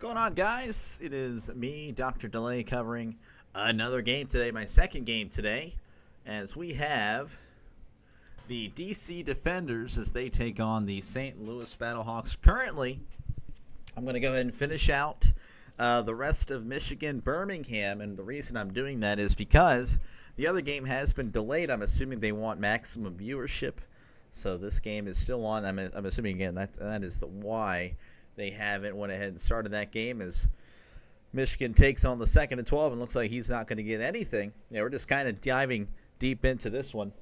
going on, guys? It is me, Dr. Delay, covering another game today, my second game today, as we have the DC Defenders as they take on the St. Louis Battlehawks. Currently, I'm going to go ahead and finish out the rest of Michigan, Birmingham, and the reason I'm doing that is because the other game has been delayed. I'm assuming they want maximum viewership, so this game is still on. I'm assuming, again, that is the why they haven't went ahead and started that game, as Michigan takes on the 2nd and 12 and looks like he's not going to get anything. Yeah, we're just kind of diving deep into this one.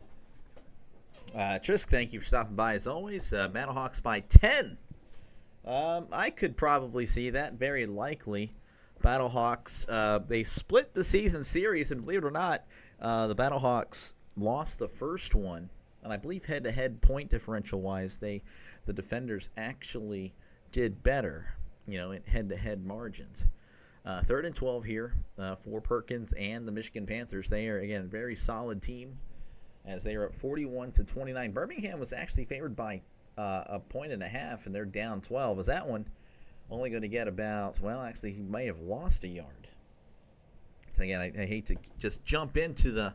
Trisk, thank you for stopping by as always. Battlehawks by 10. I could probably see that, very likely. Battlehawks, they split the season series, and believe it or not, the Battlehawks lost the first one. And I believe head-to-head point differential-wise, the Defenders actually did better, in head-to-head margins. 3rd and 12 here for Perkins and the Michigan Panthers. They are, again, a very solid team as they are up 41-29. Birmingham was actually favored by a point and a half, and they're down 12. Is that one only going to get about, well, actually, he might have lost a yard. So, again, I hate to just jump into the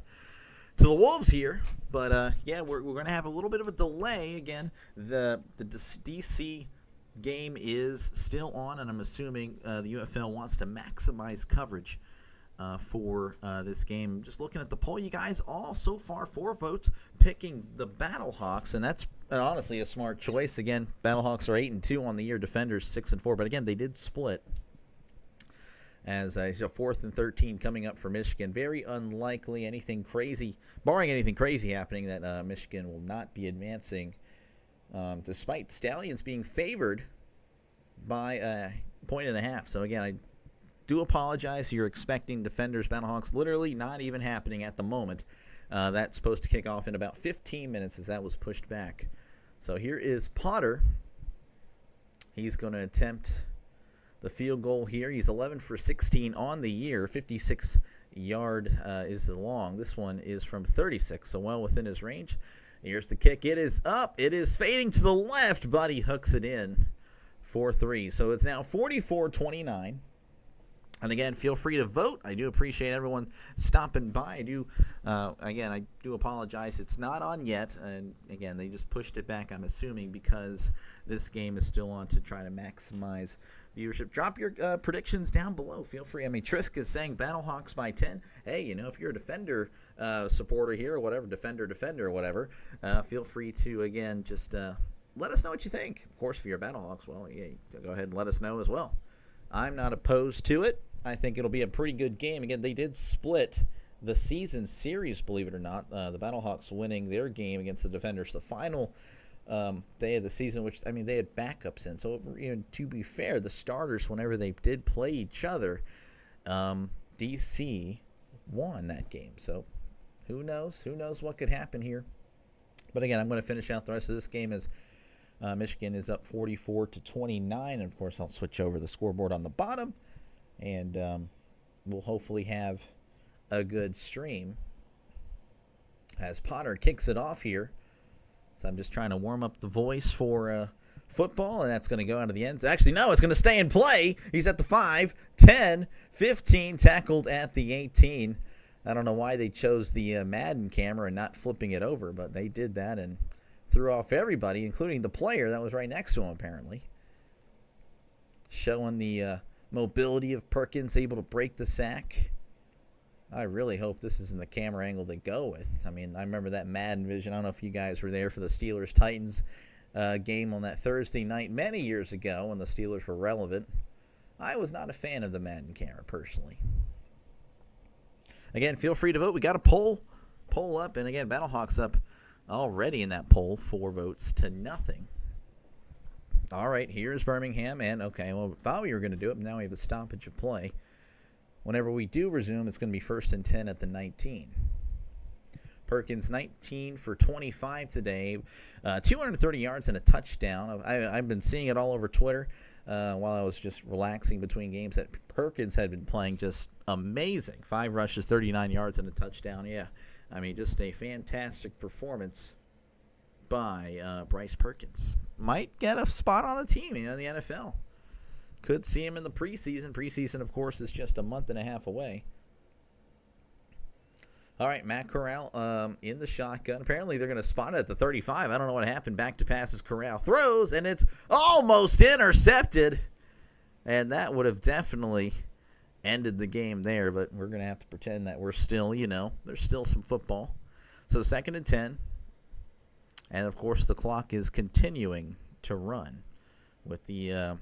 Wolves here, but, yeah, we're going to have a little bit of a delay. Again, the DC game is still on, and I'm assuming the UFL wants to maximize coverage for this game. Just looking at the poll, you guys all so far 4 votes picking the Battlehawks, and that's honestly a smart choice. Again, Battlehawks are 8-2 on the year, Defenders 6-4, but again, they did split. As 4th and 13 coming up for Michigan. Very unlikely anything crazy, barring anything crazy happening, that Michigan will not be advancing, despite Stallions being favored by a point and a half. So again, I do apologize. You're expecting Defenders, Battlehawks, literally not even happening at the moment. That's supposed to kick off in about 15 minutes as that was pushed back. So here is Potter. He's going to attempt the field goal here. He's 11 for 16 on the year. 56-yard is the long. This one is from 36, so well within his range. Here's the kick. It is up. It is fading to the left, but he hooks it in for 3. So it's now 44-29. And again, feel free to vote. I do appreciate everyone stopping by. I do apologize. It's not on yet. And again, they just pushed it back, I'm assuming, because this game is still on to try to maximize viewership. Drop your predictions down below. Feel free. I mean, Trisk is saying Battlehawks by 10. Hey, if you're a Defender supporter here or whatever, Defender or whatever, feel free to, again, just let us know what you think. Of course, if you're a Battlehawks, well, yeah, go ahead and let us know as well. I'm not opposed to it. I think it'll be a pretty good game. Again, they did split the season series, believe it or not. The Battlehawks winning their game against the Defenders the final day of the season, which, I mean, they had backups in. So, to be fair, the starters, whenever they did play each other, DC won that game. So, who knows? Who knows what could happen here? But again, I'm going to finish out the rest of this game as Michigan is up 44-29. And, of course, I'll switch over the scoreboard on the bottom. And we'll hopefully have a good stream as Potter kicks it off here. So I'm just trying to warm up the voice for football, and that's going to go out of the end. Actually, no, it's going to stay in play. He's at the 5, 10, 15, tackled at the 18. I don't know why they chose the Madden camera and not flipping it over, but they did that and threw off everybody, including the player that was right next to him, apparently. Showing the mobility of Perkins, able to break the sack. I really hope this isn't the camera angle they go with. I mean, I remember that Madden vision. I don't know if you guys were there for the Steelers-Titans game on that Thursday night many years ago when the Steelers were relevant. I was not a fan of the Madden camera, personally. Again, feel free to vote. We got a poll up, and again, Battlehawks up already in that poll, 4 votes to nothing. All right, here's Birmingham, and okay, well, thought we were going to do it, but now we have a stoppage of play. Whenever we do resume, it's going to be 1st and 10 at the 19. Perkins 19 for 25 today, 230 yards and a touchdown. I've been seeing it all over Twitter while I was just relaxing between games that Perkins had been playing just amazing. 5 rushes, 39 yards and a touchdown. Yeah, I mean, just a fantastic performance by Bryce Perkins. Might get a spot on a team, in the NFL. Could see him in the preseason. Preseason, of course, is just a month and a half away. All right, Matt Corral in the shotgun. Apparently, they're going to spot it at the 35. I don't know what happened. Back to passes. Corral throws, and it's almost intercepted. And that would have definitely ended the game there, but we're going to have to pretend that we're still, there's still some football. So 2nd and 10. And, of course, the clock is continuing to run with the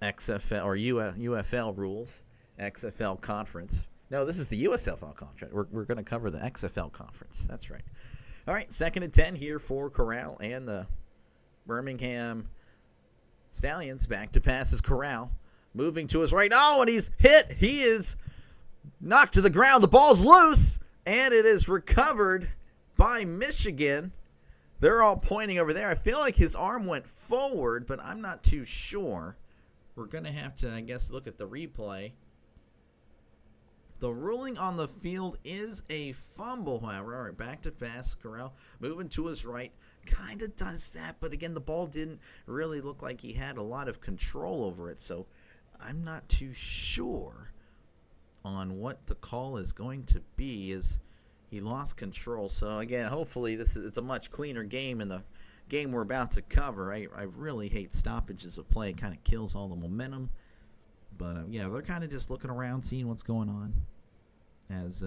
XFL or UFL rules, XFL conference. No, this is the USFL conference. We're going to cover the XFL conference. That's right. All right, 2nd and 10 here for Corral and the Birmingham Stallions. Back to passes. Corral moving to his right. Oh, and he's hit. He is knocked to the ground. The ball's loose, and it is recovered by Michigan. They're all pointing over there. I feel like his arm went forward, but I'm not too sure. We're going to have to, I guess, look at the replay. The ruling on the field is a fumble, however. All right, back to pass. Corral moving to his right. Kind of does that, but again, the ball didn't really look like he had a lot of control over it, so I'm not too sure on what the call is going to be as he lost control. So, again, hopefully it's a much cleaner game in the game we're about to cover. I really hate stoppages of play. It kind of kills all the momentum. But, yeah, they're kind of just looking around, seeing what's going on as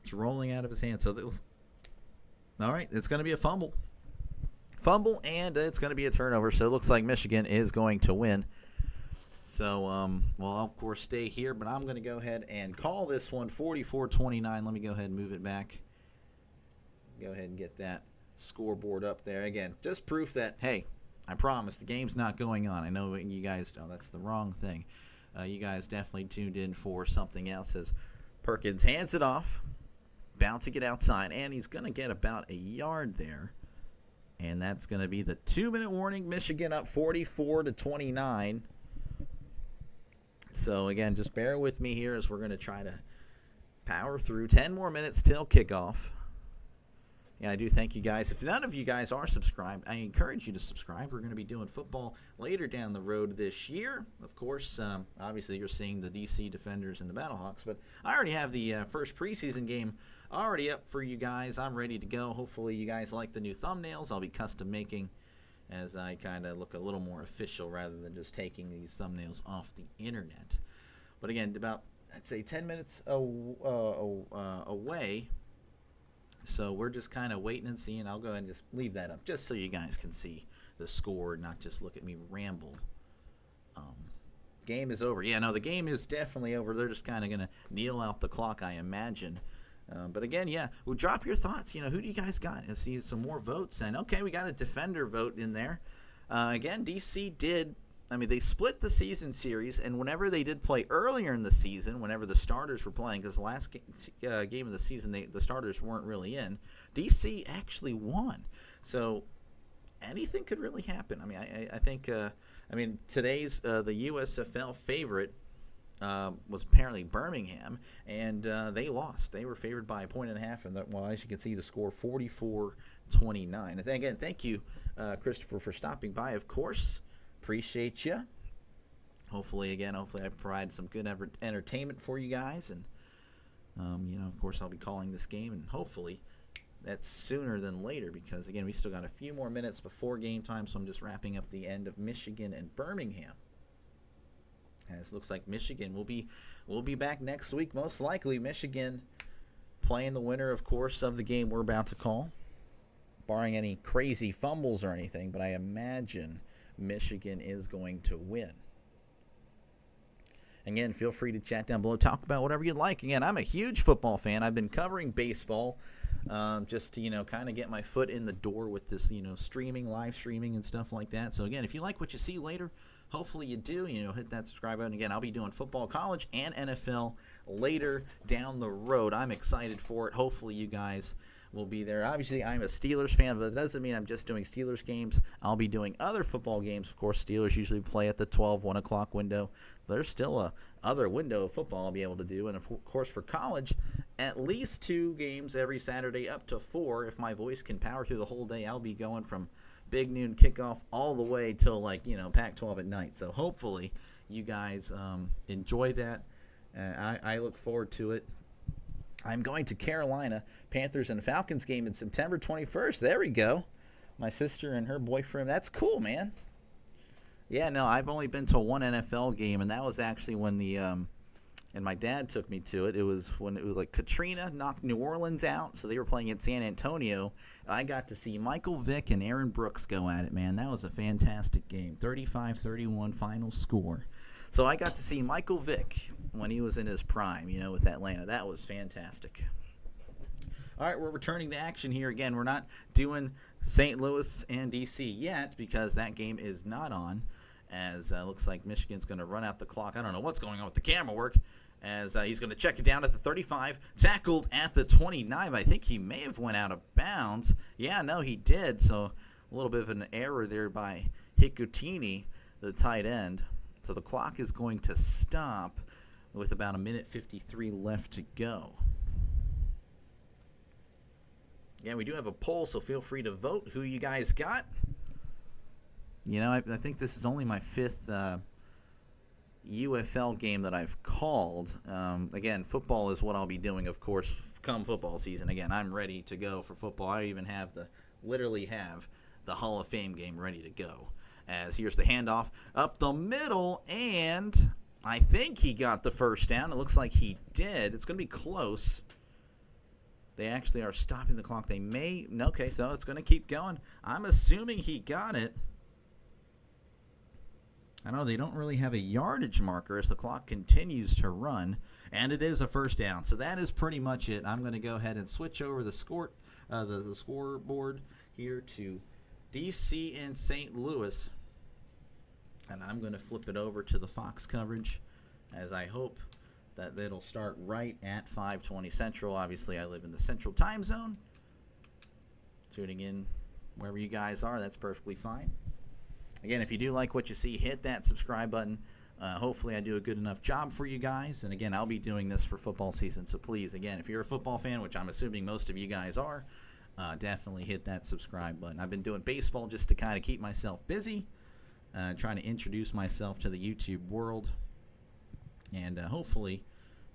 it's rolling out of his hand. So, all right, it's going to be a fumble. And it's going to be a turnover. So, it looks like Michigan is going to win. So, well, I'll, of course, stay here. But I'm going to go ahead and call this one 44-29. Let me go ahead and move it back. Go ahead and get that scoreboard up there. Again, just proof that, hey, I promise the game's not going on. I know you guys know that's the wrong thing. You guys definitely tuned in for something else as Perkins hands it off, bouncing it outside, and he's going to get about a yard there. And that's going to be the 2-minute warning. Michigan up 44-29. So, again, just bear with me here as we're going to try to power through. 10 more minutes till kickoff. Yeah, I do thank you guys. If none of you guys are subscribed, I encourage you to subscribe. We're going to be doing football later down the road this year. Of course, obviously you're seeing the DC Defenders and the Battlehawks, but I already have the first preseason game already up for you guys. I'm ready to go. Hopefully you guys like the new thumbnails I'll be custom making as I kind of look a little more official rather than just taking these thumbnails off the internet. But again, about, I'd say 10 minutes away. So we're just kind of waiting and seeing. I'll go ahead and just leave that up just so you guys can see the score, not just look at me ramble. Game is over. Yeah, no, the game is definitely over. They're just kind of going to kneel out the clock, I imagine. But again, yeah, well, drop your thoughts. Who do you guys got? I see some more votes. And, okay, we got a defender vote in there. Again, DC did. I mean, they split the season series, and whenever they did play earlier in the season, whenever the starters were playing, because the last game of the season, the starters weren't really in, DC actually won. So anything could really happen. I mean, I think, today's the USFL favorite was apparently Birmingham, and they lost. They were favored by 1.5, and well, as you can see, the score 44-29. And again, thank you, Christopher, for stopping by, of course. Appreciate you. Hopefully I provide some good entertainment for you guys. And, of course, I'll be calling this game. And hopefully that's sooner than later because, again, we still got a few more minutes before game time. So I'm just wrapping up the end of Michigan and Birmingham. As it looks like Michigan will be back next week. Most likely Michigan playing the winner, of course, of the game we're about to call. Barring any crazy fumbles or anything. But I imagine Michigan is going to win. Again, feel free to chat down below. Talk about whatever you'd like. Again, I'm a huge football fan. I've been covering baseball just to, kind of get my foot in the door with this, live streaming and stuff like that. So, again, if you like what you see later, hopefully you do. Hit that subscribe button. Again, I'll be doing football, college, and NFL later down the road. I'm excited for it. Hopefully you guys will be there. Obviously, I'm a Steelers fan, but it doesn't mean I'm just doing Steelers games. I'll be doing other football games. Of course, Steelers usually play at the 1 o'clock window. There's still a other window of football I'll be able to do. And, of course, for college, at least 2 games every Saturday up to 4. If my voice can power through the whole day, I'll be going from big noon kickoff all the way till Pac-12 at night. So hopefully you guys enjoy that. I look forward to it. I'm going to Carolina, Panthers and Falcons game in September 21st. There we go. My sister and her boyfriend. That's cool, man. Yeah, no, I've only been to one NFL game, and that was actually when and my dad took me to it. It was when it was like Katrina knocked New Orleans out, so they were playing at San Antonio. I got to see Michael Vick and Aaron Brooks go at it, man. That was a fantastic game. 35-31 final score. So I got to see Michael Vick when he was in his prime, with Atlanta. That was fantastic. All right, we're returning to action here again. We're not doing St. Louis and D.C. yet because that game is not on, as looks like Michigan's going to run out the clock. I don't know what's going on with the camera work, as he's going to check it down at the 35, tackled at the 29. I think he may have went out of bounds. Yeah, no, he did. So a little bit of an error there by Hikutini, the tight end. So the clock is going to stop with about 1:53 left to go. Yeah, we do have a poll, so feel free to vote who you guys got. I think this is only my fifth UFL game that I've called. Again, football is what I'll be doing, of course, come football season. Again, I'm ready to go for football. I even literally have the Hall of Fame game ready to go. As here's the handoff up the middle, and I think he got the first down. It looks like he did. It's going to be close. They actually are stopping the clock. They may. Okay, so it's going to keep going. I'm assuming he got it. I know they don't really have a yardage marker as the clock continues to run, and it is a first down. So that is pretty much it. I'm going to go ahead and switch over the scoreboard here to D.C. and St. Louis, and I'm going to flip it over to the Fox coverage, as I hope that it'll start right at 5:20 Central. Obviously, I live in the Central time zone. Tuning in wherever you guys are, that's perfectly fine. Again, if you do like what you see, hit that subscribe button. Hopefully, I do a good enough job for you guys. And again, I'll be doing this for football season. So please, again, if you're a football fan, which I'm assuming most of you guys are, definitely hit that subscribe button. I've been doing baseball just to kind of keep myself busy, trying to introduce myself to the YouTube world. And hopefully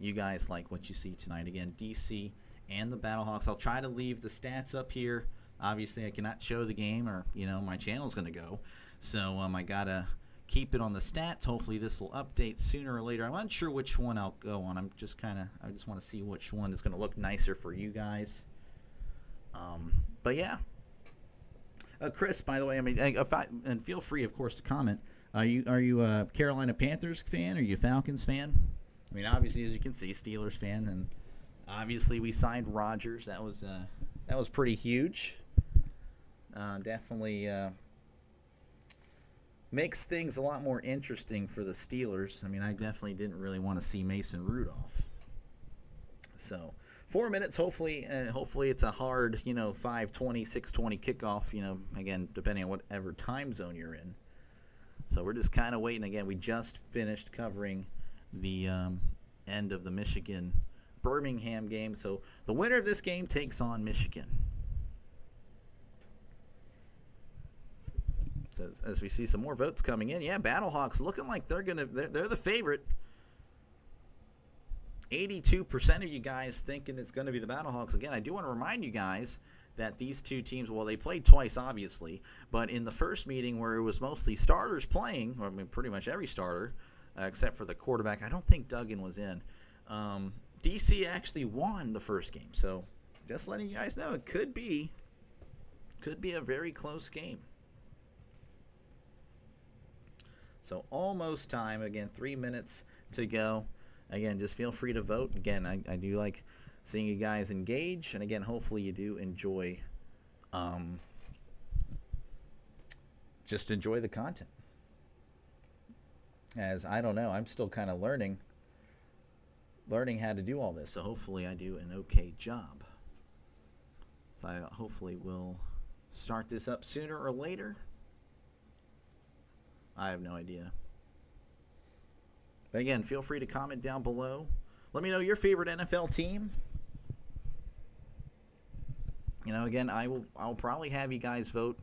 you guys like what you see tonight. Again, DC and the Battlehawks. I'll try to leave the stats up here. Obviously, I cannot show the game, or my channel's going to go. So I gotta keep it on the stats. Hopefully, this will update sooner or later. I'm unsure which one I'll go on. I just want to see which one is going to look nicer for you guys. But yeah, Chris. By the way, and feel free, of course, to comment. Are you a Carolina Panthers fan? Are you a Falcons fan? Obviously, as you can see, Steelers fan, and obviously we signed Rodgers. That was pretty huge. Definitely makes things a lot more interesting for the Steelers. I definitely didn't really want to see Mason Rudolph. So 4 minutes. Hopefully it's a hard 5:20, 6:20 kickoff. Again, depending on whatever time zone you're in. So we're just kind of waiting. Again, we just finished covering the end of the Michigan-Birmingham game. So the winner of this game takes on Michigan. So as we see some more votes coming in, yeah, Battlehawks looking like they're the favorite. 82% of you guys thinking it's going to be the Battlehawks. Again, I do want to remind you guys that these two teams, well, they played twice, obviously, but in the first meeting where it was mostly starters playing, pretty much every starter, except for the quarterback, I don't think Duggan was in, DC actually won the first game. So just letting you guys know, it could be a very close game. So almost time. Again, 3 minutes to go. Again, just feel free to vote. Again, I do like seeing you guys engage. And again, hopefully you do enjoy just enjoy the content. As I don't know, I'm still kind of learning how to do all this. So hopefully I do an okay job. So I hopefully will start this up sooner or later. I have no idea. But again, feel free to comment down below. Let me know your favorite NFL team. Again, I'll probably have you guys vote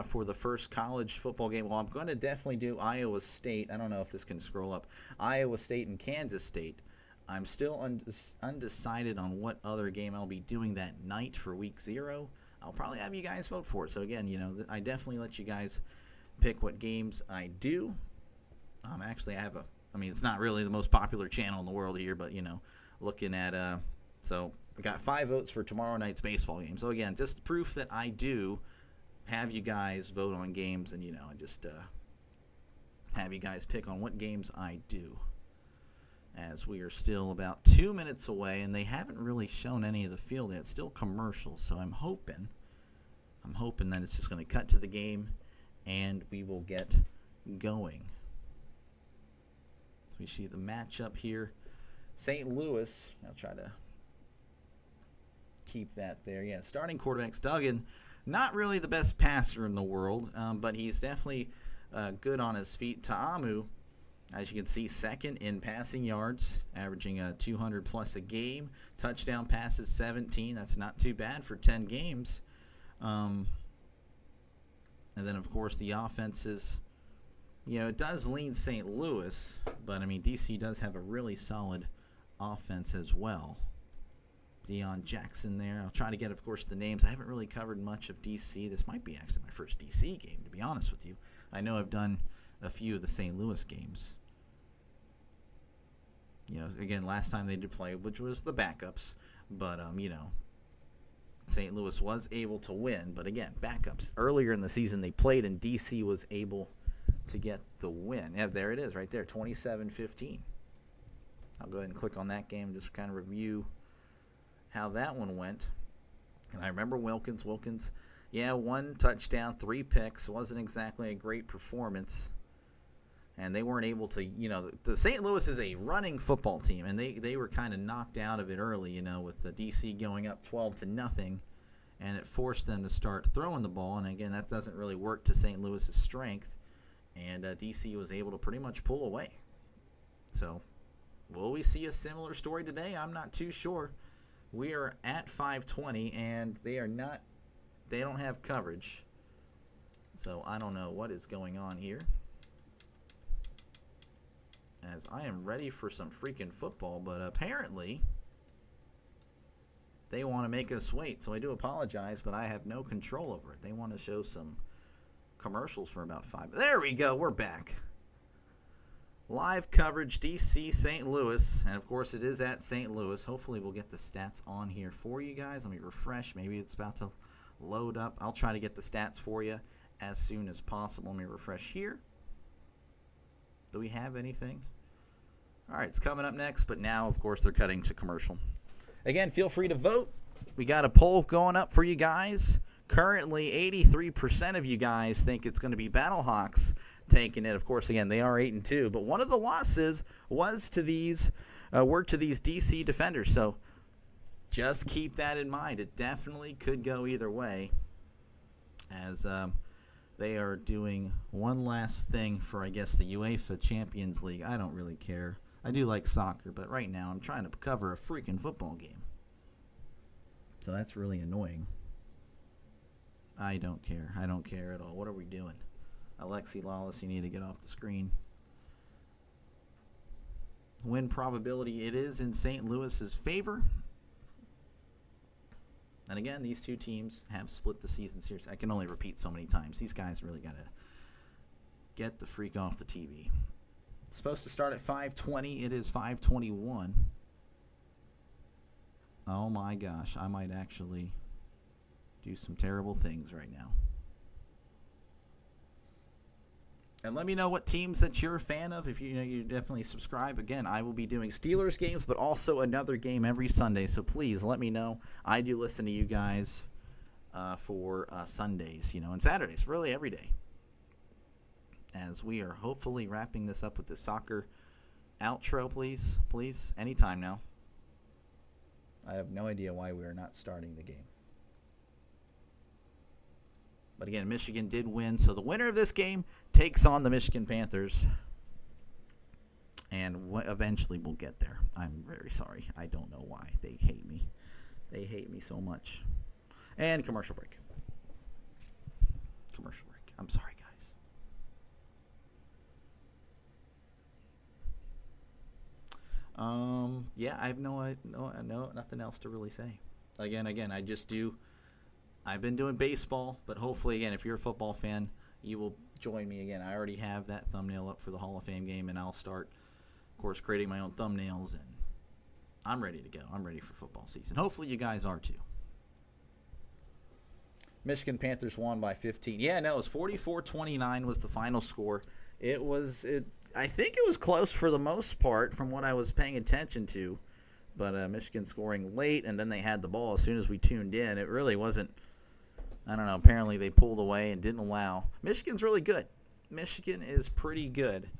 for the first college football game. Well, I'm going to definitely do Iowa State. I don't know if this can scroll up. Iowa State and Kansas State. I'm still undecided on what other game I'll be doing that night for week 0. I'll probably have you guys vote for it. So again, I definitely let you guys pick what games I do. Actually, it's not really the most popular channel in the world here, but, looking at, so I got 5 votes for tomorrow night's baseball game. So again, just proof that I do have you guys vote on games, and, I just have you guys pick on what games I do. As we are still about 2 minutes away, and they haven't really shown any of the field yet. It's still commercials, so I'm hoping that it's just going to cut to the game, and we will get going. So we see the matchup here. St. Louis, I'll try to keep that there. Yeah, starting quarterback's Duggan. Not really the best passer in the world, but he's definitely good on his feet. Ta'amu, as you can see, second in passing yards, averaging 200 plus a game. Touchdown passes 17. That's not too bad for 10 games. And then, of course, the offenses, it does lean St. Louis, but, DC does have a really solid offense as well. Deion Jackson there. I'll try to get, of course, the names. I haven't really covered much of DC. This might be actually my first DC game, to be honest with you. I know I've done a few of the St. Louis games. Again, last time they did play, which was the backups, but, St. Louis was able to win, but again, backups. Earlier in the season, they played, and DC was able to get the win. Yeah, there it is right there, 27-15. I'll go ahead and click on that game and just kind of review how that one went. And I remember Wilkins, 1 touchdown, 3 picks. Wasn't exactly a great performance. And they weren't able to, the St. Louis is a running football team, and they were kind of knocked out of it early, with the DC going up 12-0, and it forced them to start throwing the ball. And again, that doesn't really work to St. Louis's strength, and DC was able to pretty much pull away. So, will we see a similar story today? I'm not too sure. We are at 520, and they don't have coverage. So I don't know what is going on here, as I am ready for some freaking football, but apparently they want to make us wait. So I do apologize, but I have no control over it. They want to show some commercials for about 5. There we go. We're back. Live coverage, DC, St. Louis, and of course it is at St. Louis. Hopefully we'll get the stats on here for you guys. Let me refresh. Maybe it's about to load up. I'll try to get the stats for you as soon as possible. Let me refresh here. Do we have anything? All right, it's coming up next, but now, of course, they're cutting to commercial. Again, feel free to vote. We got a poll going up for you guys. Currently, 83% of you guys think it's going to be Battlehawks taking it. Of course, again, they are 8-2, but one of the losses was to these DC defenders. So just keep that in mind. It definitely could go either way, as they are doing one last thing for, I guess, the UEFA Champions League. I don't really care. I do like soccer, but right now I'm trying to cover a freaking football game. So that's really annoying. I don't care. I don't care at all. What are we doing? Alexi Lawless, you need to get off the screen. Win probability, it is in St. Louis's favor. And again, these two teams have split the season series. I can only repeat so many times. These guys really got to get the freak off the TV. It's supposed to start at 5:20. It is 5:21. Oh my gosh, I might actually do some terrible things right now. And let me know what teams that you're a fan of. If you definitely subscribe. Again, I will be doing Steelers games, but also another game every Sunday. So please let me know. I do listen to you guys for Sundays, and Saturdays, really every day. As we are hopefully wrapping this up with the soccer outro, please, anytime now. I have no idea why we are not starting the game. But again, Michigan did win, so the winner of this game takes on the Michigan Panthers. And eventually we'll get there. I'm very sorry. I don't know why. They hate me. They hate me so much. And commercial break. commercial break. I'm sorry, guys. Yeah, I have no nothing else to really say. Again, I've been doing baseball, but hopefully, again, if you're a football fan, you will join me again. I already have that thumbnail up for the Hall of Fame game, and I'll start, of course, creating my own thumbnails, and I'm ready to go. I'm ready for football season. Hopefully, you guys are too. Michigan Panthers won by 15. Yeah, no, it was 44-29 was the final score. I think it was close for the most part from what I was paying attention to. But Michigan scoring late, and then they had the ball as soon as we tuned in. It really wasn't, I don't know, apparently they pulled away and didn't allow. Michigan's really good. Michigan is pretty good.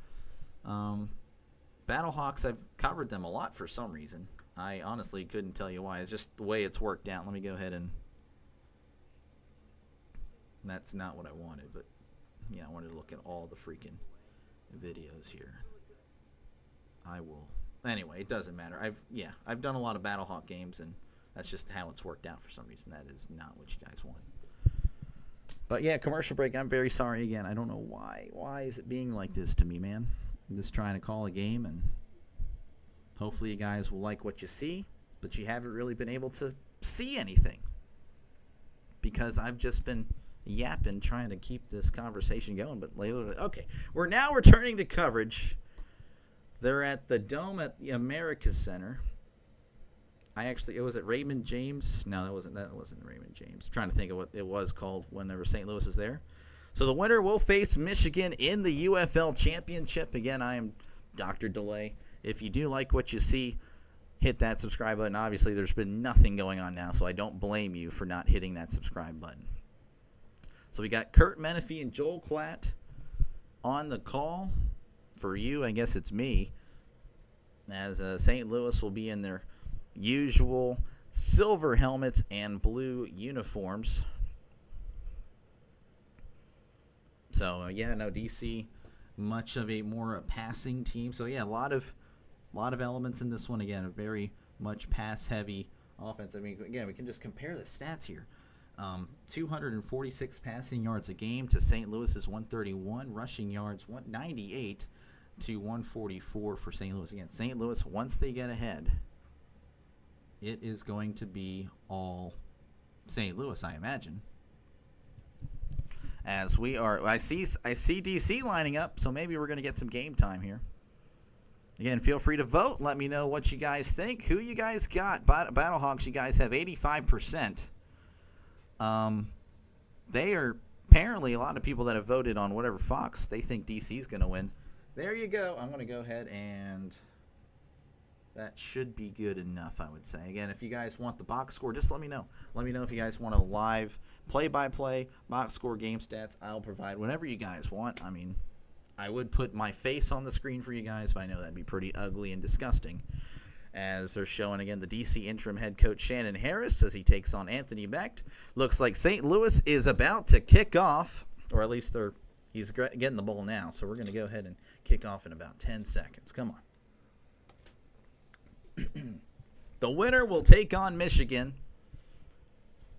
Battlehawks, I've covered them a lot for some reason. I honestly couldn't tell you why. It's just the way it's worked out. Let me go ahead and... That's not what I wanted, but yeah, I wanted to look at all the freaking videos here. I will... Anyway, it doesn't matter. I've done a lot of Battlehawk games, and that's just how it's worked out for some reason. That is not what you guys want. But yeah, commercial break. I'm very sorry again. I don't know why. Why is it being like this to me, man? I'm just trying to call a game, and hopefully you guys will like what you see, but you haven't really been able to see anything because I've just been yapping trying to keep this conversation going. But later, okay, we're now returning to coverage. They're at the Dome at the America Center. It was at Raymond James. No, that wasn't Raymond James. I'm trying to think of what it was called whenever St. Louis is there. So the winner will face Michigan in the UFL Championship. Again, I am Dr. Delay. If you do like what you see, hit that subscribe button. Obviously, there's been nothing going on now, so I don't blame you for not hitting that subscribe button. So we got Kurt Menefee and Joel Klatt on the call. For you, I guess it's me, as St. Louis will be in their usual silver helmets and blue uniforms. So, yeah, no, DC, much of a more passing team. So, yeah, a lot of elements in this one. Again, a very much pass-heavy offense. I mean, again, we can just compare the stats here. 246 passing yards a game to St. Louis's 131. Rushing yards, 198 to 144 for St. Louis. Again, St. Louis, once they get ahead, it is going to be all St. Louis, I imagine. As we are, I see DC lining up, so maybe we're going to get some game time here. Again, feel free to vote. Let me know what you guys think. Who you guys got? Battlehawks, you guys have 85%. They are apparently a lot of people that have voted on whatever Fox, they think DC's going to win. There you go. I'm going to go ahead and that should be good enough, I would say. Again, if you guys want the box score, just let me know. Let me know if you guys want a live play-by-play box score game stats. I'll provide whatever you guys want. I mean, I would put my face on the screen for you guys, but I know that'd be pretty ugly and disgusting. As they're showing, again, the DC interim head coach Shannon Harris as he takes on Anthony Becht. Looks like St. Louis is about to kick off, or at least he's getting the ball now. So we're going to go ahead and kick off in about 10 seconds. Come on. The winner will take on Michigan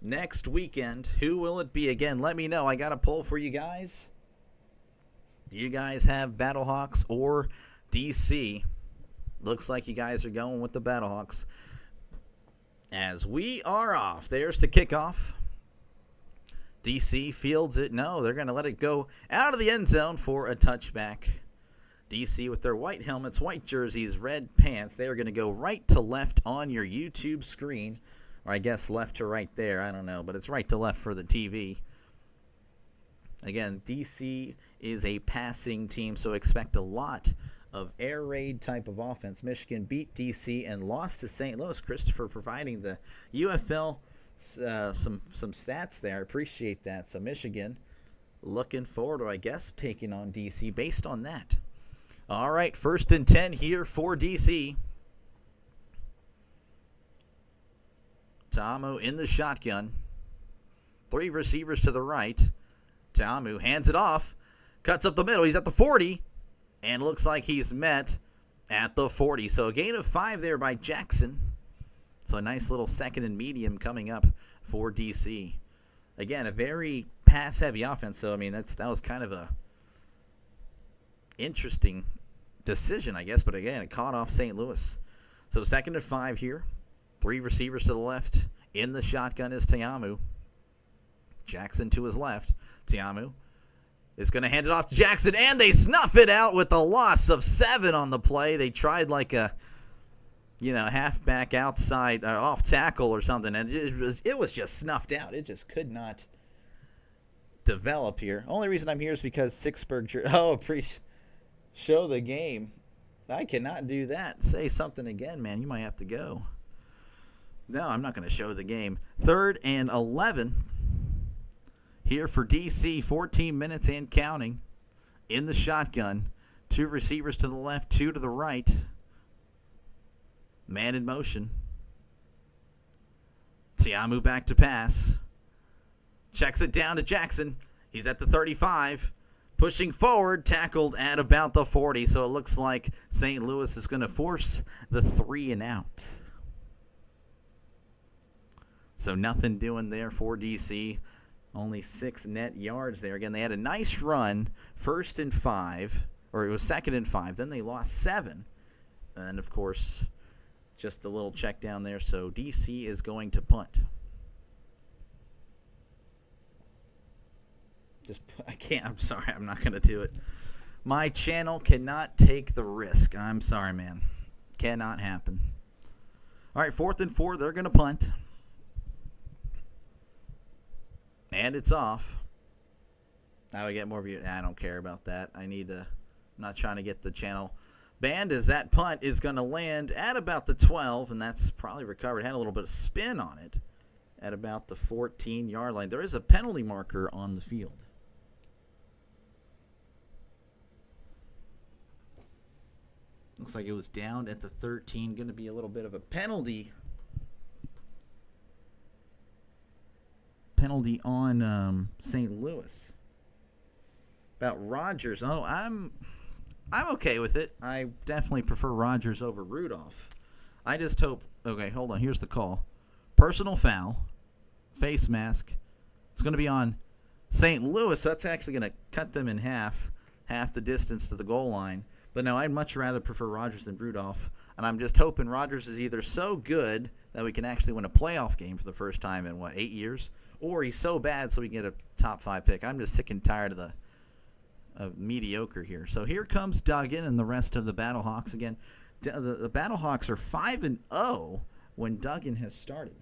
next weekend. Who will it be? Again, let me know. I got a poll for you guys. Do you guys have Battlehawks or DC? Looks like you guys are going with the Battlehawks. As we are off, there's the kickoff. DC fields it. No, they're going to let it go out of the end zone for a touchback. DC with their white helmets, white jerseys, red pants. They are going to go right to left on your YouTube screen. Or I guess left to right there. I don't know, but it's right to left for the TV. Again, DC is a passing team, so expect a lot of air raid type of offense. Michigan beat DC and lost to St. Louis. Christopher providing the UFL some stats there. I appreciate that. So Michigan looking forward to, I guess, taking on DC based on that. All right, 1st and 10 here for DC. Ta'amu in the shotgun. 3 receivers to the right. Ta'amu hands it off. Cuts up the middle. He's at the 40. And looks like he's met at the 40. So a gain of 5 there by Jackson. So a nice little 2nd and medium coming up for DC. Again, a very pass-heavy offense. So, I mean, that was kind of a interesting decision, I guess. But, again, it caught off St. Louis. So, 2nd and 5 here. 3 receivers to the left. In the shotgun is Tiamu. Jackson to his left. Tiamu is going to hand it off to Jackson, and they snuff it out with a loss of 7 on the play. They tried like a, halfback outside off tackle or something, and it was just snuffed out. It just could not develop here. Only reason I'm here is because Sixburg. Show the game. I cannot do that. Say something again, man. You might have to go. No, I'm not going to show the game. 3rd and 11. Here for DC, 14 minutes and counting. In the shotgun. 2 receivers to the left, 2 to the right. Man in motion. Tiamu back to pass. Checks it down to Jackson. He's at the 35. Pushing forward, tackled at about the 40. So it looks like St. Louis is going to force the 3 and out. So nothing doing there for DC. Only 6 net yards there. Again, they had a nice run. 1st and 5. Or it was 2nd and 5. Then they lost 7. And, of course, just a little check down there. So DC is going to punt. I can't. I'm sorry. I'm not going to do it. My channel cannot take the risk. I'm sorry, man. Cannot happen. All right, 4th and 4. They're going to punt. And it's off. I would get more views. I don't care about that. I'm not trying to get the channel banned, as that punt is going to land at about the 12, and that's probably recovered. Had a little bit of spin on it at about the 14-yard line. There is a penalty marker on the field. Looks like it was down at the 13. Going to be a little bit of a penalty on St. Louis. About Rodgers. Oh, I'm okay with it. I definitely prefer Rodgers over Rudolph. I just hope. Okay, hold on. Here's the call. Personal foul. Face mask. It's going to be on St. Louis. So that's actually going to cut them in half the distance to the goal line. But no, I'd much rather prefer Rodgers than Rudolph. And I'm just hoping Rodgers is either so good that we can actually win a playoff game for the first time in, 8 years? Or he's so bad so we can get a top 5 pick. I'm just sick and tired of mediocre here. So here comes Duggan and the rest of the Battlehawks again. The Battlehawks are 5-0 when Duggan has started.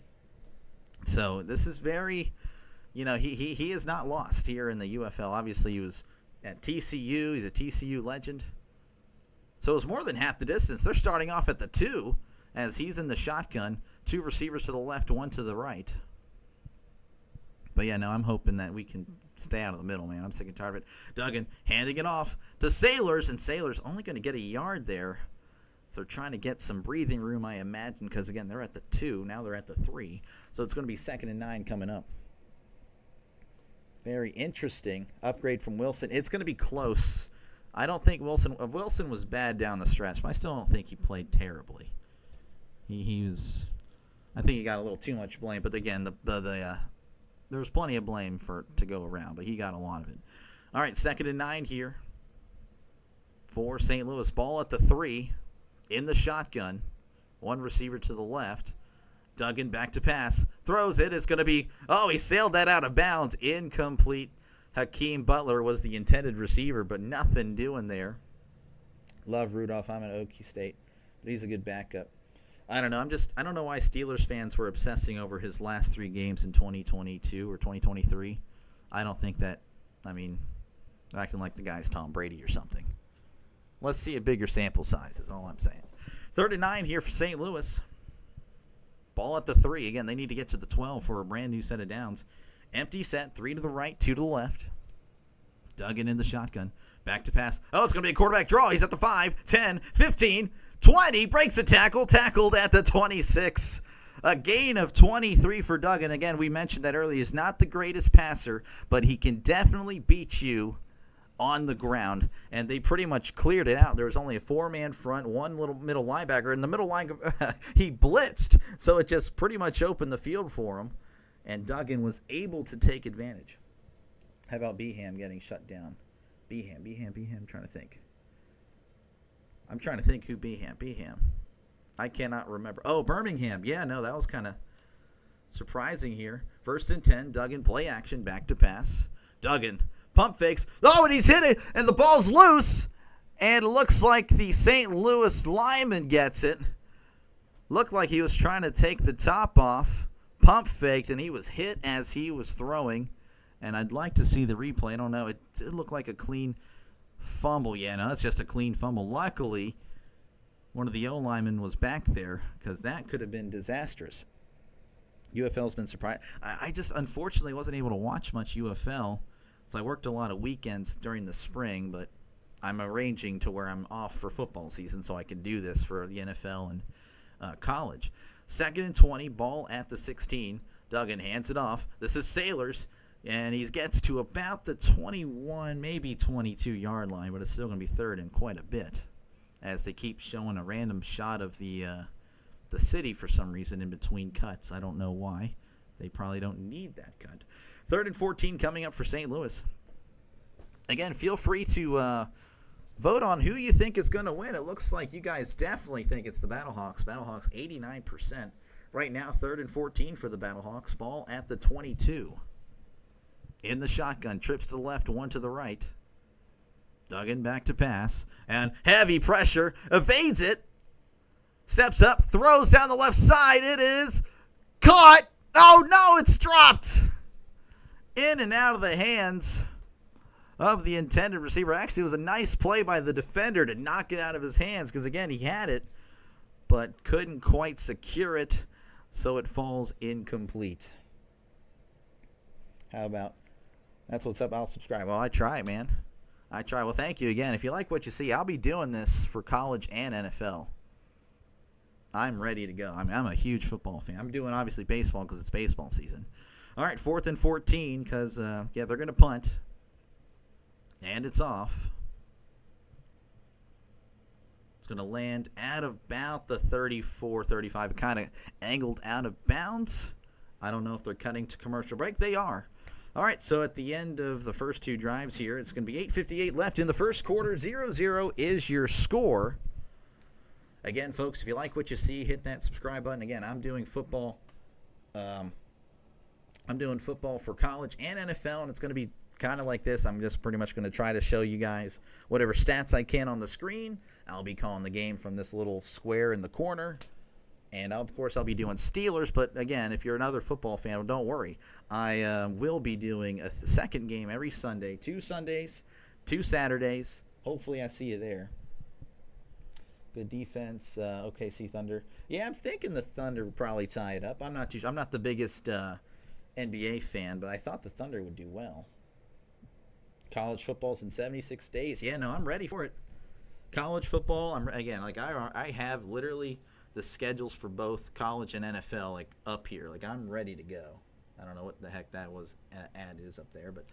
So this is very, he is not lost here in the UFL. Obviously, he was at TCU. He's a TCU legend. So it was more than half the distance. They're starting off at the 2 as he's in the shotgun. 2 receivers to the left, 1 to the right. But, yeah, no, I'm hoping that we can stay out of the middle, man. I'm sick and tired of it. Duggan handing it off to Sailors, and Sailors only going to get a yard there. So they're trying to get some breathing room, I imagine, because, again, they're at the 2. Now they're at the 3. So it's going to be 2nd and 9 coming up. Very interesting upgrade from Wilson. It's going to be close. I don't think Wilson was bad down the stretch, but I still don't think he played terribly. He was, I think he got a little too much blame. But, again, there was plenty of blame to go around, but he got a lot of it. All right, 2nd and 9 here for St. Louis. Ball at the 3 in the shotgun. 1 receiver to the left. Duggan back to pass. Throws it. It's going to be, he sailed that out of bounds. Incomplete. Hakeem Butler was the intended receiver, but nothing doing there. Love Rudolph. I'm at Okie State, but he's a good backup. I don't know. I don't know why Steelers fans were obsessing over his last 3 games in 2022 or 2023. I don't think that, they're acting like the guy's Tom Brady or something. Let's see a bigger sample size is all I'm saying. 3rd and 9 here for St. Louis. Ball at the 3. Again, they need to get to the 12 for a brand new set of downs. Empty set, 3 to the right, 2 to the left. Duggan in the shotgun. Back to pass. It's going to be a quarterback draw. He's at the 5, 10, 15, 20. Breaks a tackle. Tackled at the 26. A gain of 23 for Duggan. Again, we mentioned that earlier. He's not the greatest passer, but he can definitely beat you on the ground. And they pretty much cleared it out. There was only a 4-man front, 1 little middle linebacker. And the middle line, he blitzed. So it just pretty much opened the field for him. And Duggan was able to take advantage. How about Beham getting shut down? Beham. I'm trying to think. Who Beham. I cannot remember. Oh, Birmingham. Yeah, no, that was kind of surprising here. 1st and 10. Duggan, play action, back to pass. Duggan, pump fakes. Oh, and he's hit it, and the ball's loose. And it looks like the St. Louis lineman gets it. Looked like he was trying to take the top off. Pump faked, and he was hit as he was throwing. And I'd like to see the replay. I don't know. It did look like a clean fumble. Yeah, no, it's just a clean fumble. Luckily, one of the O-linemen was back there because that could have been disastrous. UFL's been surprised. I just unfortunately wasn't able to watch much UFL. So I worked a lot of weekends during the spring, but I'm arranging to where I'm off for football season so I can do this for the NFL and college. 2nd and 20, ball at the 16. Duggan hands it off. This is Sailors, and he gets to about the 21, maybe 22-yard line, but it's still going to be 3rd and quite a bit as they keep showing a random shot of the city for some reason in between cuts. I don't know why. They probably don't need that cut. 3rd and 14 coming up for St. Louis. Again, feel free to vote on who you think is going to win. It looks like you guys definitely think it's the Battlehawks. Battlehawks 89%. Right now, 3rd and 14 for the Battlehawks. Ball at the 22. In the shotgun. Trips to the left, one to the right. Duggan back to pass. And heavy pressure. Evades it. Steps up. Throws down the left side. It is caught. Oh, no, it's dropped. In and out of the hands of the intended receiver. Actually, it was a nice play by the defender to knock it out of his hands because, again, he had it but couldn't quite secure it, so it falls incomplete. How about that's what's up? I'll subscribe. Well, I try, man. I try. Well, thank you again. If you like what you see, I'll be doing this for college and NFL. I'm ready to go. I'm a huge football fan. I'm doing, obviously, baseball because it's baseball season. All right, 4th and 14 because, they're going to punt. And it's off. It's going to land at about the 34, 35. Kind of angled out of bounds. I don't know if they're cutting to commercial break. They are. All right, so at the end of the first two drives here, it's going to be 8:58 left in the first quarter. 0-0 is your score. Again, folks, if you like what you see, hit that subscribe button. Again, I'm doing football. I'm doing football for college and NFL, and it's going to be kind of like this. I'm just pretty much going to try to show you guys whatever stats I can on the screen. I'll be calling the game from this little square in the corner. And, of course, I'll be doing Steelers. But, again, if you're another football fan, well, don't worry. I will be doing a second game every Sunday. 2 Sundays, 2 Saturdays. Hopefully I see you there. Good defense, OKC Thunder. Yeah, I'm thinking the Thunder would probably tie it up. I'm not the biggest NBA fan, but I thought the Thunder would do well. College football's in 76 days. Yeah, no, I'm ready for it. College football, I have literally the schedules for both college and NFL like up here. Like, I'm ready to go. I don't know what the heck that was ad is up there, but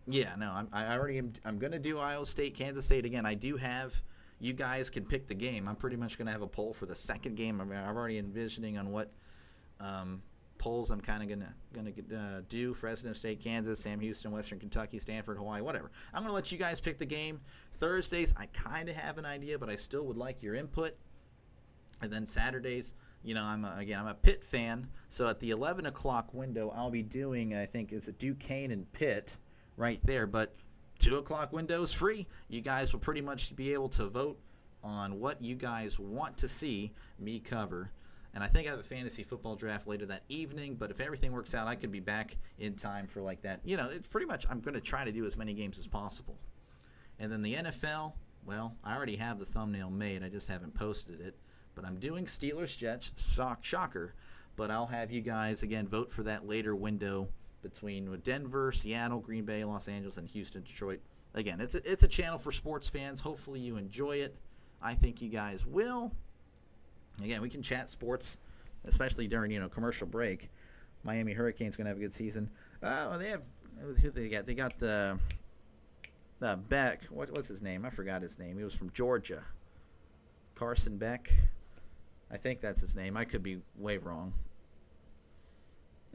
yeah, no, I'm going to do Iowa State, Kansas State again. I do have. You guys can pick the game. I'm pretty much going to have a poll for the second game. I'm already envisioning on what polls I'm kind of going to do. Fresno State, Kansas, Sam Houston, Western Kentucky, Stanford, Hawaii, whatever. I'm going to let you guys pick the game. Thursdays, I kind of have an idea, but I still would like your input. And then Saturdays, I'm a Pitt fan. So at the 11 o'clock window, I'll be doing, I think, it's a Duquesne and Pitt right there. But 2 o'clock window is free. You guys will pretty much be able to vote on what you guys want to see me cover. And I think I have a fantasy football draft later that evening, but if everything works out, I could be back in time for like that. It's pretty much, I'm going to try to do as many games as possible. And then the NFL, well, I already have the thumbnail made. I just haven't posted it. But I'm doing Steelers-Jets, shocker. But I'll have you guys, again, vote for that later window between Denver, Seattle, Green Bay, Los Angeles, and Houston, Detroit. Again, it's a channel for sports fans. Hopefully you enjoy it. I think you guys will. Again, we can chat sports, especially during commercial break. Miami Hurricanes going to have a good season. They have who they got? They got the Beck. What's his name? I forgot his name. He was from Georgia. Carson Beck. I think that's his name. I could be way wrong.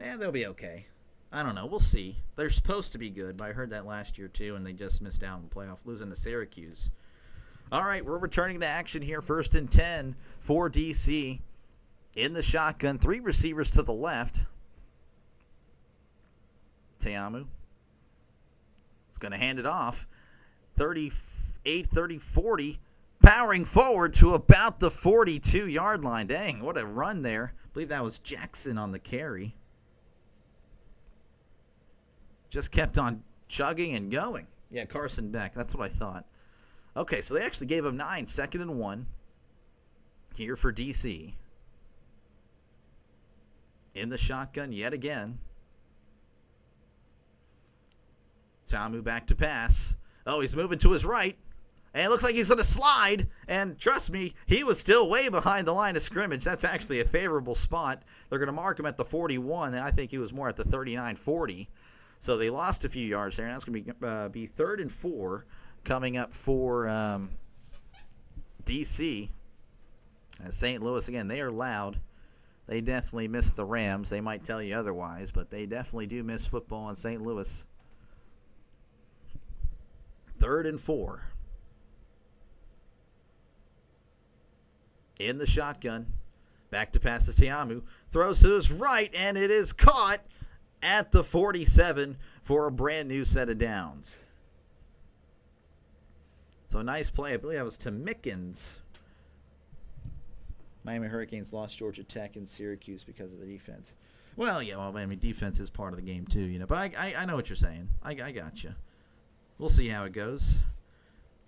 Yeah, they'll be okay. I don't know. We'll see. They're supposed to be good, but I heard that last year too, and they just missed out in the playoff, losing to Syracuse. All right, we're returning to action here. 1st and 10 for DC. In the shotgun, 3 receivers to the left. Teamu is going to hand it off. 38, 30, 40. Powering forward to about the 42-yard line. Dang, what a run there. I believe that was Jackson on the carry. Just kept on chugging and going. Yeah, Carson Beck. That's what I thought. Okay, so they actually gave him 9. 2nd and 1 here for DC. In the shotgun yet again. Tamu back to pass. Oh, he's moving to his right. And it looks like he's going to slide. And trust me, he was still way behind the line of scrimmage. That's actually a favorable spot. They're going to mark him at the 41. And I think he was more at the 39-40. So they lost a few yards there. And that's going to be 3rd and 4 coming up for DC. And St. Louis, again, they are loud. They definitely miss the Rams. They might tell you otherwise, but they definitely do miss football in St. Louis. 3rd and 4. In the shotgun. Back to pass to Teamu. Throws to his right, and it is caught at the 47 for a brand new set of downs. So a nice play. I believe that was to Mickens. Miami Hurricanes lost Georgia Tech and Syracuse because of the defense. Well, yeah, I mean, defense is part of the game too, you know. But I know what you're saying. I got you. We'll see how it goes.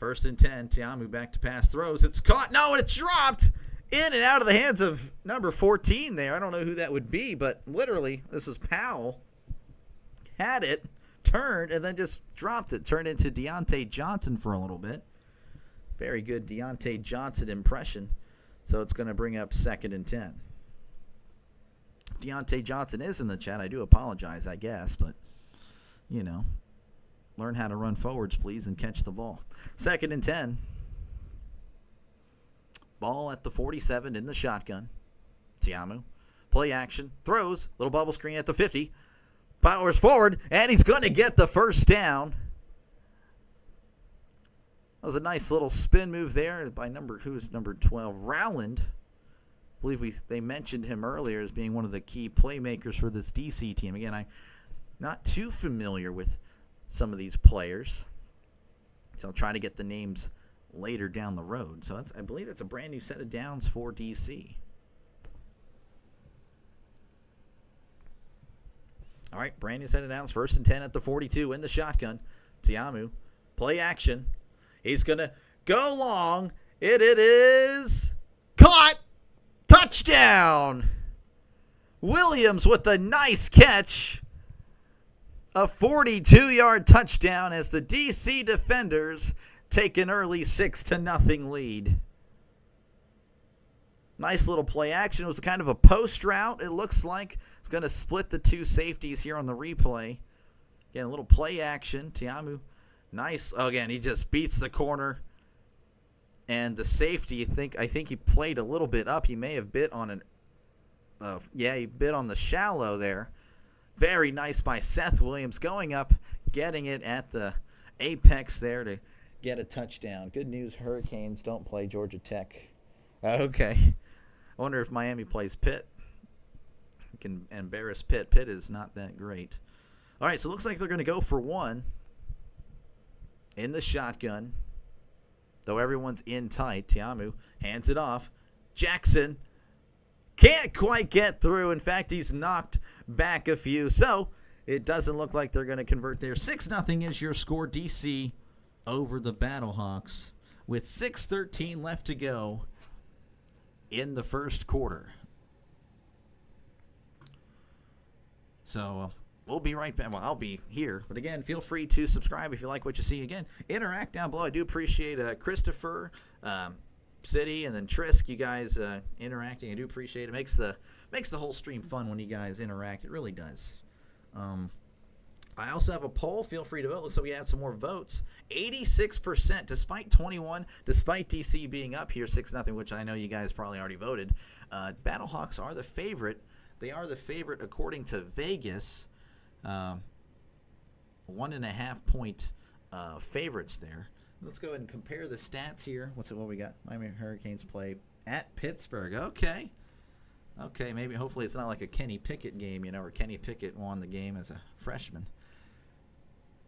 1st and 10. Teamu back to pass. Throws. It's caught. No, and it's dropped. In and out of the hands of number 14 there. I don't know who that would be, but literally, this was Powell. Had it, turned, and then just dropped it. Turned into Deontay Johnson for a little bit. Very good Deontay Johnson impression. So it's going to bring up 2nd and 10. Deontay Johnson is in the chat. I do apologize, I guess, but, you know, learn how to run forwards, please, and catch the ball. 2nd and 10. Ball at the 47 in the shotgun. Teamu. Play action. Throws. Little bubble screen at the 50. Powers forward, and he's going to get the 1st down. That was a nice little spin move there by who is number 12? Rowland. I believe they mentioned him earlier as being one of the key playmakers for this DC team. Again, I'm not too familiar with some of these players, so I'll try to get the names later down the road. So I believe that's a brand new set of downs for DC. All right, brand new set of downs. 1st and 10 at the 42 in the shotgun. Teamu, play action. He's going to go long. It is caught. Touchdown. Williams with a nice catch. A 42-yard touchdown as the DC defenders take an early 6-0 lead. Nice little play action. It was kind of a post route. It looks like it's going to split the 2 safeties here on the replay. Again, a little play action. Teamu, nice. Oh, again, he just beats the corner. And the safety, I think he played a little bit up. He may have bit on he bit on the shallow there. Very nice by Seth Williams going up, getting it at the apex there to get a touchdown. Good news, Hurricanes don't play Georgia Tech. Okay. I wonder if Miami plays Pitt. We can embarrass Pitt. Pitt is not that great. All right, so it looks like they're going to go for 1 in the shotgun. Though everyone's in tight, Teamu hands it off. Jackson can't quite get through. In fact, he's knocked back a few. So it doesn't look like they're going to convert there. 6-0 is your score, DC, over the Battlehawks with 6:13 left to go in the first quarter. So we'll be right back. Well, I'll be here. But again, feel free to subscribe if you like what you see. Again, interact down below. I do appreciate Christopher, City, and then Trisk, you guys interacting. I do appreciate it. Makes the whole stream fun when you guys interact. It really does. I also have a poll. Feel free to vote. Looks like we had some more votes. 86%, despite 21, despite DC being up here 6-0, which I know you guys probably already voted. Battlehawks are the favorite. They are the favorite according to Vegas. 1.5 point favorites there. Let's go ahead and compare the stats here. What we got? Miami Hurricanes play at Pittsburgh. Okay, maybe hopefully it's not like a Kenny Pickett game, where Kenny Pickett won the game as a freshman.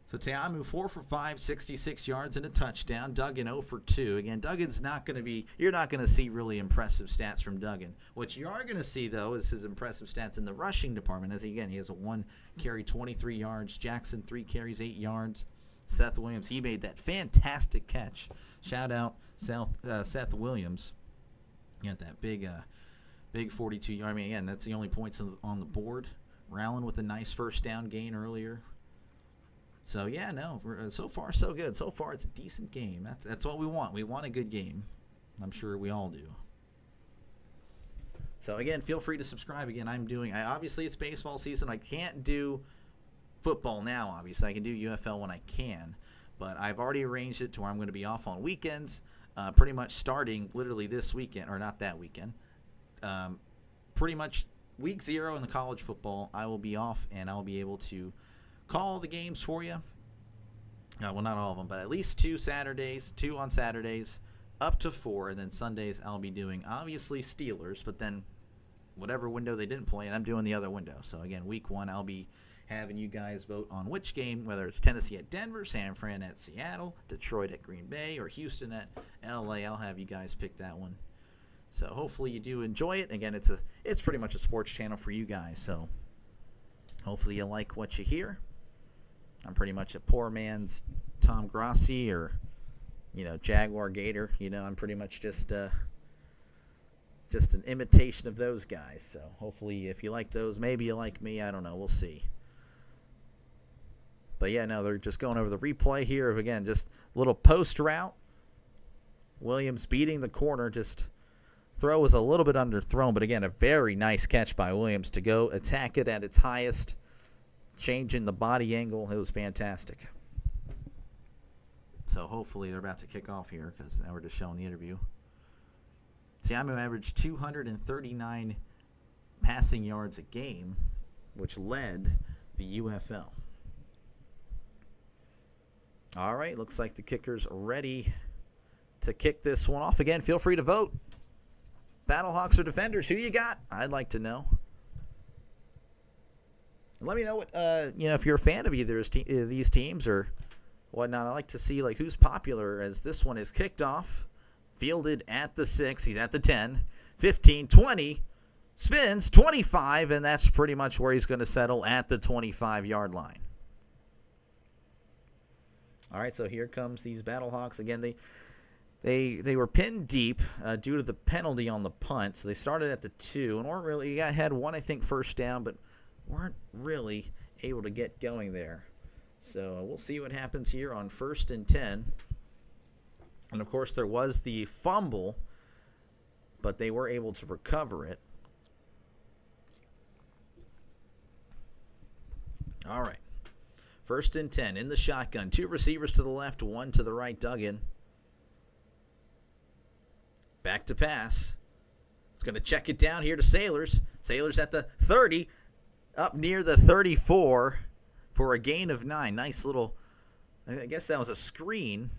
So Te'amu 4 for 5, 66 yards and a touchdown. Duggan 0 for 2. Again, Duggan's not going to be, you're not going to see really impressive stats from Duggan. What you are going to see, though, is his impressive stats in the rushing department. He has a 1 carry, 23 yards. Jackson, 3 carries, 8 yards. Seth Williams, he made that fantastic catch. Shout out Seth Williams. He had that big 42 yard. I mean, again, that's the only points on the board. Rowland with a nice first down gain earlier. So, yeah, no, so far so good. So far it's a decent game. That's what we want. We want a good game. I'm sure we all do. So, again, feel free to subscribe. Again, obviously it's baseball season. I can't do football now, obviously. I can do UFL when I can. But I've already arranged it to where I'm going to be off on weekends, pretty much starting literally this weekend, or not that weekend. Pretty much week 0 in the college football, I will be off, and I'll be able to call the games for you. Well, not all of them, but at least 2 on Saturdays, up to 4, and then Sundays I'll be doing, obviously, Steelers, but then whatever window they didn't play, and I'm doing the other window. So, again, week 1 I'll be having you guys vote on which game, whether it's Tennessee at Denver, San Fran at Seattle, Detroit at Green Bay, or Houston at LA. I'll have you guys pick that one. So, hopefully you do enjoy it. Again, it's pretty much a sports channel for you guys, so hopefully you like what you hear. I'm pretty much a poor man's Tom Grossi or, Jaguar Gator. I'm pretty much just an imitation of those guys. So hopefully if you like those, maybe you like me. I don't know. We'll see. But, yeah, no, they're just going over the replay here of, again, just a little post route. Williams beating the corner. Just throw was a little bit underthrown. But, again, a very nice catch by Williams to go attack it at its highest. Changing the body angle, it was fantastic. So hopefully they're about to kick off here because now we're just showing the interview. Te'amu averaged 239 passing yards a game, which led the UFL. All right, looks like the kicker's ready to kick this one off. Again, feel free to vote. Battlehawks or Defenders, who you got? I'd like to know. Let me know what if you're a fan of either of these teams or whatnot. I like to see who's popular, as this one is kicked off, fielded at the 6. He's at the 10, 15, 20, spins 25, and that's pretty much where he's going to settle at the 25-yard line. All right, so here comes these Battlehawks again. They were pinned deep due to the penalty on the punt, so they started at the 2 and weren't really had one first down, but weren't really able to get going there. So we'll see what happens here on 1st and 10. And, of course, there was the fumble, but they were able to recover it. All right. 1st and 10 in the shotgun. 2 receivers to the left, 1 to the right. Duggan. Back to pass. It's going to check it down here to Sailors. Sailors at the 30. Up near the 34 for a gain of 9. Nice little, I guess that was a screen.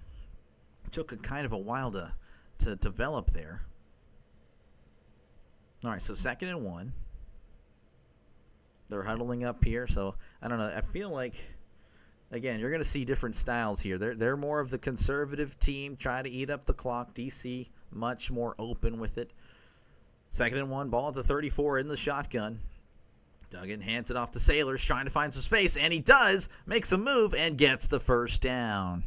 It took a kind of a while to develop there. All right, so 2nd and 1. They're huddling up here, so I don't know. I feel like, again, you're going to see different styles here. They're more of the conservative team, try to eat up the clock. DC, much more open with it. 2nd and 1, ball at the 34 in the shotgun. Duggan hands it off to Sailors, trying to find some space, and he does, makes a move, and gets the first down.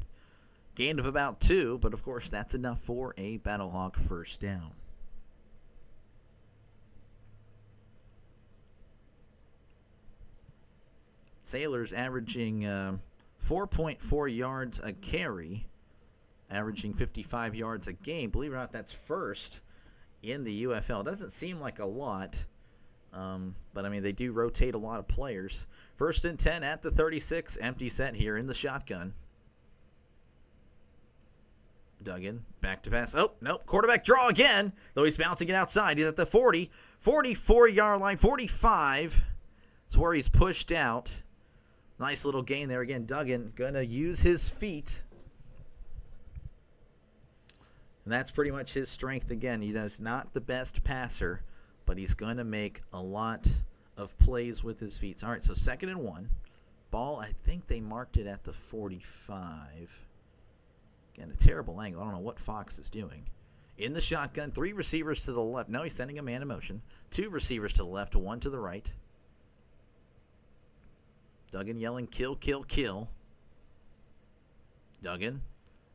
Gain of about 2, but of course that's enough for a Battlehawk first down. Sailors averaging 4.4 yards a carry, averaging 55 yards a game. Believe it or not, that's first in the UFL. Doesn't seem like a lot. But, I mean, they do rotate a lot of players. 1st and 10 at the 36. Empty set here in the shotgun. Duggan, back to pass. Oh, nope. Quarterback draw again, though he's bouncing it outside. He's at the 40, 44-yard line, 45. That's where he's pushed out. Nice little gain there. Again, Duggan going to use his feet. And that's pretty much his strength. Again, he's not the best passer, but he's going to make a lot of plays with his feet. All right, so 2nd and 1. Ball, I think they marked it at the 45. Again, a terrible angle. I don't know what Fox is doing. In the shotgun, 3 receivers to the left. No, he's sending a man in motion. 2 receivers to the left, 1 to the right. Duggan yelling, kill, kill, kill. Duggan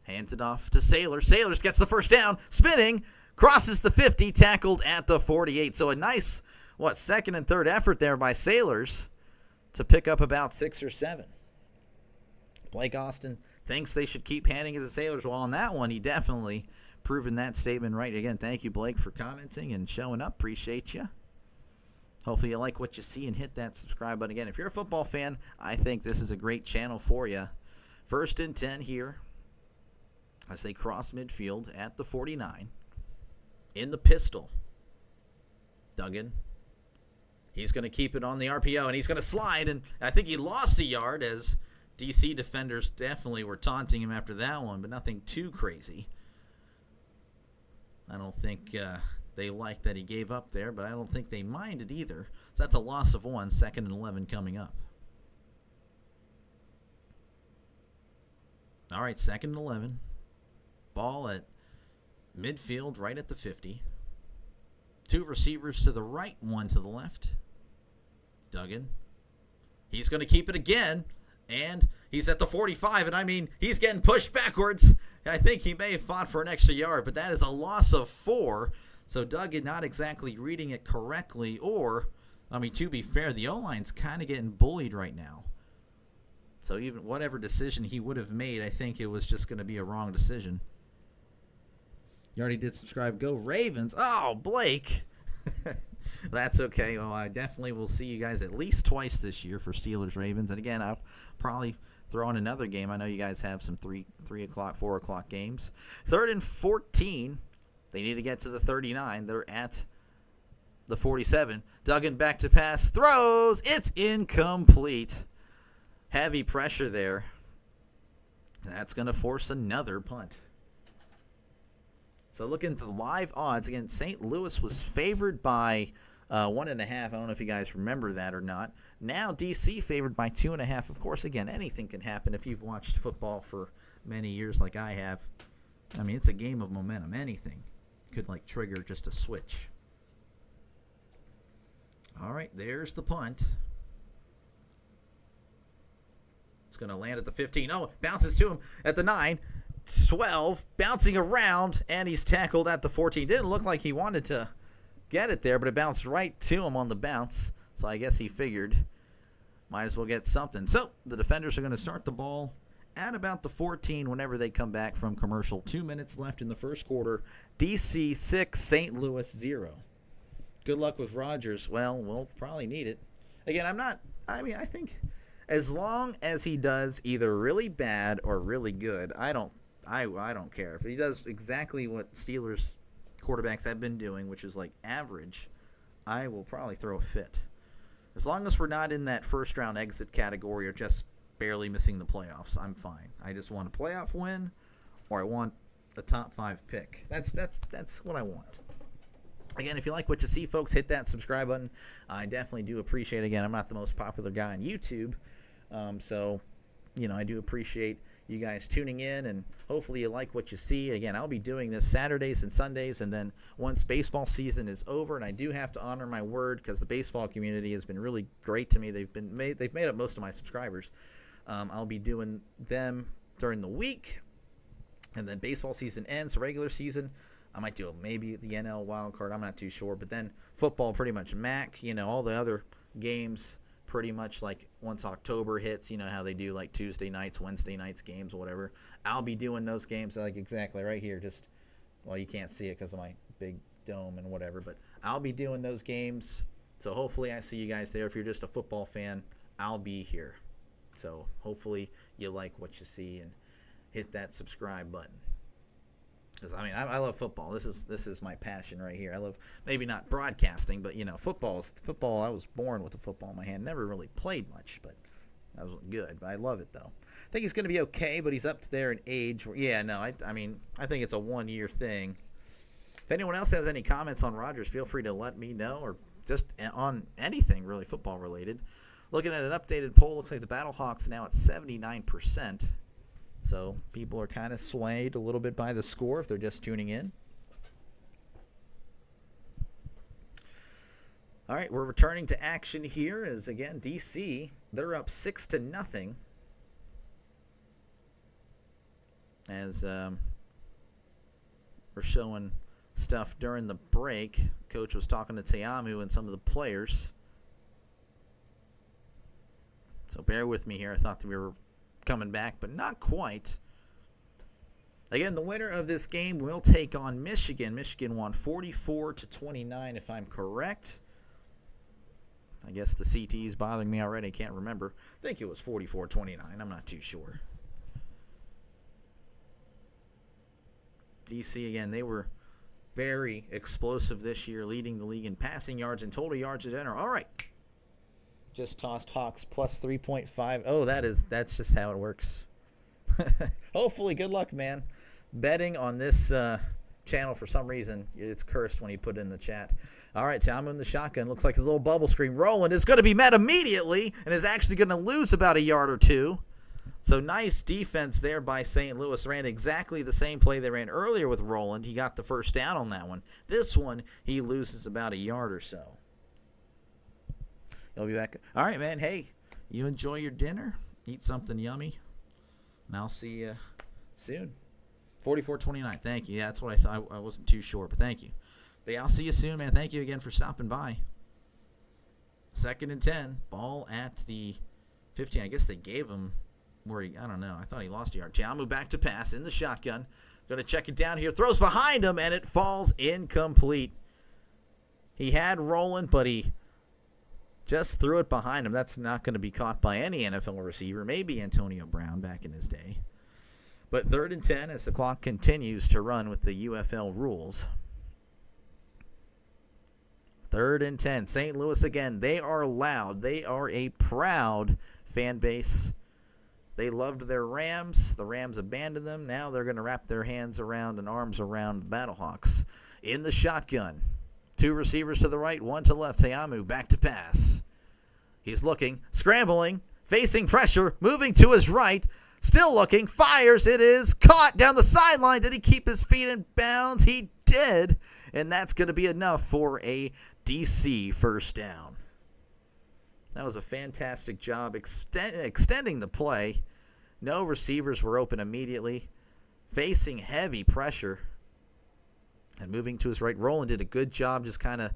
hands it off to Sailors. Sailors gets the first down, spinning, crosses the 50, tackled at the 48. So a nice, 2nd and 3rd effort there by Sailors to pick up about 6 or 7. Blake Austin thinks they should keep handing it to Sailors. Well, on that one, he definitely proven that statement right. Again, thank you, Blake, for commenting and showing up. Appreciate you. Hopefully you like what you see and hit that subscribe button. Again, if you're a football fan, I think this is a great channel for you. 1st and 10 here as they cross midfield at the 49. In the pistol, Duggan. He's going to keep it on the RPO, and he's going to slide, and I think he lost a yard as DC defenders definitely were taunting him after that one, but nothing too crazy. I don't think they liked that he gave up there, but I don't think they minded either. So that's a loss of 1, 2nd and 11 coming up. All right, 2nd and 11. Ball at midfield, right at the 50. 2 receivers to the right, 1 to the left. Duggan. He's going to keep it again, and he's at the 45, and I mean, he's getting pushed backwards. I think he may have fought for an extra yard, but that is a loss of 4. So Duggan not exactly reading it correctly, or, I mean, to be fair, the O-line's kind of getting bullied right now. So even whatever decision he would have made, I think it was just going to be a wrong decision. You already did subscribe. Go Ravens. Oh, Blake. That's okay. Well, I definitely will see you guys at least twice this year for Steelers-Ravens. And again, I'll probably throw in another game. I know you guys have some 3 o'clock, 4 o'clock games. 3rd and 14. They need to get to the 39. They're at the 47. Duggan back to pass. Throws. It's incomplete. Heavy pressure there. That's going to force another punt. So looking at the live odds, again, St. Louis was favored by 1.5. I don't know if you guys remember that or not. Now DC favored by 2.5. Of course, again, anything can happen if you've watched football for many years like I have. I mean, it's a game of momentum. Anything could, like, trigger just a switch. All right, there's the punt. It's going to land at the 15. Oh, bounces to him at the 9. 12, bouncing around, and he's tackled at the 14. Didn't look like he wanted to get it there, but it bounced right to him on the bounce. So I guess he figured might as well get something. So the defenders are going to start the ball at about the 14 whenever they come back from commercial. 2 minutes left in the first quarter. DC 6, St. Louis 0. Good luck with Rodgers. Well, we'll probably need it. Again, I think as long as he does either really bad or really good, I don't care. If he does exactly what Steelers quarterbacks have been doing, which is like average, I will probably throw a fit. As long as we're not in that first round exit category or just barely missing the playoffs, I'm fine. I just want a playoff win, or I want a top 5 pick. That's what I want. Again, if you like what you see, folks, hit that subscribe button. I definitely do appreciate it. Again, I'm not the most popular guy on YouTube, so I do appreciate you guys tuning in, and hopefully you like what you see. Again, I'll be doing this Saturdays and Sundays, and then once baseball season is over, and I do have to honor my word because the baseball community has been really great to me. They've made up most of my subscribers. I'll be doing them during the week, and then baseball season ends, regular season. I might do maybe the NL wild card. I'm not too sure, but then football pretty much all the other games. Pretty much like once October hits, how they do like Tuesday nights, Wednesday nights games, or whatever. I'll be doing those games like exactly right here. You can't see it because of my big dome and whatever, but I'll be doing those games. So hopefully I see you guys there. If you're just a football fan, I'll be here. So hopefully you like what you see and hit that subscribe button. Because I love football. This is my passion right here. I love maybe not broadcasting, but football. I was born with a football in my hand. Never really played much, but That was good, but I love it, though. I think he's going to be okay, but he's up there in age. Yeah, no, I mean, I think it's a one-year thing. If anyone else has any comments on Rodgers, feel free to let me know, or just on anything really football-related. Looking at an updated poll, looks like the Battlehawks now at 79%. So people are kind of swayed a little bit by the score if they're just tuning in. All right, we're returning to action here as, again, DC, they're up 6-0. As we're showing stuff during the break. Coach was talking to Teamu and some of the players. So bear with me here. I thought that we were coming back, but not quite. Again, the winner of this game will take on Michigan. Michigan won 44-29, if I'm correct. I guess the CT is bothering me already. I can't remember. I think it was 44-29. I'm not too sure. DC, again, they were very explosive this year, leading the league in passing yards and total yards in general. All right. Just tossed Hawks plus 3.5. Oh, that's just how it works. Hopefully, good luck, man. Betting on this channel, for some reason, it's cursed when you put it in the chat. All right, Tom in the shotgun. Looks like his little bubble screen. Roland is going to be met immediately and is actually going to lose about a yard or two. So nice defense there by St. Louis. Ran exactly the same play they ran earlier with Roland. He got the first down on that one. This one, he loses about a yard or so. He'll be back. All right, man. Hey, you enjoy your dinner. Eat something yummy. And I'll see you soon. 44-29. Thank you. Yeah, that's what I thought. I wasn't too sure, but thank you. But yeah, I'll see you soon, man. Thank you again for stopping by. 2nd and 10. Ball at the 15. I guess they gave him where I don't know. I thought he lost a yard. Tiamu back to pass in the shotgun. Going to check it down here. Throws behind him, and it falls incomplete. He had Roland, but he just threw it behind him. That's not going to be caught by any NFL receiver. Maybe Antonio Brown back in his day. But 3rd and 10 as the clock continues to run with the UFL rules. 3rd and 10. St. Louis again. They are loud. They are a proud fan base. They loved their Rams. The Rams abandoned them. Now they're going to wrap their hands around and arms around the Battlehawks. In the shotgun. 2 receivers to the right, 1 to the left. Teamu back to pass. He's looking, scrambling, facing pressure, moving to his right. Still looking, fires. It is caught down the sideline. Did he keep his feet in bounds? He did. And that's going to be enough for a DC first down. That was a fantastic job extending the play. No receivers were open immediately. Facing heavy pressure. And moving to his right. Roland did a good job just kind of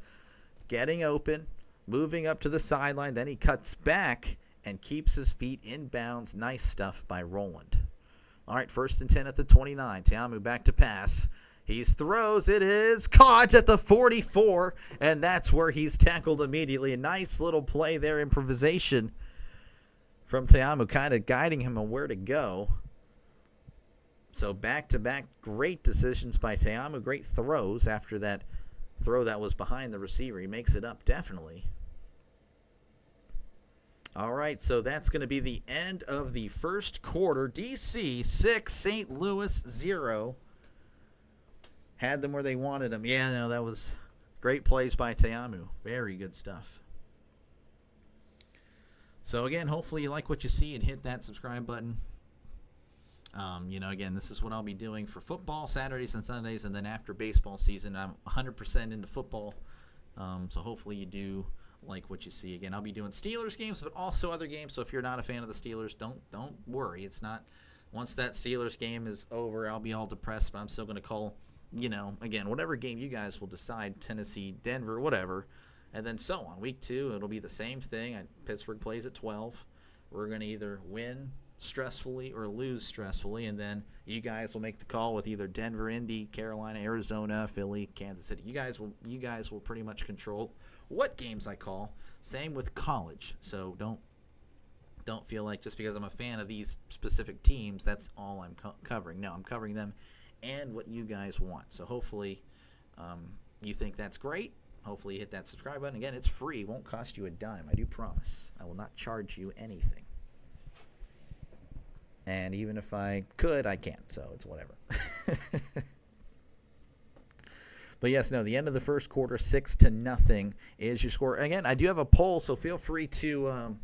getting open, moving up to the sideline. Then he cuts back and keeps his feet in bounds. Nice stuff by Roland. All right, 1st and 10 at the 29. Teamu back to pass. He throws. It is caught at the 44, and that's where he's tackled immediately. A nice little play there, improvisation from Teamu, kind of guiding him on where to go. So back-to-back great decisions by Teamu, great throws after that throw that was behind the receiver. He makes it up, definitely. All right, so that's going to be the end of the first quarter. DC 6, St. Louis 0. Had them where they wanted them. Yeah, no, that was great plays by Teamu. Very good stuff. So, again, hopefully you like what you see and hit that subscribe button. Again, this is what I'll be doing for football, Saturdays and Sundays, and then after baseball season, I'm 100% into football. So hopefully you do like what you see. Again, I'll be doing Steelers games, but also other games. So if you're not a fan of the Steelers, don't worry. It's not. Once that Steelers game is over, I'll be all depressed, but I'm still going to call, again, whatever game you guys will decide, Tennessee, Denver, whatever, and then so on. Week 2, it'll be the same thing. Pittsburgh plays at 12. We're going to either win stressfully or lose stressfully, and then you guys will make the call with either Denver, Indy, Carolina, Arizona, Philly, Kansas City. You guys will pretty much control what games I call. Same with college. So don't feel like just because I'm a fan of these specific teams, that's all I'm covering. No, I'm covering them and what you guys want. So hopefully you think that's great. Hopefully you hit that subscribe button. Again, it's free. It won't cost you a dime. I do promise. I will not charge you anything. And even if I could, I can't. So it's whatever. But yes, no, the end of the first quarter, 6-0 is your score. Again, I do have a poll, so feel free to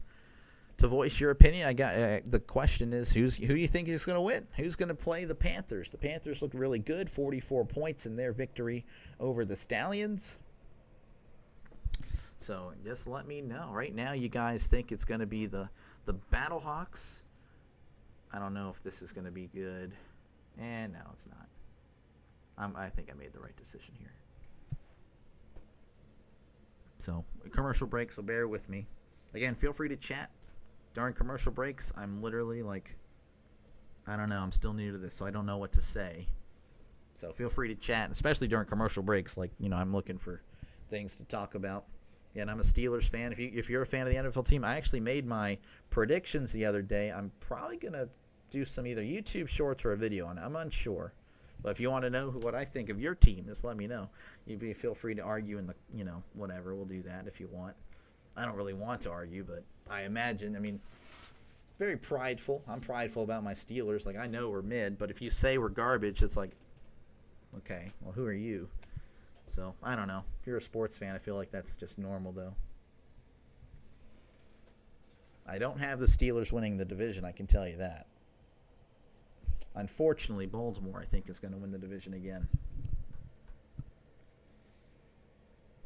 voice your opinion. I got the question is who you think is going to win? Who's going to play the Panthers? The Panthers look really good, 44 points in their victory over the Stallions. So just let me know. Right now, you guys think it's going to be the Battlehawks. I don't know if this is going to be good. And no, it's not. I think I made the right decision here. So, commercial break, so bear with me. Again, feel free to chat during commercial breaks. I'm literally like, I don't know, I'm still new to this, so I don't know what to say. So feel free to chat, especially during commercial breaks. Like, I'm looking for things to talk about. And I'm a Steelers fan. If you're a fan of the NFL team, I actually made my predictions the other day. I'm probably going to do some either YouTube shorts or a video on it. I'm unsure. But if you want to know what I think of your team, just let me know. You feel free to argue in the, whatever. We'll do that if you want. I don't really want to argue, but I imagine, it's very prideful. I'm prideful about my Steelers. Like, I know we're mid, but if you say we're garbage, it's like, okay, well, who are you? So, I don't know. If you're a sports fan, I feel like that's just normal, though. I don't have the Steelers winning the division, I can tell you that. Unfortunately, Baltimore, I think, is going to win the division again.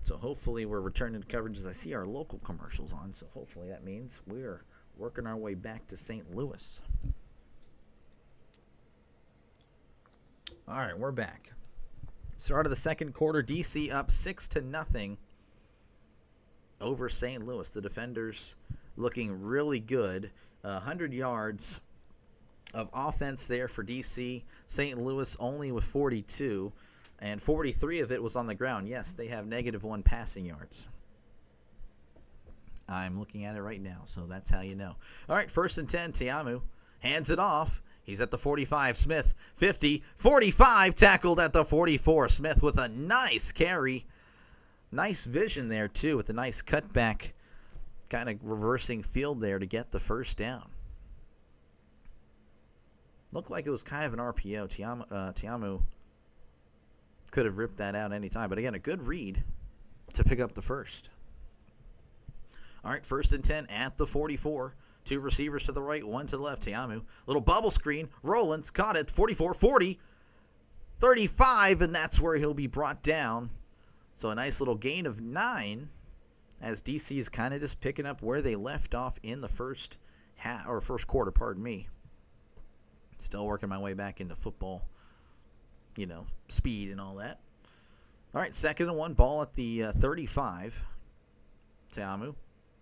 So hopefully we're returning to coverage as I see our local commercials on. So hopefully that means we're working our way back to St. Louis. All right, we're back. Start of the second quarter, DC up 6-0 over St. Louis. The defenders looking really good. 100 yards of offense there for DC. St. Louis only with 42, and 43 of it was on the ground. Yes, they have -1 passing yards. I'm looking at it right now, so that's how you know. All right, 1st and 10, Tiamu hands it off. He's at the 45. Smith, 50, 45, tackled at the 44. Smith with a nice carry. Nice vision there, too, with a nice cutback, kind of reversing field there to get the first down. Looked like it was kind of an RPO. Tiamu could have ripped that out any time. But again, a good read to pick up the first. All right, 1st and 10 at the 44. 2 receivers to the right, 1 to the left. Tiamu, little bubble screen. Rollins caught it. 44, 40, 35, and that's where he'll be brought down. So a nice little gain of 9 as DC is kind of just picking up where they left off in the first quarter, pardon me. Still working my way back into football, speed and all that. All right, 2nd and 1, ball at the 35. Tiamu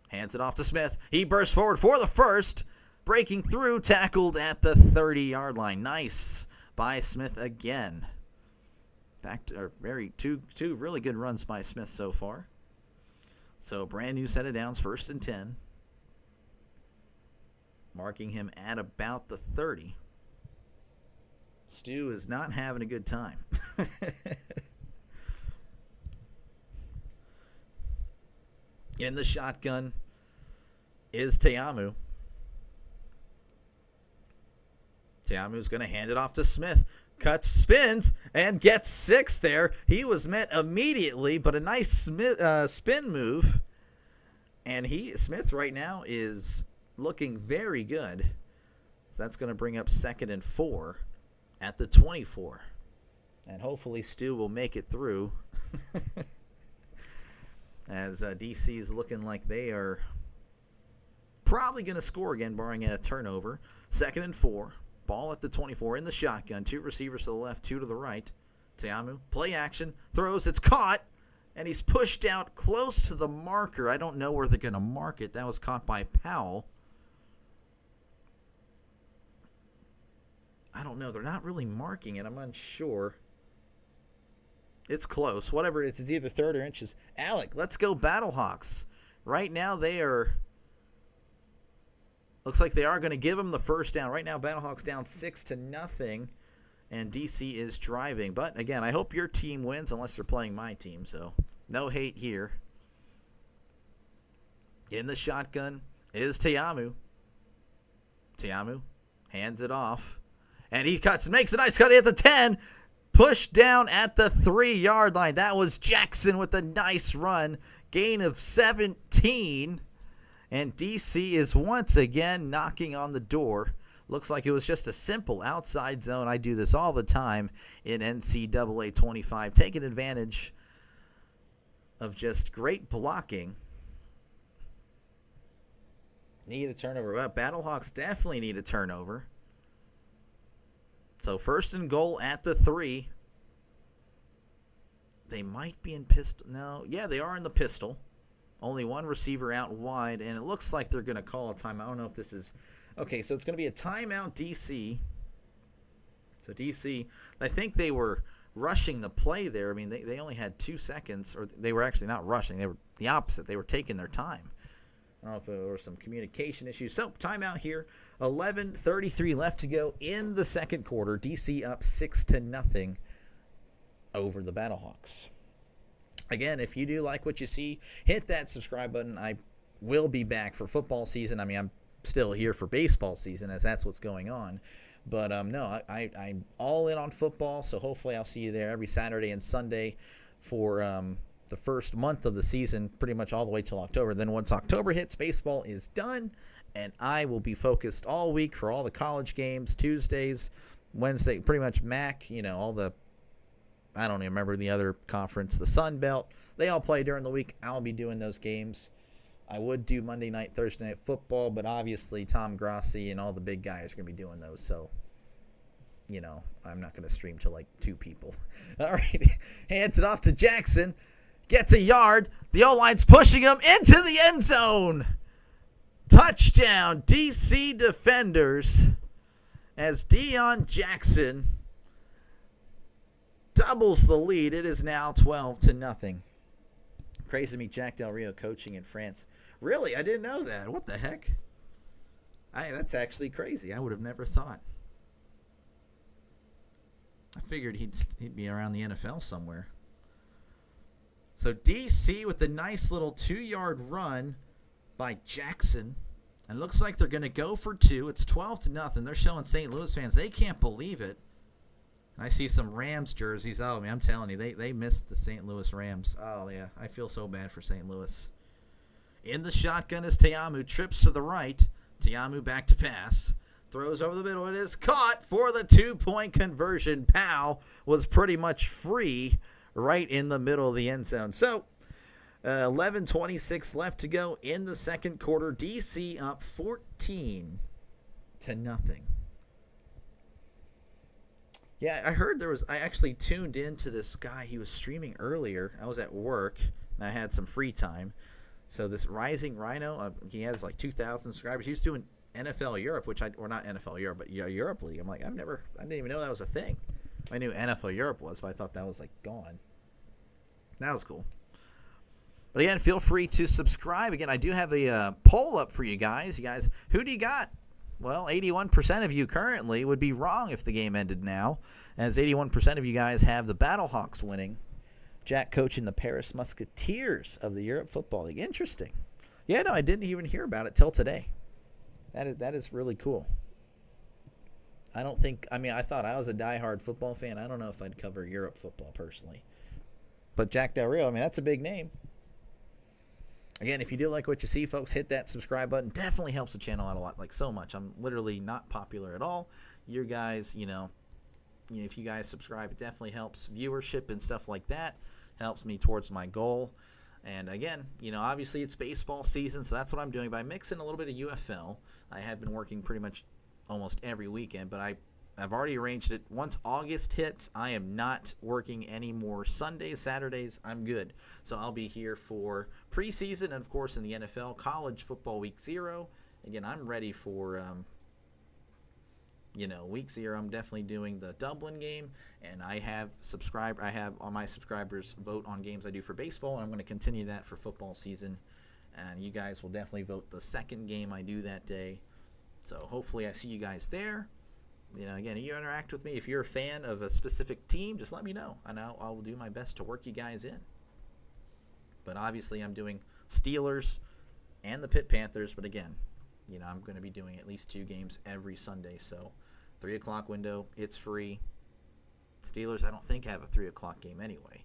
hands it off to Smith. He bursts forward for the first, breaking through, tackled at the 30-yard line. Nice by Smith again. Back to two really good runs by Smith so far. So brand new set of downs, 1st and 10. Marking him at about the 30. Stu is not having a good time. In the shotgun is Tiamu. Tiamu's going to hand it off to Smith. Cuts, spins, and gets 6 there. He was met immediately, but a nice spin move. And Smith right now is looking very good. So that's going to bring up 2nd and 4 at the 24. And hopefully Stu will make it through. As DC is looking like they are probably going to score again, barring a turnover. 2nd and 4. Ball at the 24 in the shotgun. 2 receivers to the left, 2 to the right. Tiamu, play action, throws, it's caught, and he's pushed out close to the marker. I don't know where they're going to mark it. That was caught by Powell. I don't know. They're not really marking it. I'm unsure. It's close. Whatever it is, it's either 3rd or inches. Alec, let's go Battlehawks. Right now they are... Looks like they are going to give him the first down. Right now, Battlehawks down 6-0, and DC is driving. But, again, I hope your team wins unless they're playing my team, so no hate here. In the shotgun is Tiamu. Tiamu Hands it off. And he makes a nice cut at the 10. Pushed down at the 3-yard line. That was Jackson with a nice run. Gain of 17. And DC is once again knocking on the door. Looks like it was just a simple outside zone. I do this all the time in NCAA 25. Taking advantage of just great blocking. Need a turnover. Well, Battlehawks definitely need a turnover. So 1st and goal at the 3. They might be in pistol. No, yeah, they are in the pistol. Only one receiver out wide, and it looks like they're going to call a timeout. I don't know if this is... Okay, so it's going to be a timeout, DC. So DC, I think they were rushing the play there. I mean, they only had 2 seconds, or they were actually not rushing. They were the opposite. They were taking their time. I don't know if there were some communication issues. So, timeout here. 11:33 left to go in the second quarter. DC up 6-0 over the Battlehawks. Again, if you do like what you see, hit that subscribe button. I will be back for football season. I mean, I'm still here for baseball season as that's what's going on. But, no, I'm all in on football, so hopefully I'll see you there every Saturday and Sunday for the first month of the season, pretty much all the way till October. Then once October hits, baseball is done, and I will be focused all week for all the college games, Tuesdays, Wednesday, pretty much MAC, all the, I don't even remember the other conference, the Sun Belt. They all play during the week. I'll be doing those games. I would do Monday night, Thursday night football, but obviously Tom Grossi and all the big guys are going to be doing those, so, I'm not going to stream to like 2 people. All right, hands it off to Jackson. Gets a yard. The O-line's pushing him into the end zone. Touchdown, DC Defenders, as Deion Jackson doubles the lead. It is now 12-0. Crazy to meet Jack Del Rio coaching in France. Really? I didn't know that. What the heck? That's actually crazy. I would have never thought. I figured he'd be around the NFL somewhere. So DC with the nice little 2-yard run by Jackson. And looks like they're going to go for 2. It's 12-0. They're showing St. Louis fans. They can't believe it. And I see some Rams jerseys. Oh, man, I'm telling you, they missed the St. Louis Rams. Oh, yeah, I feel so bad for St. Louis. In the shotgun is Teamu. Trips to the right. Teamu back to pass. Throws over the middle. It is caught for the 2-point conversion. Powell was pretty much free right in the middle of the end zone. So, 11:26 left to go in the second quarter. DC up 14-0. Yeah, I heard I actually tuned into this guy. He was streaming earlier. I was at work, and I had some free time. So this Rising Rhino, he has like 2,000 subscribers. He was doing NFL Europe, or not NFL Europe, but Europe League. I'm like, I didn't even know that was a thing. I knew NFL Europe was, but I thought that was like gone. That was cool. But again, feel free to subscribe. Again, I do have a poll up for you guys. You guys, who do you got? Well, 81% of you currently would be wrong if the game ended now, as 81% of you guys have the Battlehawks winning. Jack coaching the Paris Musketeers of the Europe Football League. Interesting. Yeah, no, I didn't even hear about it till today. That is really cool. I thought I was a diehard football fan. I don't know if I'd cover Europe football personally. But Jack Del Rio, that's a big name. Again, if you do like what you see, folks, hit that subscribe button. Definitely helps the channel out a lot, like so much. I'm literally not popular at all. You guys, if you guys subscribe, it definitely helps viewership and stuff like that. Helps me towards my goal. And again, obviously it's baseball season, so that's what I'm doing. By mixing a little bit of UFL, I have been working pretty much almost every weekend, but I've already arranged it. Once August hits, I am not working any more Sundays, Saturdays. I'm good. So I'll be here for preseason and, of course, in the NFL, college football week 0. Again, I'm ready for, week 0. I'm definitely doing the Dublin game, and I have all my subscribers vote on games I do for baseball, and I'm going to continue that for football season. And you guys will definitely vote the second game I do that day. So hopefully I see you guys there. Again, you interact with me. If you're a fan of a specific team, just let me know, and I will do my best to work you guys in. But obviously I'm doing Steelers and the Pitt Panthers, but again, I'm going to be doing at least 2 games every Sunday. So 3 o'clock window, it's free. Steelers, I don't think, have a 3 o'clock game anyway.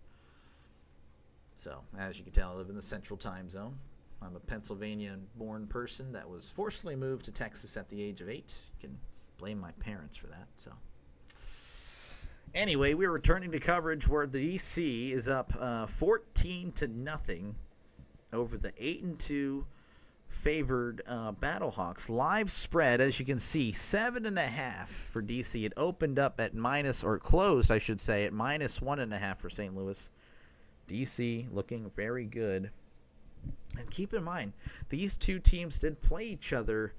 So, as you can tell, I live in the Central Time Zone. I'm a Pennsylvania-born person that was forcibly moved to Texas at the age of 8. You can blame my parents for that. So, anyway, we're returning to coverage where the DC is up 14-0 over the 8-2 favored Battlehawks. Live spread, as you can see, 7.5 for DC. It opened up at closed, I should say, at -1.5 for St. Louis. DC looking very good. And keep in mind, these two teams did play each other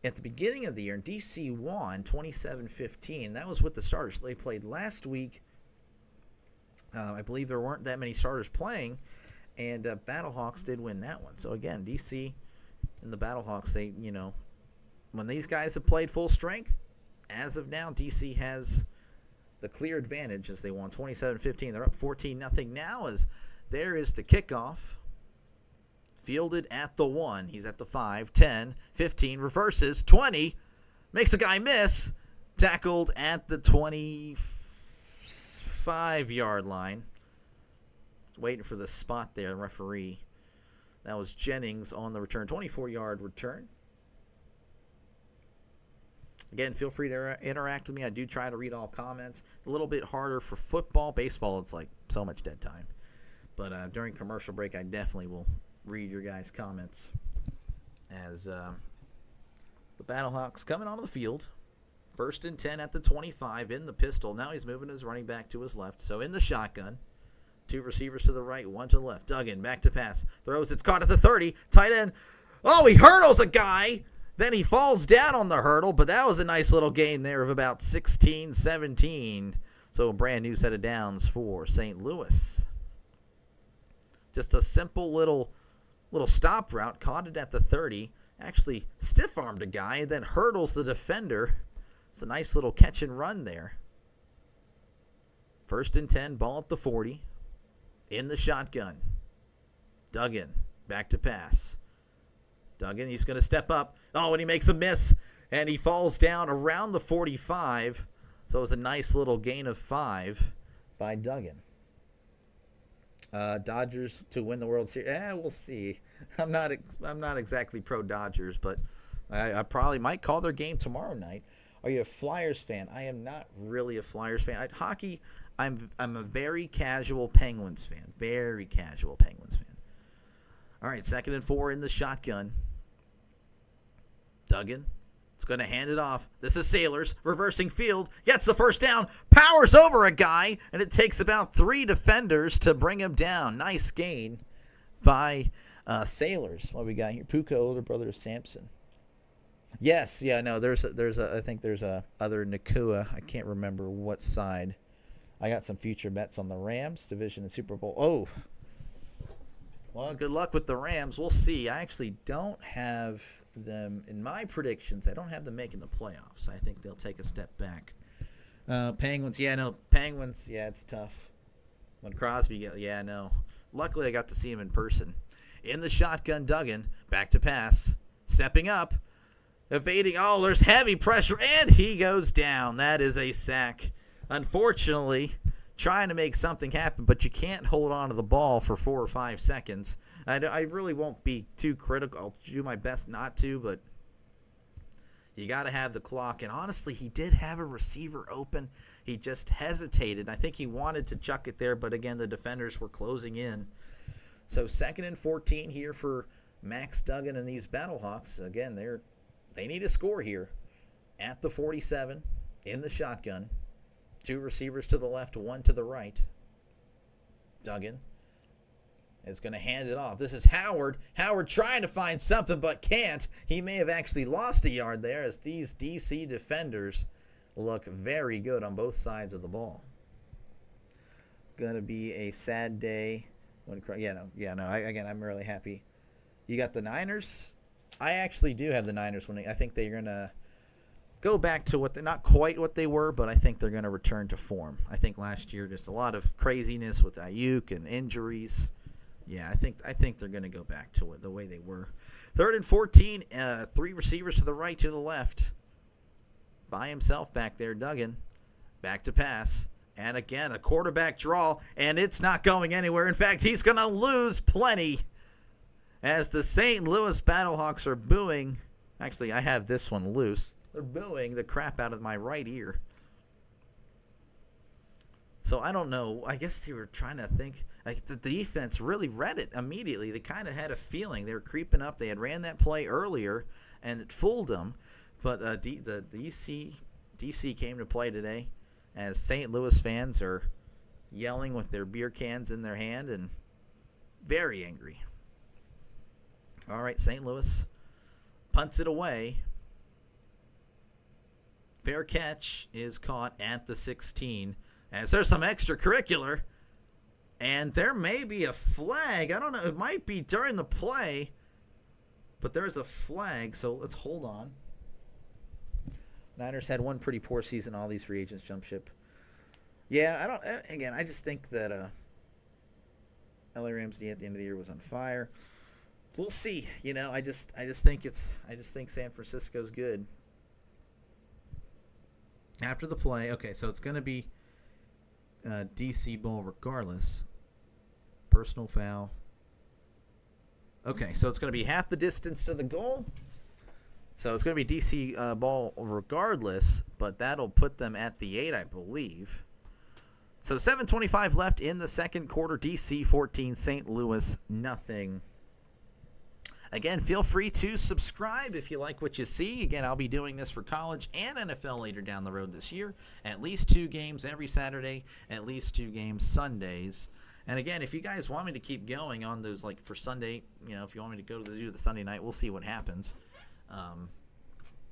at the beginning of the year, and DC won 27-15. That was with the starters. They played last week. I believe there weren't that many starters playing, and Battlehawks did win that one. So, again, DC and the Battlehawks, they, when these guys have played full strength, as of now, DC has the clear advantage as they won 27-15. They're up 14-0 now as there is the kickoff. Fielded at the 1. He's at the 5, 10, 15, reverses, 20, makes a guy miss. Tackled at the 25-yard line. Waiting for the spot there, the referee. That was Jennings on the return. 24-yard return. Again, feel free to interact with me. I do try to read all comments. A little bit harder for football. Baseball, it's like so much dead time. But during commercial break, I definitely will read your guys' comments as the Battlehawks coming onto the field. 1st and 10 at the 25 in the pistol. Now he's moving his running back to his left. So in the shotgun. 2 receivers to the right, 1 to the left. Duggan back to pass. Throws. It's caught at the 30. Tight end. Oh, he hurdles a guy. Then he falls down on the hurdle. But that was a nice little gain there of about 16-17. So a brand new set of downs for St. Louis. Just a simple little stop route. Caught it at the 30. Actually stiff-armed a guy and then hurdles the defender. It's a nice little catch and run there. 1st and 10, ball at the 40. In the shotgun. Duggan, back to pass. Duggan, he's going to step up. Oh, and he makes a miss. And he falls down around the 45. So it was a nice little gain of 5 by Duggan. Dodgers to win the World Series. We'll see. I'm not exactly pro Dodgers, but I probably might call their game tomorrow night. Are you a Flyers fan? I am not really a Flyers fan. Hockey, I'm a very casual Penguins fan. Very casual Penguins fan. All right, 2nd and 4 in the shotgun. Duggan. It's going to hand it off. This is Sailors. Reversing field. Gets the first down. Powers over a guy. And it takes about 3 defenders to bring him down. Nice gain by Sailors. What we got here? Puka, older brother of Samson. Yes. Yeah, no, I think there's a other Nakua. I can't remember what side. I got some future bets on the Rams, division and Super Bowl. Oh. Well, good luck with the Rams. We'll see. I actually don't have them in my predictions. I don't have them making the playoffs. I think they'll take a step back. Penguins, Penguins, it's tough. When Crosby, no. Luckily, I got to see him in person. In the shotgun, Duggan, back to pass, stepping up, evading. Oh, there's heavy pressure, and he goes down. That is a sack. Unfortunately, trying to make something happen, but you can't hold on to the ball for 4 or 5 seconds. I really won't be too critical. I'll do my best not to, but you got to have the clock. And honestly, he did have a receiver open. He just hesitated. I think he wanted to chuck it there, but again, the defenders were closing in. So 2nd and 14 here for Max Duggan and these Battlehawks. Again, they need a score here. At the 47, in the shotgun. 2 receivers to the left, 1 to the right. Duggan is going to hand it off. This is Howard. Howard trying to find something but can't. He may have actually lost a yard there as these DC defenders look very good on both sides of the ball. Going to be a sad day. I'm really happy. You got the Niners. I actually do have the Niners winning. I think they're going to go back to not quite what they were, but I think they're going to return to form. I think last year just a lot of craziness with Ayuk and injuries. Yeah, I think they're going to go back to it the way they were. 3rd and 14, 3 receivers to the right, to the left. By himself back there, Duggan. Back to pass. And again, a quarterback draw, and it's not going anywhere. In fact, he's going to lose plenty as the St. Louis Battlehawks are booing. Actually, I have this one loose. They're booing the crap out of my right ear. So I don't know. I guess they were trying to think. Like the defense really read it immediately. They kind of had a feeling. They were creeping up. They had ran that play earlier, and it fooled them. But the DC came to play today as St. Louis fans are yelling with their beer cans in their hand and very angry. All right, St. Louis punts it away. Fair catch is caught at the 16. As there's some extracurricular, and there may be a flag. I don't know. It might be during the play, but there's a flag, so let's hold on. Niners had one pretty poor season. All these free agents jump ship. Yeah, I just think that L.A. Ramsey at the end of the year was on fire. We'll see. I just think San Francisco's good. After the play, okay, so it's going to be DC ball regardless. Personal foul. Okay, so it's going to be half the distance to the goal. So it's going to be DC ball regardless, but that'll put them at the 8, I believe. So 7:25 left in the second quarter. DC 14, St. Louis nothing. Again, feel free to subscribe if you like what you see. Again, I'll be doing this for college and NFL later down the road this year. At least 2 games every Saturday, at least 2 games Sundays. And again, if you guys want me to keep going on those, like for Sunday, if you want me to do the Sunday night, we'll see what happens.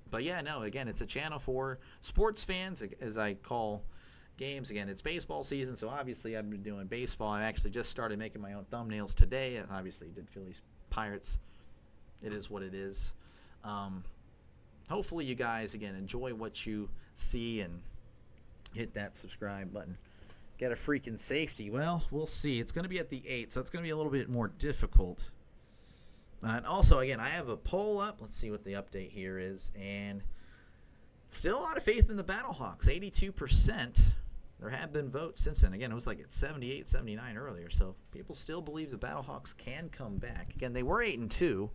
But yeah, no, again, it's a channel for sports fans, as I call games. Again, it's baseball season, so obviously I've been doing baseball. I actually just started making my own thumbnails today. I obviously did Phillies Pirates. It is what it is. Hopefully you guys, again, enjoy what you see and hit that subscribe button. Get a freaking safety. Well, we'll see. It's going to be at the 8, so it's going to be a little bit more difficult. And also, again, I have a poll up. Let's see what the update here is. And still a lot of faith in the Battlehawks. 82%. There have been votes since then. Again, it was like at 78, 79 earlier. So people still believe the Battlehawks can come back. Again, they were 8-2.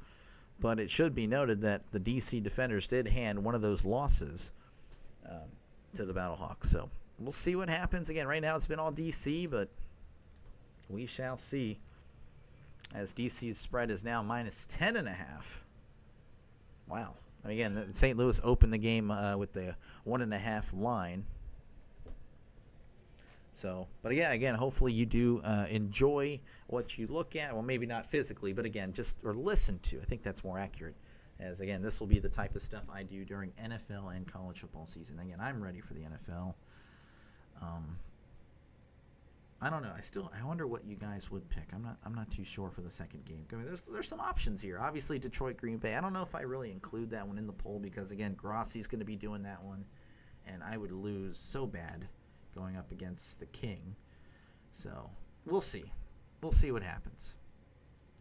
But it should be noted that the DC Defenders did hand one of those losses to the Battlehawks. So we'll see what happens. Again, right now it's been all DC, but we shall see. As DC's spread is now minus 10.5. Wow. Again, St. Louis opened the game with the 1.5 line. So, but yeah, again, hopefully you do enjoy what you look at. Well, maybe not physically, but again, or listen to. I think that's more accurate. As again, this will be the type of stuff I do during NFL and college football season. Again, I'm ready for the NFL. I don't know. I wonder what you guys would pick. I'm not too sure for the second game. I mean, there's some options here. Obviously, Detroit, Green Bay. I don't know if I really include that one in the poll because again, Grossi's going to be doing that one, and I would lose so bad going up against the King. So we'll see. We'll see what happens.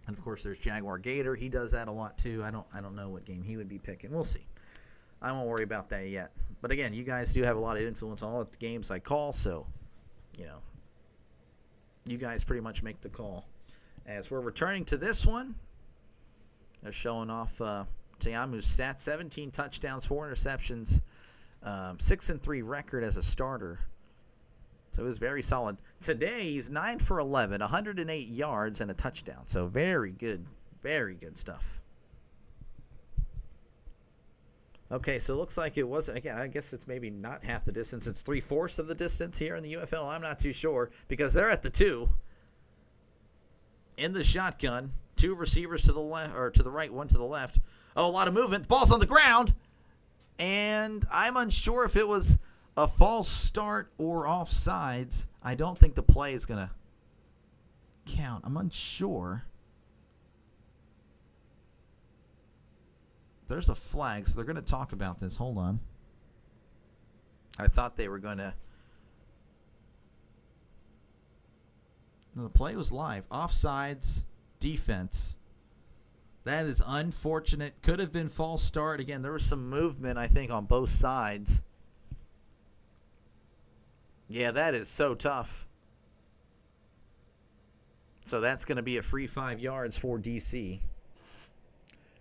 And of course, there's Jaguar Gator. He does that a lot too. I don't know what game he would be picking. We'll see. I won't worry about that yet. But again, you guys do have a lot of influence on all the games I call, so you guys pretty much make the call. As we're returning to this one, they're showing off Teamu's stats: 17 touchdowns, 4 interceptions, 6-3 record as a starter. So it was very solid. Today, he's 9 for 11, 108 yards, and a touchdown. So very good stuff. Okay, so it looks like it wasn't, again, I guess it's maybe not half the distance. It's 3/4 of the distance here in the UFL. I'm not too sure because they're at the 2. In the shotgun, 2 receivers to the left, or to the right, 1 to the left. Oh, a lot of movement. The ball's on the ground. And I'm unsure if it was a false start or offsides. I don't think the play is going to count. I'm unsure. There's a flag, so they're going to talk about this. Hold on. I thought they were going to. The play was live. Offsides, defense. That is unfortunate. Could have been false start. Again, there was some movement, I think, on both sides. Yeah, that is so tough. So that's going to be a free 5 yards for DC.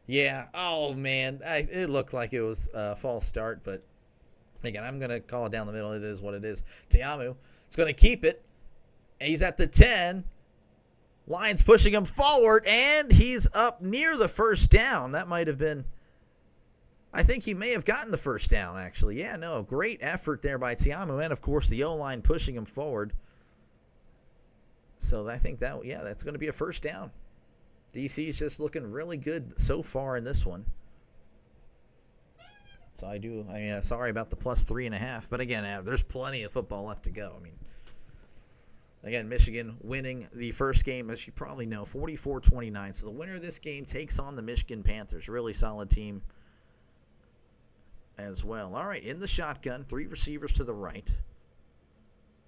Yeah, oh, man. It looked like it was a false start, but again, I'm going to call it down the middle. It is what it is. Tiamu is going to keep it. He's at the 10. Lions pushing him forward, and he's up near the first down. That might have been, I think he may have gotten the first down, actually. Yeah, no, great effort there by Tiamu, and, of course, the O-line pushing him forward. So I think that, yeah, that's going to be a first down. DC's just looking really good so far in this one. So sorry about the plus 3.5, but again, there's plenty of football left to go. I mean, again, Michigan winning the first game, as you probably know, 44-29. So the winner of this game takes on the Michigan Panthers. Really solid team as well. All right, in the shotgun, 3 receivers to the right.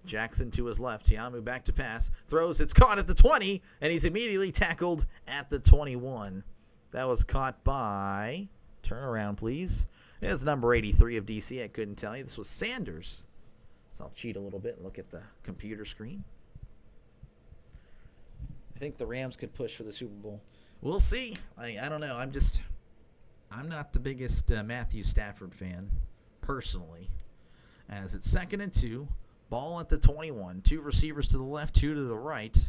Jackson to his left. Tiamu back to pass. Throws. It's caught at the 20, and he's immediately tackled at the 21. That was caught by, turn around, please. It's number 83 of DC. I couldn't tell you. This was Sanders. So I'll cheat a little bit and look at the computer screen. I think the Rams could push for the Super Bowl. We'll see. I don't know. I'm not the biggest Matthew Stafford fan, personally. As it's 2nd and 2. Ball at the 21. 2 receivers to the left, 2 to the right.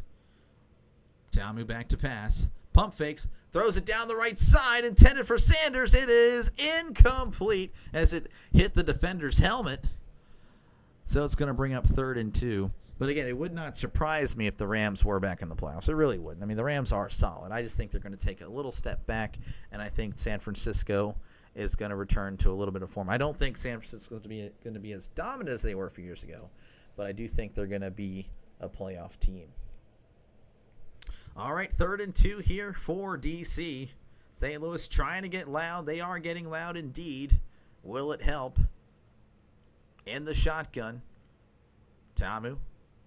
Tiamu back to pass. Pump fakes. Throws it down the right side. Intended for Sanders. It is incomplete as it hit the defender's helmet. So it's going to bring up 3rd and 2. But again, it would not surprise me if the Rams were back in the playoffs. It really wouldn't. I mean, the Rams are solid. I just think they're going to take a little step back, and I think San Francisco is going to return to a little bit of form. I don't think San Francisco is going to be as dominant as they were a few years ago, but I do think they're going to be a playoff team. All right, 3rd and 2 here for DC. St. Louis trying to get loud. They are getting loud indeed. Will it help? In the shotgun, Tiamu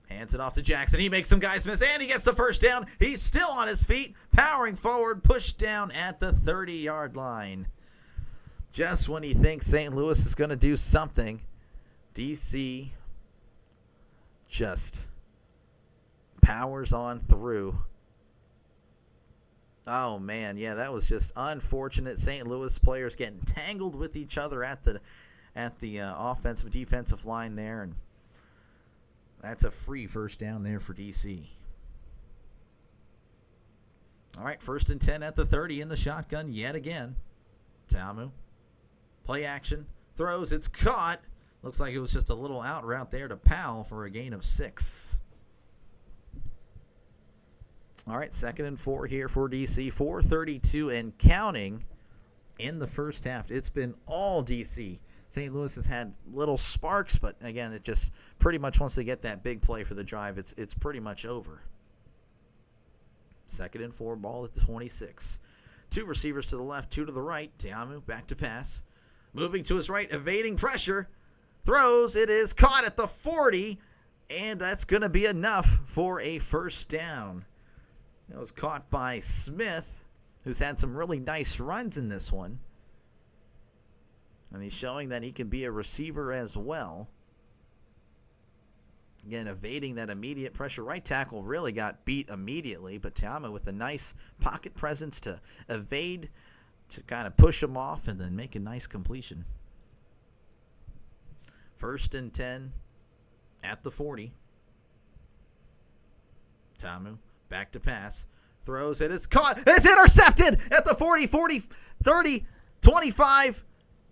hands it off to Jackson. He makes some guys miss, and he gets the first down. He's still on his feet, powering forward, pushed down at the 30-yard line. Just when he thinks St. Louis is going to do something, DC just powers on through. Oh, man, yeah, that was just unfortunate. St. Louis players getting tangled with each other at the offensive defensive line there, and that's a free first down there for DC. All right, 1st and 10 at the 30 in the shotgun yet again. Tiamu, play action, throws, it's caught. Looks like it was just a little out route there to Powell for a gain of 6. All right, 2nd and 4 here for DC. 4:32 and counting in the first half. It's been all DC. St. Louis has had little sparks, but again, it just pretty much once they get that big play for the drive, it's pretty much over. 2nd and 4, ball at the 26. 2 receivers to the left, 2 to the right. Tiamu back to pass. Moving to his right, evading pressure. Throws, it is caught at the 40, and that's going to be enough for a first down. It was caught by Smith, who's had some really nice runs in this one. And he's showing that he can be a receiver as well. Again, evading that immediate pressure. Right tackle really got beat immediately, but Tiamu with a nice pocket presence to evade, to kind of push him off, and then make a nice completion. 1st and 10 at the 40. Tiamu back to pass. Throws, it is caught. It's intercepted at the 40, 30, 25.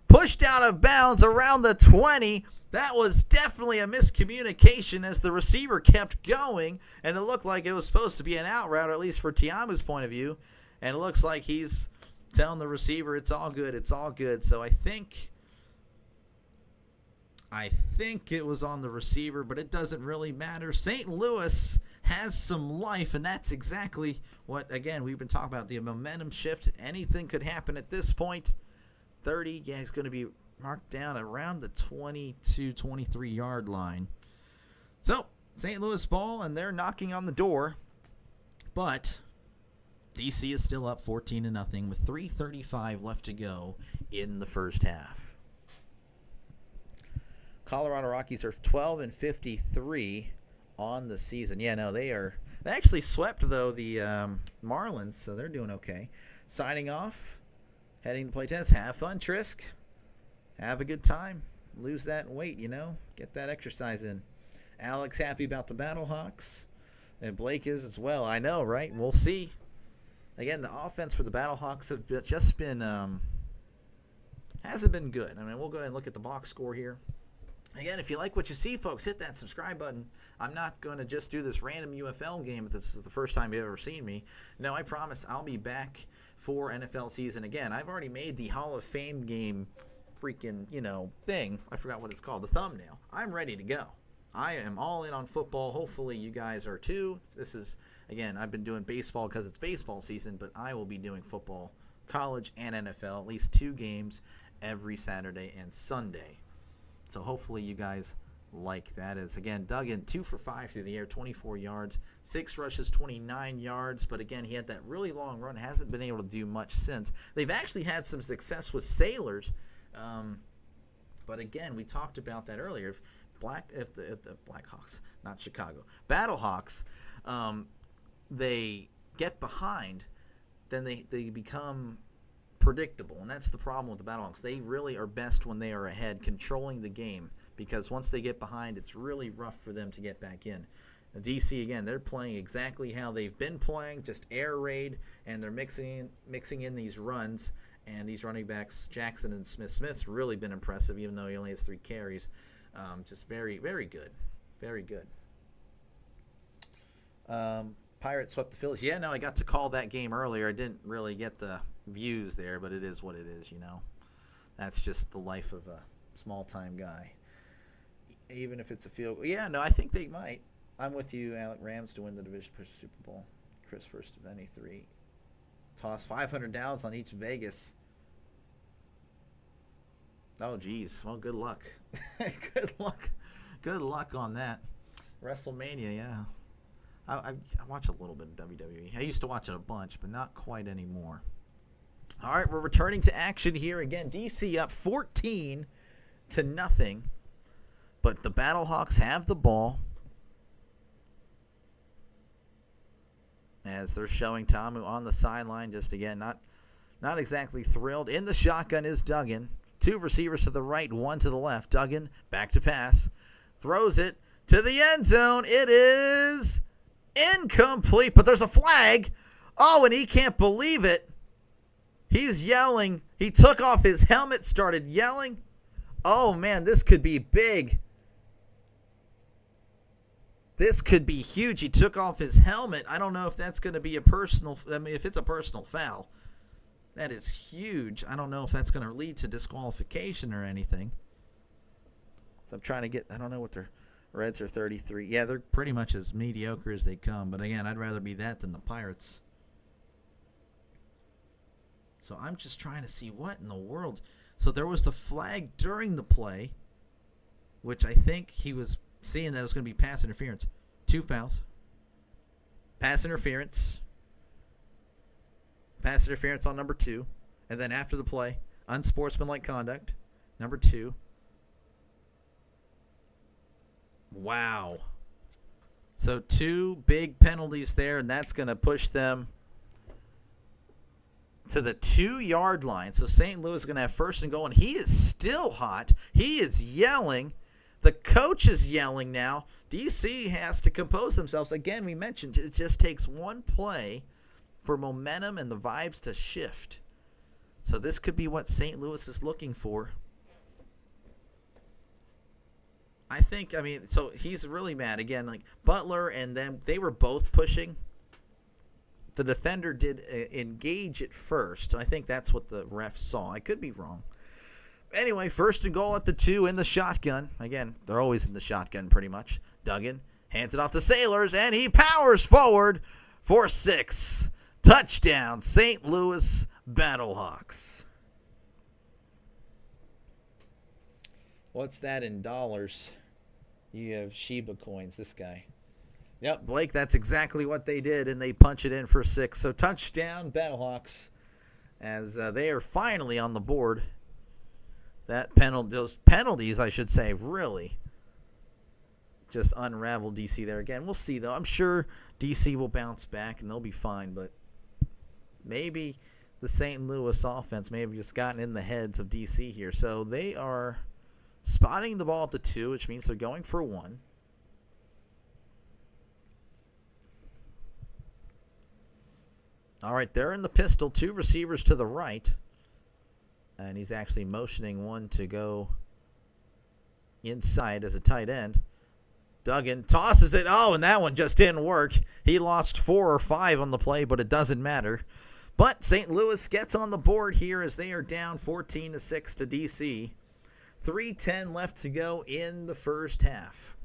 Pushed out of bounds around the 20. That was definitely a miscommunication as the receiver kept going, and it looked like it was supposed to be an out route, at least for Tiamu's point of view. And it looks like he's telling the receiver it's all good, it's all good. So I think it was on the receiver, but it doesn't really matter. St. Louis has some life, and that's exactly what, again, we've been talking about, the momentum shift. Anything could happen at this point. 30, yeah, he's going to be marked down around the 22, 23-yard line. So St. Louis ball, and they're knocking on the door. But DC is still up 14-0 with 3:35 left to go in the first half. Colorado Rockies are 12-53 on the season. Yeah, no, they actually swept, though, the Marlins, so they're doing okay. Signing off, heading to play tennis. Have fun, Trisk. Have a good time. Lose that weight, Get that exercise in. Alex happy about the Battlehawks, and Blake is as well. I know, right? We'll see. Again, the offense for the Battlehawks have just been hasn't been good. I mean, we'll go ahead and look at the box score here. Again, if you like what you see, folks, hit that subscribe button. I'm not going to just do this random UFL game if this is the first time you've ever seen me. No, I promise I'll be back for NFL season again. I've already made the Hall of Fame game freaking, thing. I forgot what it's called, the thumbnail. I'm ready to go. I am all in on football. Hopefully you guys are too. This is, again, I've been doing baseball because it's baseball season, but I will be doing football, college and NFL, at least 2 games every Saturday and Sunday. So hopefully you guys like that. Is again, Duggan 2 for 5 through the air, 24 yards, 6 rushes, 29 yards. But again, he had that really long run. Hasn't been able to do much since. They've actually had some success with Sailors. But again, we talked about that earlier. If the Blackhawks, not Chicago, Battlehawks, they get behind, then they become predictable, and that's the problem with the Battlehawks. They really are best when they are ahead, controlling the game, because once they get behind, it's really rough for them to get back in. The DC, again, they're playing exactly how they've been playing, just air raid, and they're mixing in these runs, and these running backs, Jackson and Smith's really been impressive, even though he only has 3 carries. Just very, very good. Very good. Pirates swept the Phillies. Yeah, no, I got to call that game earlier. I didn't really get the views there, but it is what it is, That's just the life of a small-time guy. Even if it's a field goal. Yeah, no, I think they might. I'm with you, Alec. Rams to win the division for Super Bowl. Chris first of any 3. Toss $500 on each Vegas. Oh, geez. Well, good luck. Good luck. Good luck on that. WrestleMania, yeah. I watch a little bit of WWE. I used to watch it a bunch, but not quite anymore. All right, we're returning to action here again. DC up 14-0, but the Battlehawks have the ball. As they're showing Tamu on the sideline, just again, not exactly thrilled. In the shotgun is Duggan. 2 receivers to the right, 1 to the left. Duggan back to pass. Throws it to the end zone. It is incomplete, but there's a flag. Oh, and he can't believe it. He's yelling. He took off his helmet, started yelling. Oh, man, this could be big. This could be huge. He took off his helmet. I don't know if that's going to be if it's a personal foul. That is huge. I don't know if that's going to lead to disqualification or anything. So I'm trying to get, I don't know what their Reds are 33. Yeah, they're pretty much as mediocre as they come. But again, I'd rather be that than the Pirates. So I'm just trying to see what in the world. So there was the flag during the play, which I think he was seeing that it was going to be pass interference. 2 fouls. Pass interference. Pass interference on number 2. And then after the play, unsportsmanlike conduct, number 2. Wow. So 2 big penalties there, and that's going to push them to the 2-yard line. So St. Louis is going to have first and goal, and he is still hot. He is yelling. The coach is yelling now. DC has to compose themselves. Again, we mentioned it just takes one play for momentum and the vibes to shift. So this could be what St. Louis is looking for. So he's really mad. Again, like Butler and them, they were both pushing. The defender did engage it first. I think that's what the ref saw. I could be wrong. Anyway, first and goal at the 2 in the shotgun. Again, they're always in the shotgun pretty much. Duggan hands it off to Sailors, and he powers forward for 6. Touchdown, St. Louis Battlehawks. What's that in dollars? You have Shiba coins, this guy. Yep, Blake, that's exactly what they did, and they punch it in for 6. So touchdown, Battlehawks, as they are finally on the board. Those penalties, I should say, really just unraveled DC there again. We'll see, though. I'm sure DC will bounce back, and they'll be fine, but maybe the St. Louis offense may have just gotten in the heads of DC here. So they are spotting the ball at the 2, which means they're going for 1. All right, they're in the pistol. 2 receivers to the right. And he's actually motioning one to go inside as a tight end. Duggan tosses it. Oh, and that one just didn't work. He lost 4 or 5 on the play, but it doesn't matter. But St. Louis gets on the board here as they are down 14-6 to DC. 3:10 left to go in the first half.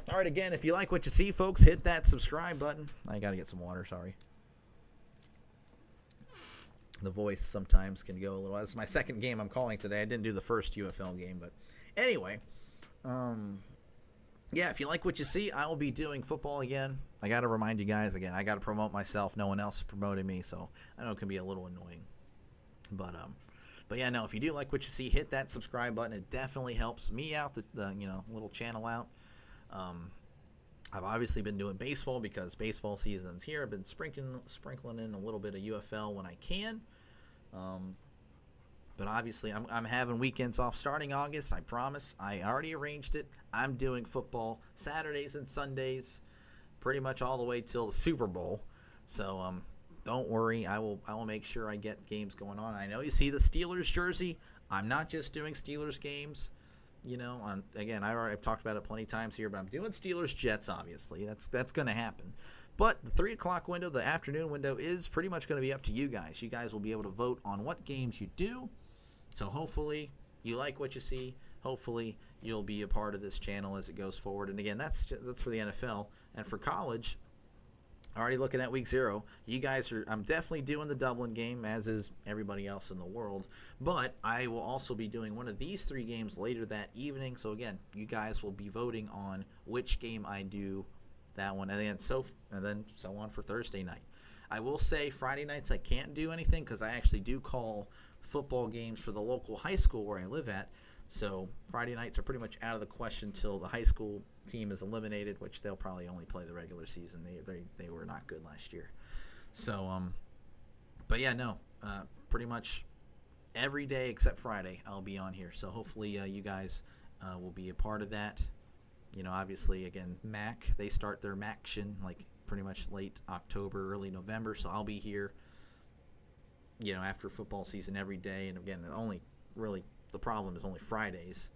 All right, again, if you like what you see, folks, hit that subscribe button. I got to get some water, sorry. The voice sometimes can go a little. This is my second game I'm calling today. I didn't do the first UFL game, but anyway. Yeah, if you like what you see, I will be doing football again. I got to remind you guys, again, I got to promote myself. No one else is promoting me, so I know it can be a little annoying. But yeah, no, if you do like what you see, hit that subscribe button. It definitely helps me out, the little channel out. I've obviously been doing baseball because baseball season's here. I've been sprinkling in a little bit of UFL when I can. But obviously, I'm having weekends off starting August. I promise. I already arranged it. I'm doing football Saturdays and Sundays, pretty much all the way till the Super Bowl. So don't worry. I will make sure I get games going on. I know you see the Steelers jersey. I'm not just doing Steelers games. Again, I've talked about it plenty of times here, but I'm doing Steelers-Jets, obviously. That's going to happen. But the 3 o'clock window, the afternoon window, is pretty much going to be up to you guys. You guys will be able to vote on what games you do. So hopefully you like what you see. Hopefully you'll be a part of this channel as it goes forward. And again, that's for the NFL. And for college, already looking at week 0. You guys I'm definitely doing the Dublin game, as is everybody else in the world. But I will also be doing one of these 3 games later that evening. So again, you guys will be voting on which game I do that one. And then so on for Thursday night. I will say Friday nights I can't do anything because I actually do call football games for the local high school where I live at. So Friday nights are pretty much out of the question till the high school team is eliminated, which they'll probably only play the regular season. They were not good last year. So, but yeah, no, pretty much every day except Friday I'll be on here. So hopefully you guys will be a part of that. Obviously, again, MAC, they start their MACtion like pretty much late October, early November. So I'll be here, after football season every day. And again, the problem is only Fridays.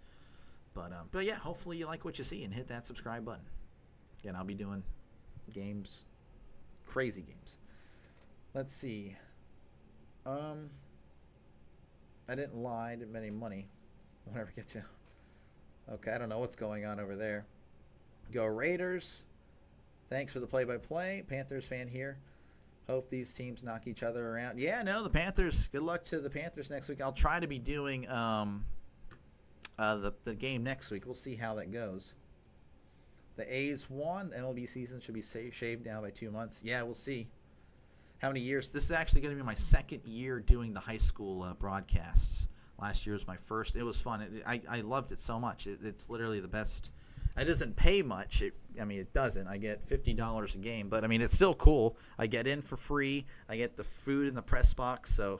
But yeah, hopefully you like what you see and hit that subscribe button. Again, I'll be doing games, crazy games. Let's see. I didn't lie. I didn't bet any money. Whatever gets you. Okay, I don't know what's going on over there. Go Raiders. Thanks for the play-by-play. Panthers fan here. Hope these teams knock each other around. Yeah, no, the Panthers. Good luck to the Panthers next week. I'll try to be doing the game next week. We'll see how that goes. The A's won. The MLB season should be shaved down by 2 months. Yeah, we'll see. How many years? This is actually going to be my second year doing the high school broadcasts. Last year was my first. It was fun. I loved it so much. It's literally the best. It doesn't pay much. It doesn't. I get $50 a game, but it's still cool. I get in for free. I get the food in the press box. So,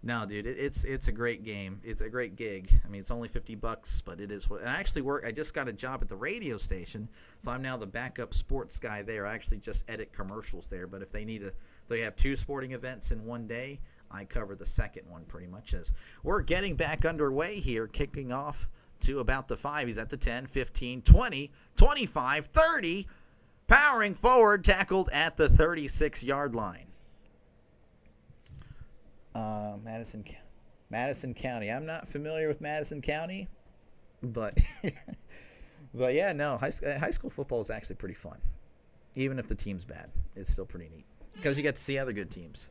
no, dude, it's a great game. It's a great gig. It's only $50, but it is what. And I actually work. I just got a job at the radio station, so I'm now the backup sports guy there. I actually just edit commercials there. But if they have 2 sporting events in one day, I cover the second one pretty much. As we're getting back underway here, kicking off to about the 5. He's at the 10, 15, 20, 25, 30. Powering forward, tackled at the 36-yard line. Madison County. I'm not familiar with Madison County, but but yeah, no. High school football is actually pretty fun, even if the team's bad. It's still pretty neat because you get to see other good teams.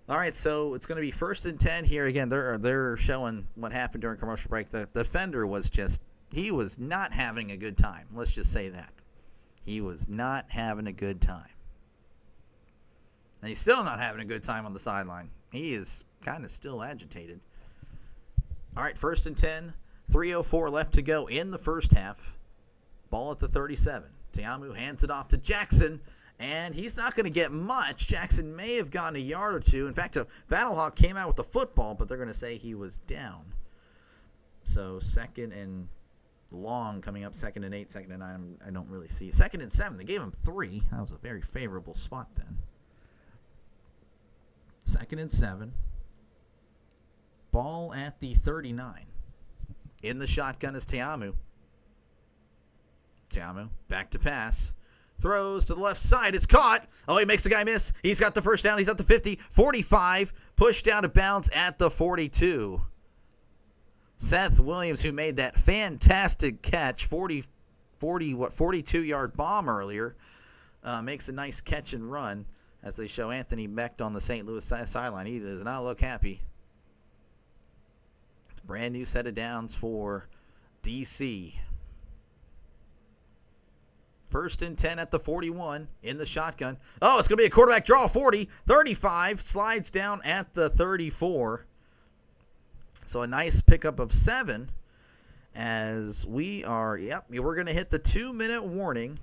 All right, so it's going to be 1st and 10 here again. They're showing what happened during commercial break. The defender was just he was not having a good time. Let's just say that. He was not having a good time. And he's still not having a good time on the sideline. He is kind of still agitated. All right, 1st and 10. 3:04 left to go in the first half. Ball at the 37. Teamu hands it off to Jackson, and he's not going to get much. Jackson may have gotten a yard or two. In fact, a Battlehawk came out with the football, but they're going to say he was down. So 2nd and long coming up, 2nd and 8, 2nd and 9. I don't really see. 2nd and 7. They gave him 3. That was a very favorable spot then. 2nd and 7. Ball at the 39. In the shotgun is Teamu. Teamu back to pass. Throws to the left side. It's caught. Oh, he makes the guy miss. He's got the first down. He's at the 50, 45. Pushed down to bounds at the 42. Seth Williams, who made that fantastic catch, 42-yard bomb earlier, makes a nice catch and run as they show Anthony Becht on the St. Louis sideline. He does not look happy. Brand new set of downs for DC. 1st and 10 at the 41 in the shotgun. Oh, it's going to be a quarterback draw. 40, 35, slides down at the 34. So a nice pickup of 7 as we're going to hit the 2-minute warning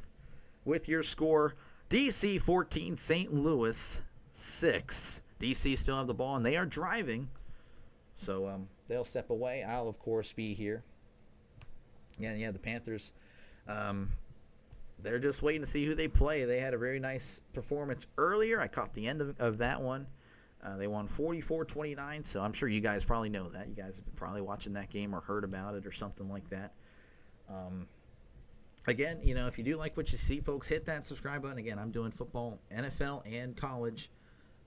with your score. DC 14, St. Louis 6. DC still have the ball, and they are driving. So they'll step away. I'll, of course, be here. Yeah, the Panthers, they're just waiting to see who they play. They had a very nice performance earlier. I caught the end of that one. They won 44-29, so I'm sure you guys probably know that. You guys have been probably watching that game or heard about it or something like that. Again, if you do like what you see, folks, hit that subscribe button. Again, I'm doing football, NFL, and college.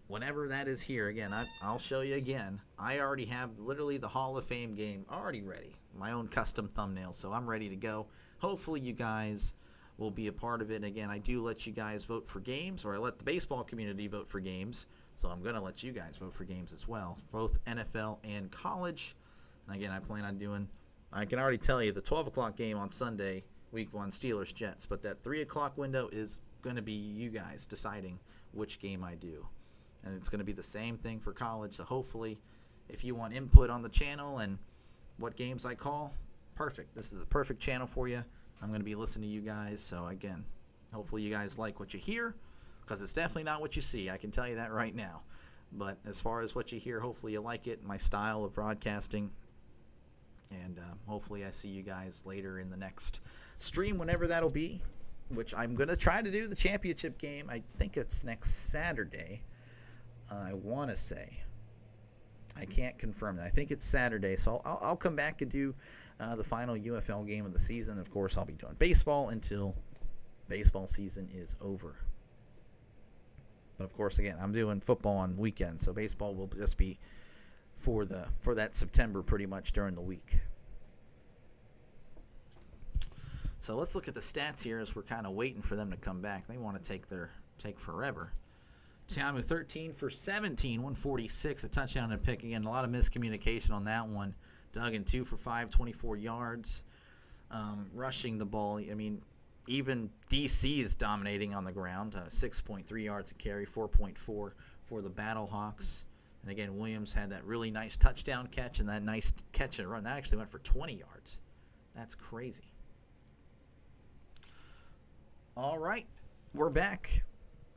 Whenever that is here, again, I'll show you again. I already have literally the Hall of Fame game already ready. My own custom thumbnail, so I'm ready to go. Hopefully you guys will be a part of it. And again, I do let you guys vote for games, or I let the baseball community vote for games. So I'm going to let you guys vote for games as well, both NFL and college. And again, I plan on doing, I can already tell you, the 12 o'clock game on Sunday, Week 1, Steelers-Jets. But that 3 o'clock window is going to be you guys deciding which game I do. And it's going to be the same thing for college. So hopefully, if you want input on the channel and what games I call, perfect. This is the perfect channel for you. I'm going to be listening to you guys. So again, hopefully you guys like what you hear, because it's definitely not what you see. I can tell you that right now. But as far as what you hear, hopefully you like it, my style of broadcasting. And hopefully I see you guys later in the next stream, whenever that'll be, which I'm going to try to do the championship game. I think it's next Saturday. I want to say. I can't confirm that. I think it's Saturday, so I'll come back and do the final UFL game of the season. Of course, I'll be doing baseball until baseball season is over. But of course, again, I'm doing football on weekends, so baseball will just be for that September pretty much during the week. So let's look at the stats here as we're kind of waiting for them to come back. They want to take forever. Teamu 13 for 17, 146, a touchdown and a pick. Again, a lot of miscommunication on that one. Duggan 2 for 5, 24 yards. Rushing the ball, I mean, even DC is dominating on the ground. 6.3 yards a carry, 4.4 for the Battlehawks. And again, Williams had that really nice touchdown catch and that nice catch and run. That actually went for 20 yards. That's crazy. All right, we're back.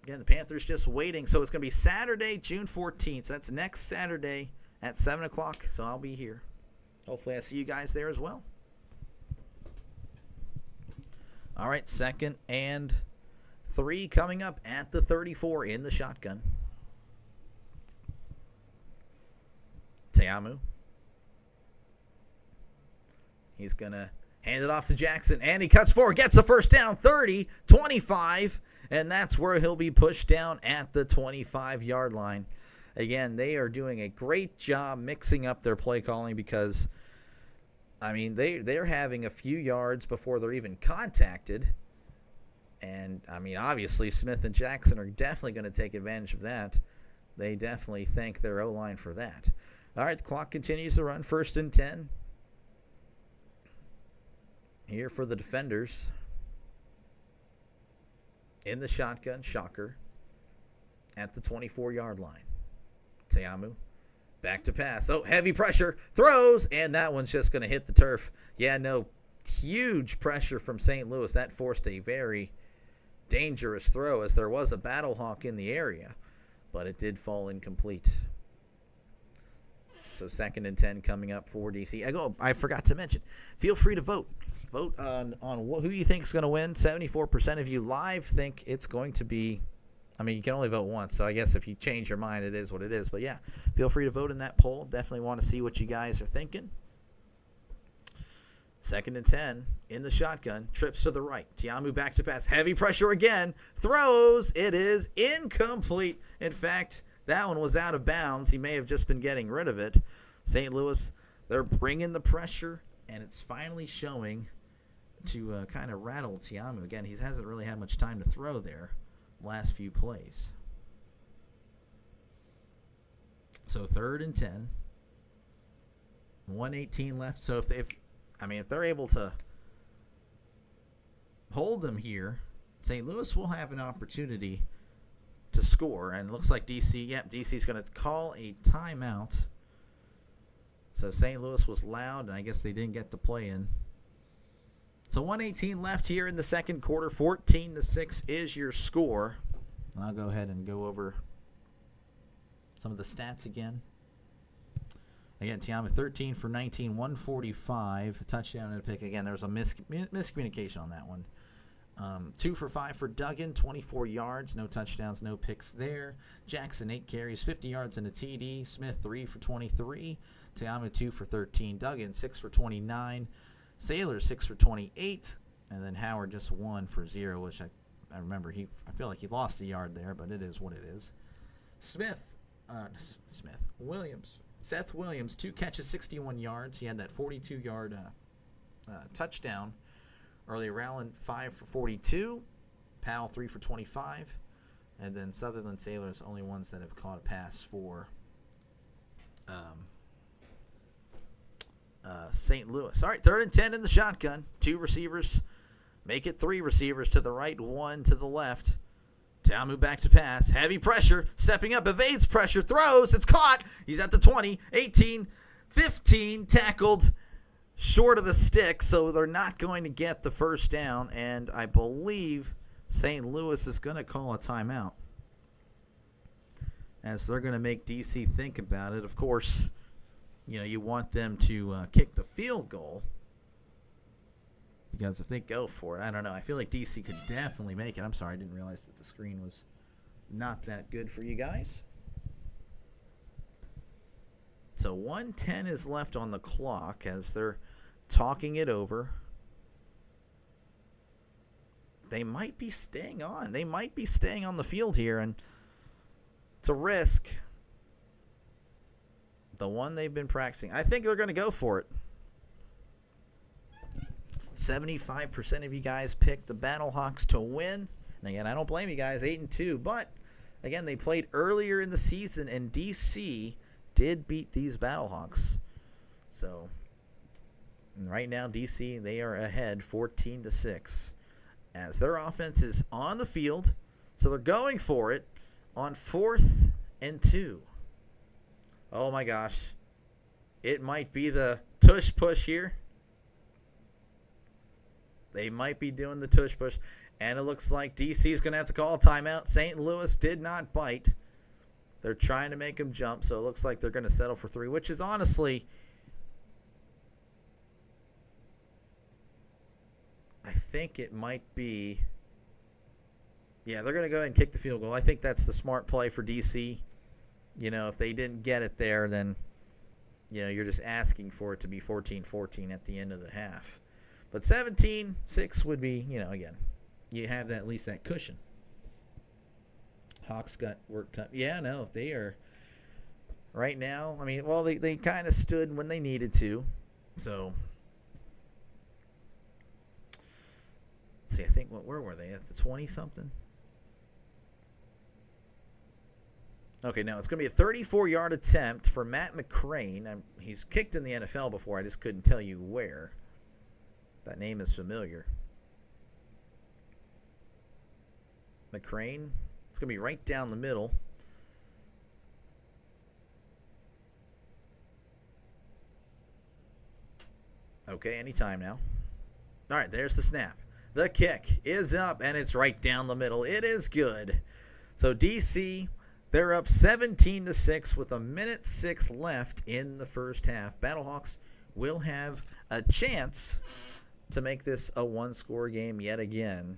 Again, the Panthers just waiting. So it's going to be Saturday, June 14th. So that's next Saturday at 7 o'clock. So I'll be here. Hopefully I see you guys there as well. All right, 2nd and 3 coming up at the 34 in the shotgun. Teamu. He's going to hand it off to Jackson, and he cuts forward, gets the first down, 30, 25, and that's where he'll be pushed down at the 25-yard line. Again, they are doing a great job mixing up their play calling because, I mean, they're having a few yards before they're even contacted. And, I mean, obviously Smith and Jackson are definitely going to take advantage of that. They definitely thank their O-line for that. All right, the clock continues to run, 1st and 10. here for the defenders. In the shotgun, shocker, at the 24-yard line. Tiamu, back to pass. Oh, heavy pressure, throws, and that one's just going to hit the turf. Yeah, no, huge pressure from St. Louis. That forced a very dangerous throw, as there was a Battlehawk in the area, but it did fall incomplete. So 2nd and 10 coming up for DC. I forgot to mention, feel free to vote. Vote on who you think is going to win. 74% of you live think it's going to be, I mean, you can only vote once, so I guess if you change your mind, it is what it is. But yeah, feel free to vote in that poll. Definitely want to see what you guys are thinking. 2nd and 10 in the shotgun. Trips to the right. Tiamu back to pass. Heavy pressure again. Throws. It is incomplete. In fact, that one was out of bounds. He may have just been getting rid of it. St. Louis, they're bringing the pressure, and it's finally showing to kind of rattle Tiamu. Again, he hasn't really had much time to throw there last few plays. So 3rd and 10. 1:18 left. So if they're able to hold them here, St. Louis will have an opportunity to score. And it looks like DC's going to call a timeout. So St. Louis was loud, and I guess they didn't get the play in. So 1:18 left here in the second quarter. 14-6 is your score. I'll go ahead and go over some of the stats again. Again, Tiamu 13 for 19, 145, a touchdown and a pick. Again, there was a miscommunication on that one. 2 for 5 for Duggan, 24 yards, no touchdowns, no picks there. Jackson 8 carries, 50 yards and a TD. Smith 3 for 23. Tiamu 2 for 13. Duggan 6 for 29. Sailor 6 for 28, and then Howard just 1 for 0, which I remember I feel like he lost a yard there, but it is what it is. Seth Williams, 2 catches, 61 yards. He had that 42-yard touchdown earlier. Rowland 5 for 42. Powell 3 for 25, and then Sutherland, Sailors only ones that have caught a pass for St. Louis. All right, 3rd and 10 in the shotgun. 2 receivers. Make it 3 receivers to the right, 1 to the left. Tiamu back to pass. Heavy pressure. Stepping up. Evades pressure. Throws. It's caught. He's at the 20, 18, 15. Tackled short of the stick, so they're not going to get the first down. And I believe St. Louis is going to call a timeout, as they're going to make DC think about it. Of course, you want them to kick the field goal, because if they go for it, I don't know. I feel like DC could definitely make it. I'm sorry, I didn't realize that the screen was not that good for you guys. So 1:10 is left on the clock as they're talking it over. They might be staying on. They might be staying on the field here, and it's a risk. The one they've been practicing. I think they're going to go for it. 75% of you guys picked the Battlehawks to win. And again, I don't blame you guys, 8-2. But again, they played earlier in the season, and DC did beat these Battlehawks. So right now, DC, they are ahead 14-6. As their offense is on the field. So they're going for it on 4th and 2. Oh my gosh. It might be the tush push here. They might be doing the tush push. And it looks like DC is going to have to call a timeout. St. Louis did not bite. They're trying to make him jump. So it looks like they're going to settle for 3, which is honestly, I think it might be, yeah, they're going to go ahead and kick the field goal. I think that's the smart play for DC. If they didn't get it there, then, you're just asking for it to be 14-14 at the end of the half. But 17-6 would be, again, you have at least that cushion. Hawks got work cut. Yeah, no, they are right now. I mean, well, they kind of stood when they needed to. So, let's see, I think, where were they? At the 20-something? Okay, now it's going to be a 34-yard attempt for Matt McCrane. He's kicked in the NFL before. I just couldn't tell you where. That name is familiar. McCrane. It's going to be right down the middle. Okay, anytime now. All right, there's the snap. The kick is up, and it's right down the middle. It is good. So DC, they're up 17-6 with 1:06 left in the first half. Battlehawks will have a chance to make this a one-score game yet again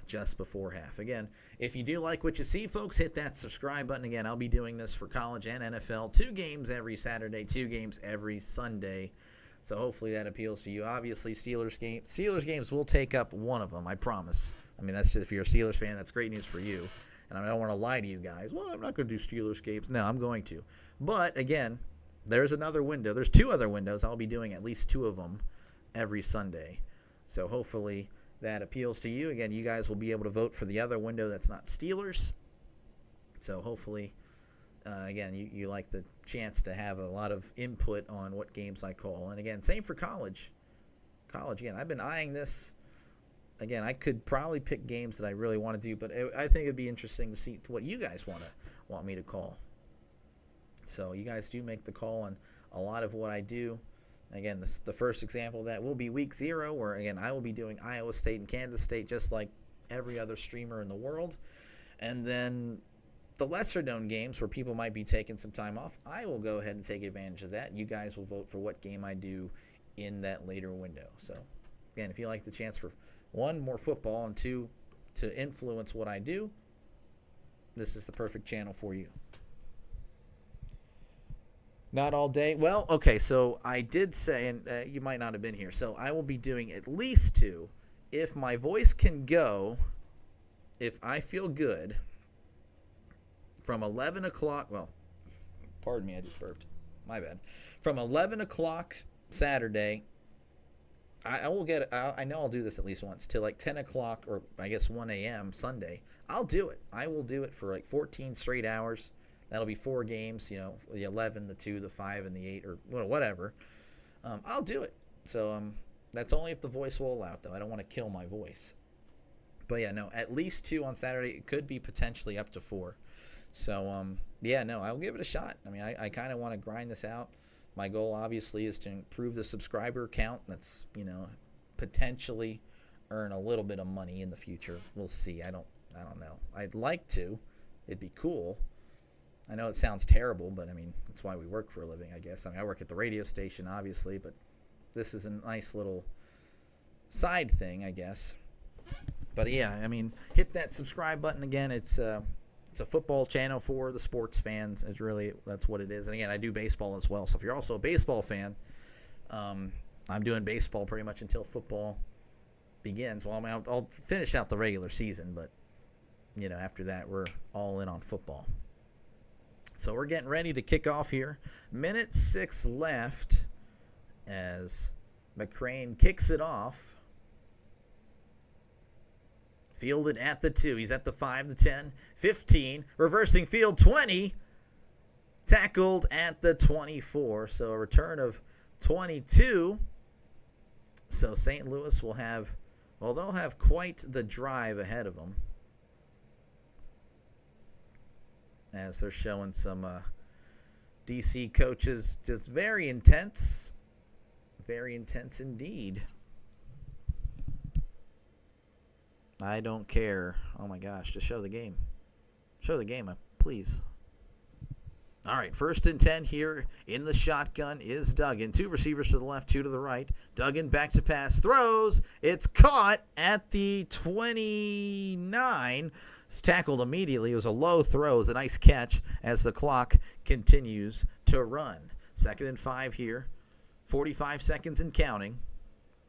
just before half. Again, if you do like what you see, folks, hit that subscribe button. Again, I'll be doing this for college and NFL. 2 games every Saturday, 2 games every Sunday. So hopefully that appeals to you. Obviously, Steelers games will take up one of them, I promise. I mean, that's just, if you're a Steelers fan, that's great news for you. And I don't want to lie to you guys. Well, I'm not going to do Steelers games. No, I'm going to. But, again, there's another window. There's 2 other windows. I'll be doing at least 2 of them every Sunday. So hopefully that appeals to you. Again, you guys will be able to vote for the other window that's not Steelers. So hopefully, again, you like the chance to have a lot of input on what games I call. And, again, same for college. Again, I've been eyeing this. Again, I could probably pick games that I really want to do, but I think it'd be interesting to see what you guys want me to call. So you guys do make the call on a lot of what I do. Again, the first example of that will be Week 0, where, again, I will be doing Iowa State and Kansas State just like every other streamer in the world. And then the lesser-known games where people might be taking some time off, I will go ahead and take advantage of that. You guys will vote for what game I do in that later window. So, again, if you like the chance for 1, more football, and 2, to influence what I do, this is the perfect channel for you. Not all day. Well, okay, so I did say, and you might not have been here, so I will be doing at least 2. If my voice can go, if I feel good, from 11 o'clock, well, pardon me, I just burped. My bad. From 11 o'clock Saturday, I will get, I know I'll do this at least once, till like 10 o'clock or I guess 1 a.m. Sunday. I'll do it. I will do it for like 14 straight hours. That'll be 4 games, you know, the 11, the 2, the 5, and the 8, or whatever. I'll do it. So that's only if the voice will allow it, though. I don't want to kill my voice. But, yeah, no, at least 2 on Saturday. It could be potentially up to 4. So, yeah, no, I'll give it a shot. I mean, I kind of want to grind this out. My goal, obviously, is to improve the subscriber count. That's, you know, potentially earn a little bit of money in the future. We'll see. I don't know. I'd like to. It'd be cool. I know it sounds terrible, but, I mean, that's why we work for a living, I guess. I mean, I work at the radio station, obviously, but this is a nice little side thing, I guess. But, yeah, I mean, hit that subscribe button again. It's a football channel for the sports fans. It's really, that's what it is. And again, I do baseball as well. So if you're also a baseball fan, I'm doing baseball pretty much until football begins. Well, I mean, I'll finish out the regular season, but, you know, after that, we're all in on football. So we're getting ready to kick off here. 1:06 left as McCrane kicks it off. Fielded at the 2. He's at the 5, the 10, 15. Reversing field, 20. Tackled at the 24. So a return of 22. So St. Louis will have, well, they'll have quite the drive ahead of them, as they're showing some DC coaches just very intense. Very intense indeed. I don't care. Oh, my gosh. Just show the game. Show the game, please. All right, 1st and 10 here in the shotgun is Duggan. 2 receivers to the left, 2 to the right. Duggan back to pass. Throws. It's caught at the 29. It's tackled immediately. It was a low throw. It was a nice catch as the clock continues to run. 2nd and 5 here. 45 seconds and counting.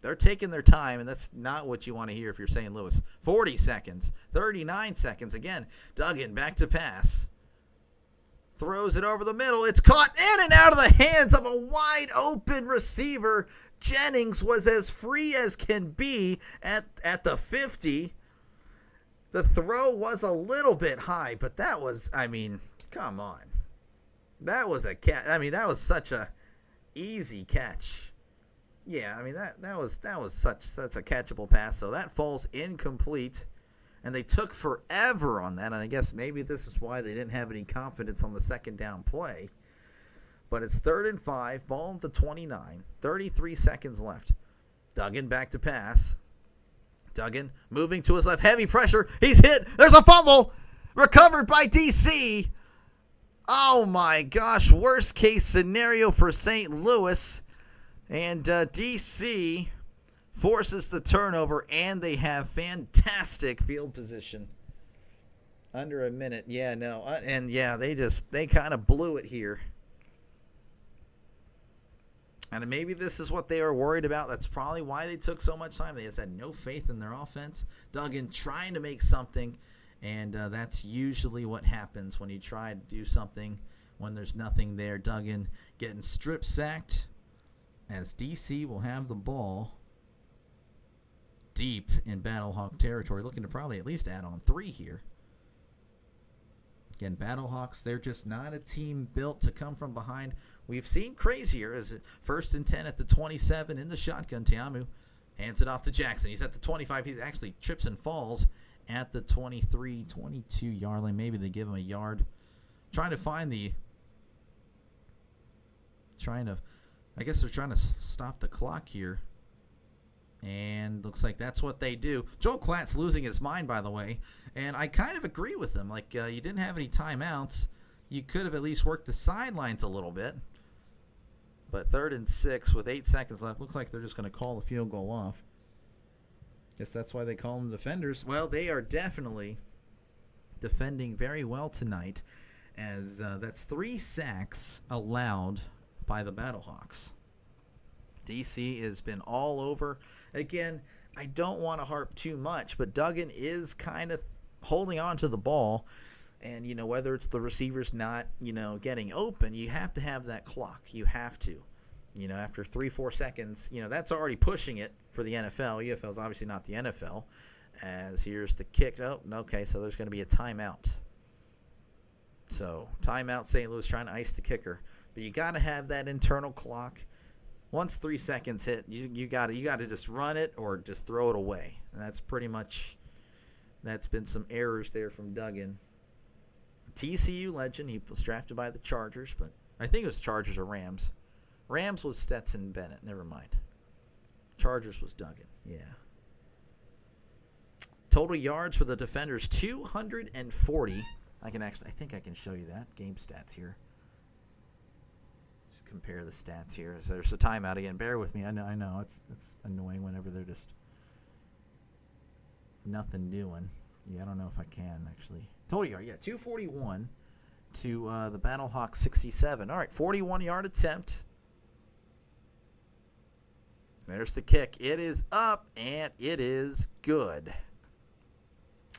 They're taking their time, and that's not what you want to hear if you're St. Louis. 40 seconds, 39 seconds. Again, Duggan back to pass. Throws it over the middle. It's caught in and out of the hands of a wide-open receiver. Jennings was as free as can be at the 50. The throw was a little bit high, but that was, I mean, come on. That was a catch. I mean, that was such a easy catch. Yeah, I mean that was such a catchable pass. So that falls incomplete, and they took forever on that. And I guess maybe this is why they didn't have any confidence on the second down play. But it's 3rd and 5, ball at the 29, 33 seconds left. Duggan back to pass. Duggan moving to his left, heavy pressure. He's hit. There's a fumble. Recovered by DC. Oh my gosh, worst case scenario for St. Louis. And DC forces the turnover, and they have fantastic field position. Under a minute. Yeah, no. And yeah, they kind of blew it here. And maybe this is what they were worried about. That's probably why they took so much time. They just had no faith in their offense. Duggan trying to make something, and that's usually what happens when you try to do something when there's nothing there. Duggan getting strip sacked as DC will have the ball deep in Battlehawk territory, looking to probably at least add on 3 here. Again, Battlehawks, they're just not a team built to come from behind. We've seen crazier as 1st and 10 at the 27 in the shotgun. Tiamu hands it off to Jackson. He's at the 25. He actually trips and falls at the 23, 22-yard line. Maybe they give him a yard. I guess they're trying to stop the clock here. And looks like that's what they do. Joel Klatt's losing his mind, by the way. And I kind of agree with him. Like, you didn't have any timeouts. You could have at least worked the sidelines a little bit. But 3rd and 6 with 8 seconds left. Looks like they're just going to call the field goal off. Guess that's why they call them defenders. Well, they are definitely defending very well tonight. As that's 3 sacks allowed by the Battlehawks. DC has been all over. Again, I don't want to harp too much, but Duggan is kind of holding on to the ball. And, whether it's the receivers not, getting open, you have to have that clock. You have to. After 3-4 seconds, that's already pushing it for the NFL. UFL is obviously not the NFL. As here's the kick. Oh, okay, so there's going to be a timeout. So, timeout, St. Louis trying to ice the kicker. But you got to have that internal clock. Once 3 seconds hit, you got to just run it or just throw it away. And that's pretty much, that's been some errors there from Duggan. TCU legend, he was drafted by the Chargers, but I think it was Chargers or Rams. Rams was Stetson Bennett, never mind. Chargers was Duggan, yeah. Total yards for the defenders, 240. I think I can show you that. Game stats here. Compare the stats here. As there's a timeout again. Bear with me. I know it's annoying whenever they're just nothing doing. Yeah, I don't know if I can actually. Total yard, yeah, 241 to the Battlehawks 67. All right, 41-yard attempt. There's the kick. It is up and it is good.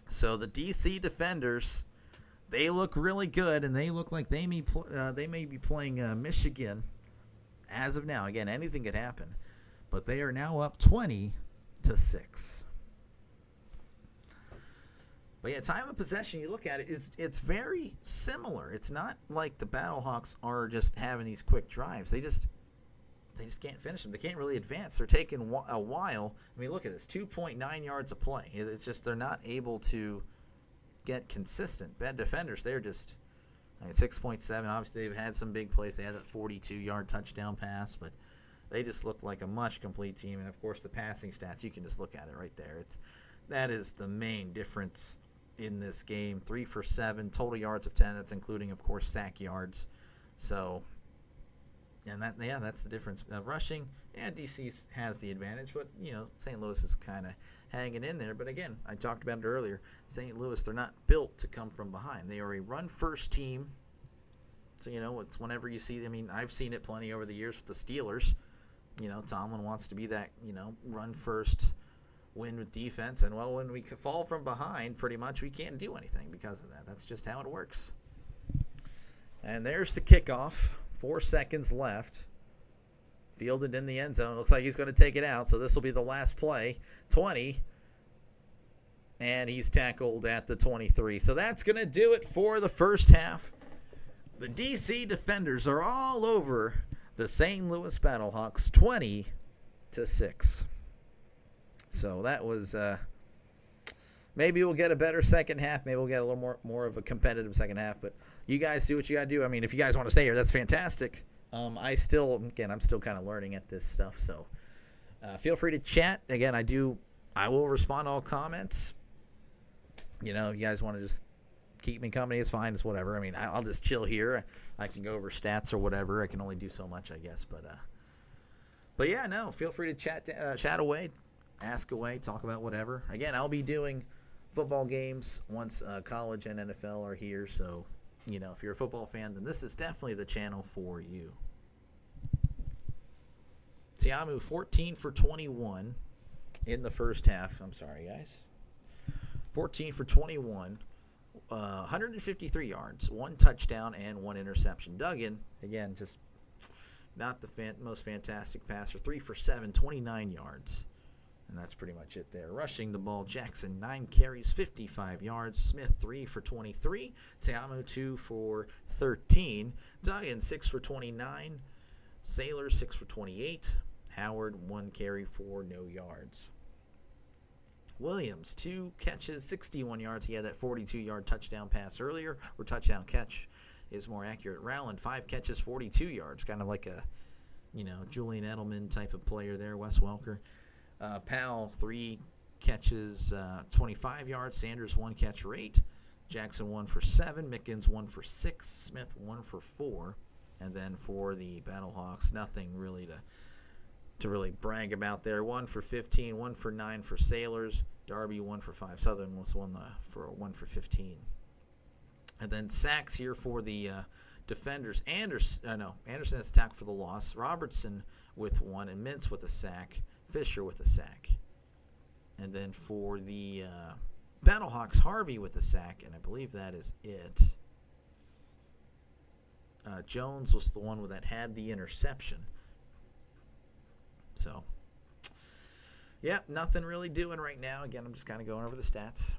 So the DC defenders, they look really good, and they look like they may be playing Michigan as of now. Again, anything could happen. But they are now up 20-6. But yeah, time of possession, you look at it, it's very similar. It's not like the Battlehawks are just having these quick drives. They just can't finish them. They can't really advance. They're taking a while. I mean, look at this, 2.9 yards a play. It's just they're not able to get consistent. Bad defenders, they're just 6.7. Obviously, they've had some big plays. They had that 42-yard touchdown pass, but they just look like a much complete team. And, of course, the passing stats, you can just look at it right there. That is the main difference in this game. 3 for 7, total yards of 10. That's including, of course, sack yards. So, and that's the difference. Rushing, DC has the advantage, but, St. Louis is kind of hanging in there. But, again, I talked about it earlier. St. Louis, they're not built to come from behind. They are a run-first team. So, it's whenever you see, I've seen it plenty over the years with the Steelers. Tomlin wants to be that, run-first, win with defense. And, well, when we fall from behind, pretty much we can't do anything because of that. That's just how it works. And there's the kickoff. 4 seconds left. Fielded in the end zone. Looks like he's going to take it out, so this will be the last play. 20. And he's tackled at the 23. So that's going to do it for the first half. The DC defenders are all over the St. Louis Battlehawks, 20 6. So that was maybe we'll get a better second half. Maybe we'll get a little more of a competitive second half. But you guys do what you got to do. I mean, if you guys want to stay here, that's I'm still kind of learning at this stuff. So feel free to chat. Again, I will respond to all comments. If you guys want to just keep me company, it's fine. It's whatever. I mean, I'll just chill here. I can go over stats or whatever. I can only do so much, I guess. But yeah, no. Feel free to chat away, ask away, talk about whatever. Again, I'll be doing football games once college and NFL are here. So, if you're a football fan, then this is definitely the channel for you. Tiamu, 14 for 21 in the first half. I'm sorry, guys. 14 for 21. 153 yards, 1 touchdown, and 1 interception. Duggan, again, just not the most fantastic passer. 3 for 7, 29 yards. And that's pretty much it there. Rushing the ball, Jackson, 9 carries, 55 yards. Smith, 3 for 23. Teamu, 2 for 13. Duggan, 6 for 29. Sailor, 6 for 28. Howard, 1 carry for no yards. Williams, 2 catches, 61 yards. He had that 42-yard touchdown pass earlier, or touchdown catch is more accurate. Rowland, 5 catches, 42 yards. Kind of like a, Julian Edelman type of player there, Wes Welker. Powell, 3 catches, 25 yards. Sanders, 1 catch for 8. Jackson, 1 for 7. Mickens, 1 for 6. Smith, 1 for 4. And then for the Battlehawks, nothing really to really brag about there. 1 for 15, 1 for 9 for Sailors. Darby, 1 for 5. Southern was 1 for 15. And then sacks here for the defenders. Anderson has a tackle for the loss. Robertson with 1, and Mintz with a sack. Fisher with a sack. And then for the Battlehawks, Harvey with a sack, and I believe that is it. Jones was the one that had the interception. So, yeah, nothing really doing right now. Again, I'm just kind of going over the stats.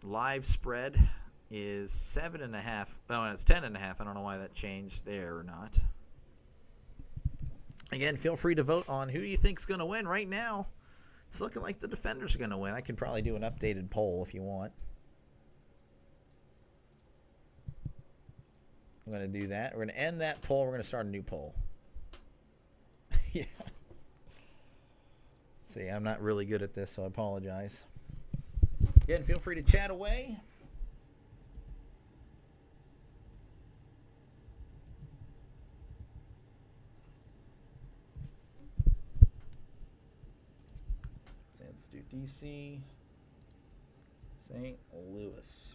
Live spread is 7.5. Oh, and it's 10.5. I don't know why that changed there or not. Again, feel free to vote on who you think's going to win. Right now, it's looking like the defenders are going to win. I can probably do an updated poll if you want. I'm going to do that. We're going to end that poll. We're going to start a new poll. Yeah. See, I'm not really good at this, so I apologize. Again, feel free to chat away. So let's do DC, St. Louis.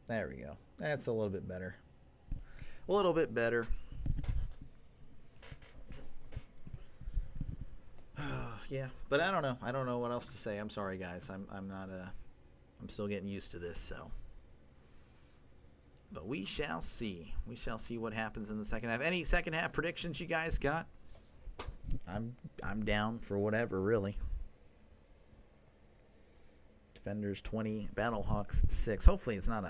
There we go. That's a little bit better. A little bit better. Yeah, but I don't know. I don't know what else to say. I'm sorry, guys. I'm still getting used to this, so. But we shall see. We shall see what happens in the second half. Any second half predictions you guys got? I'm down for whatever, really. Defenders 20, Battlehawks 6. Hopefully it's not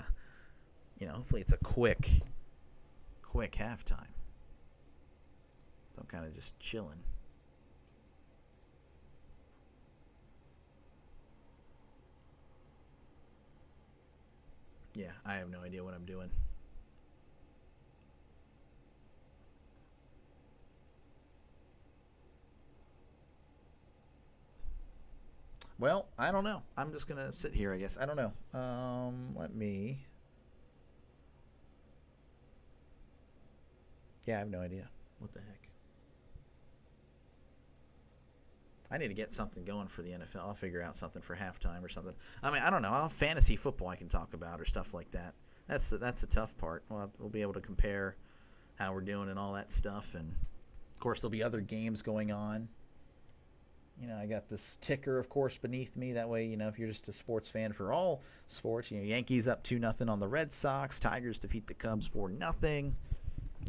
hopefully it's a quick halftime. So I'm kind of just chilling. Yeah, I have no idea what I'm doing. Well, I don't know. I'm just going to sit here, I guess. I don't know. Yeah, I have no idea. What the heck? I need to get something going for the NFL. I'll figure out something for halftime or something. I mean, I don't know. I'll have fantasy football I can talk about or stuff like that. That's the tough part. We'll be able to compare how we're doing and all that stuff. And, of course, there'll be other games going on. I got this ticker, of course, beneath me. That way, if you're just a sports fan for all sports, Yankees up 2-0 on the Red Sox. Tigers defeat the Cubs 4-0.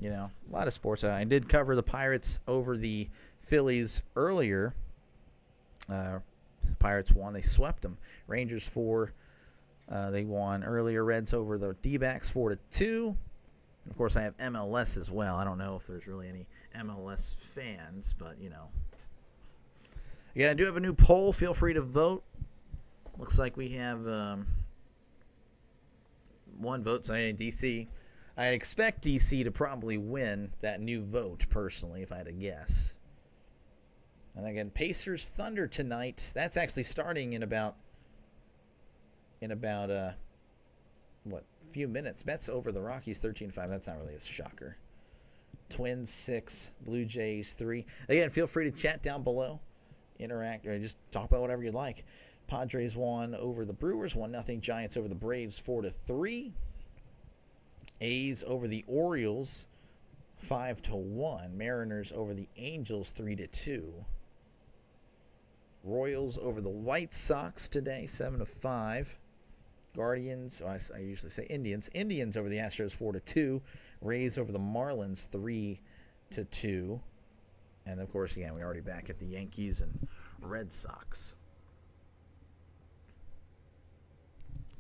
A lot of sports. I did cover the Pirates over the Phillies earlier. Pirates won. They swept them. Rangers 4. They won earlier. Reds over the D-backs 4-2. Of course, I have MLS as well. I don't know if there's really any MLS fans, but, you know. Again, I do have a new poll. Feel free to vote. Looks like we have one vote, so DC. I expect DC to probably win that new vote, personally, if I had to guess. And again, Pacers Thunder tonight. That's actually starting in about few minutes. Mets over the Rockies 13-5. That's not really a shocker. Twins 6, Blue Jays 3. Again, feel free to chat down below, interact, or just talk about whatever you like. Padres won over the Brewers 1-0. Giants over the Braves 4-3. A's over the Orioles 5-1. Mariners over the Angels 3-2. Royals over the White Sox today 7-5. Guardians, I usually say Indians. Indians over the Astros 4-2. Rays over the Marlins 3-2. And of course, again, we're already back at the Yankees and Red Sox.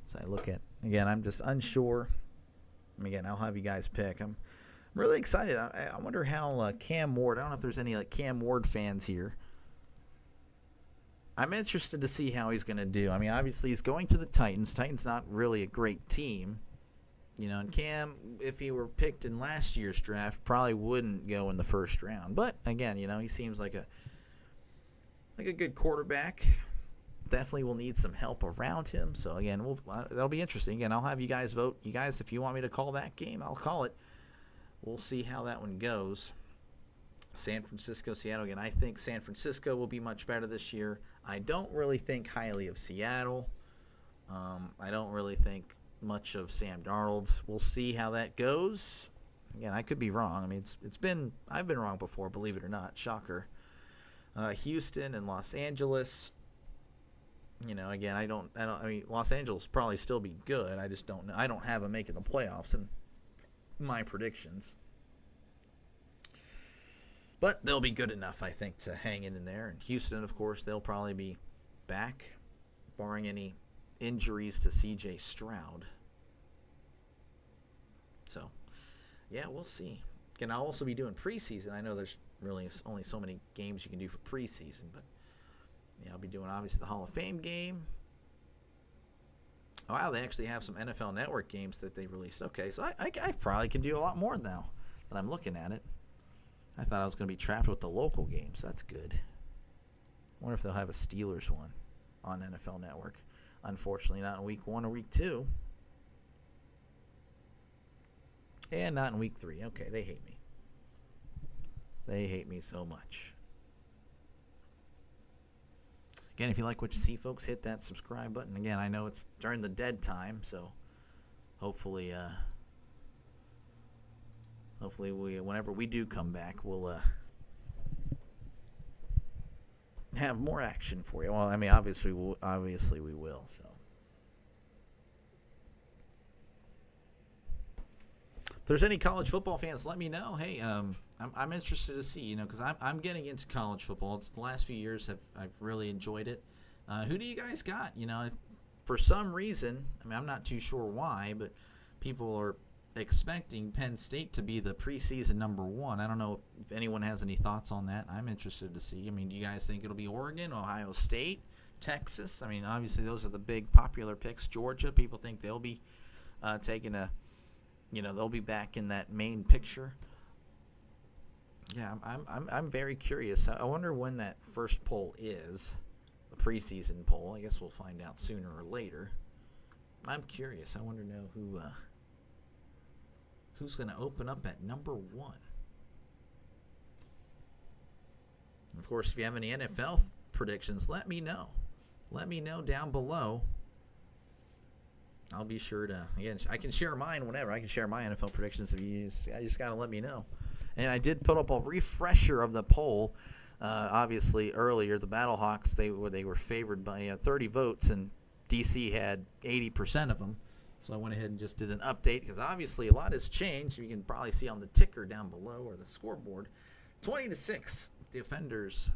So I look at, again, I'm just unsure. Again, I'll have you guys pick. I'm really excited. I wonder how Cam Ward, I don't know if there's any Cam Ward fans here. I'm interested to see how he's going to do. I mean, obviously, he's going to the Titans. Titans not really a great team. You know, and Cam, if he were picked in last year's draft, probably wouldn't go in the first round. But, again, you know, he seems like a good quarterback. Definitely will need some help around him. So, again, that'll be interesting. Again, I'll have you guys vote. You guys, if you want me to call that game, I'll call it. We'll see how that one goes. San Francisco, Seattle. Again, I think San Francisco will be much better this year. I don't really think highly of Seattle. I don't really think much of Sam Darnold. We'll see how that goes. Again, I could be wrong. I mean, I've been wrong before, believe it or not. Shocker. Houston and Los Angeles. You know, again, I mean, Los Angeles will probably still be good. I just don't know. I don't have them making the playoffs in my predictions. But they'll be good enough, I think, to hang in there. And Houston, of course, they'll probably be back, barring any injuries to C.J. Stroud. So, yeah, we'll see. Again, I'll also be doing preseason. I know there's really only so many games you can do for preseason, but yeah, I'll be doing, obviously, the Hall of Fame game. Oh, wow, they actually have some NFL Network games that they released. Okay, so I probably can do a lot more now that I'm looking at it. I thought I was going to be trapped with the local games. That's good. I wonder if they'll have a Steelers one on NFL Network. Unfortunately, not in week 1 or week 2. And not in week 3. Okay, they hate me. They hate me so much. Again, if you like what you see, folks, hit that subscribe button. Again, I know it's during the dead time, so hopefully whenever we do come back, we'll have more action for you. Well, I mean, obviously we will. So, if there's any college football fans, let me know. Hey, I'm interested to see, because I'm getting into college football. The last few years I've really enjoyed it. Who do you guys got? For some reason, I mean, I'm not too sure why, but people are expecting Penn State to be the preseason number 1. I don't know if anyone has any thoughts on that. I'm interested to see. I mean, do you guys think it'll be Oregon, Ohio State, Texas? I mean, obviously those are the big popular picks. Georgia, people think they'll be they'll be back in that main picture. Yeah, I'm very curious. I wonder when that first poll is, the preseason poll. I guess we'll find out sooner or later. I'm curious. I wonder to know who's going to open up at number 1. Of course, if you have any NFL predictions, let me know. Let me know down below. I'll be sure to, again, I can share mine whenever. I can share my NFL predictions if you just got to let me know. And I did put up a refresher of the poll. Obviously, earlier, the Battlehawks, they were favored by 30 votes, and DC had 80% of them. So I went ahead and just did an update because obviously a lot has changed. You can probably see on the ticker down below or the scoreboard. 20-6, Defenders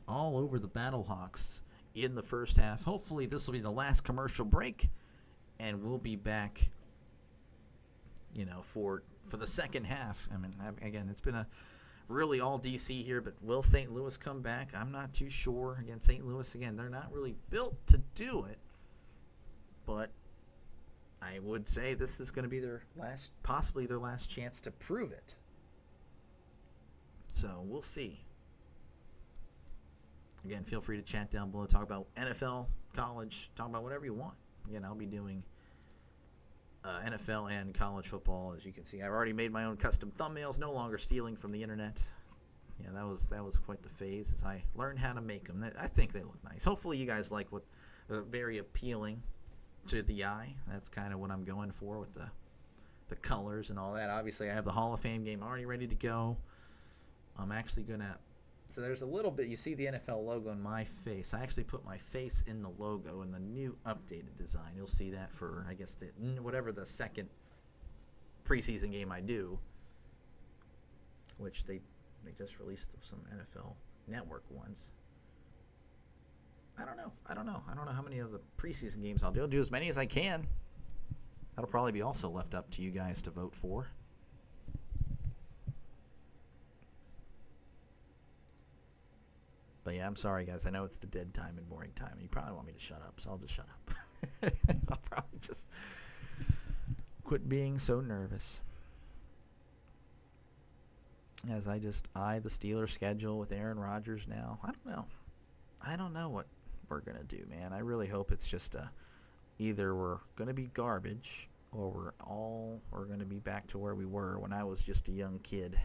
all over the Battlehawks in the first half. Hopefully this will be the last commercial break, and we'll be back for the second half. I mean, again, it's been a really all DC here, but will St. Louis come back? I'm not too sure. Again, St. Louis, they're not really built to do it, but I would say this is going to be possibly their last chance to prove it. So we'll see. Again, feel free to chat down below. Talk about NFL, college, talk about whatever you want. Again, I'll be doing NFL and college football, as you can see. I've already made my own custom thumbnails, no longer stealing from the internet. Yeah, that was quite the phase as I learned how to make them. I think they look nice. Hopefully you guys like what very appealing to the eye. That's kind of what I'm going for with the colors and all that. Obviously, I have the Hall of Fame game already ready to go. I'm actually going to... So there's a little bit, you see the NFL logo in my face. I actually put my face in the logo in the new updated design. You'll see that for, I guess, whatever the second preseason game I do, which they just released some NFL Network ones. I don't know. I don't know how many of the preseason games I'll do. I'll do as many as I can. That'll probably be also left up to you guys to vote for. But yeah, I'm sorry, guys. I know it's the dead time and boring time, and you probably want me to shut up, so I'll just shut up. I'll probably just quit being so nervous. As I just eye the Steelers' schedule with Aaron Rodgers now. I don't know what we're going to do, man. I really hope it's just either we're going to be garbage or we're going to be back to where we were when I was just a young kid.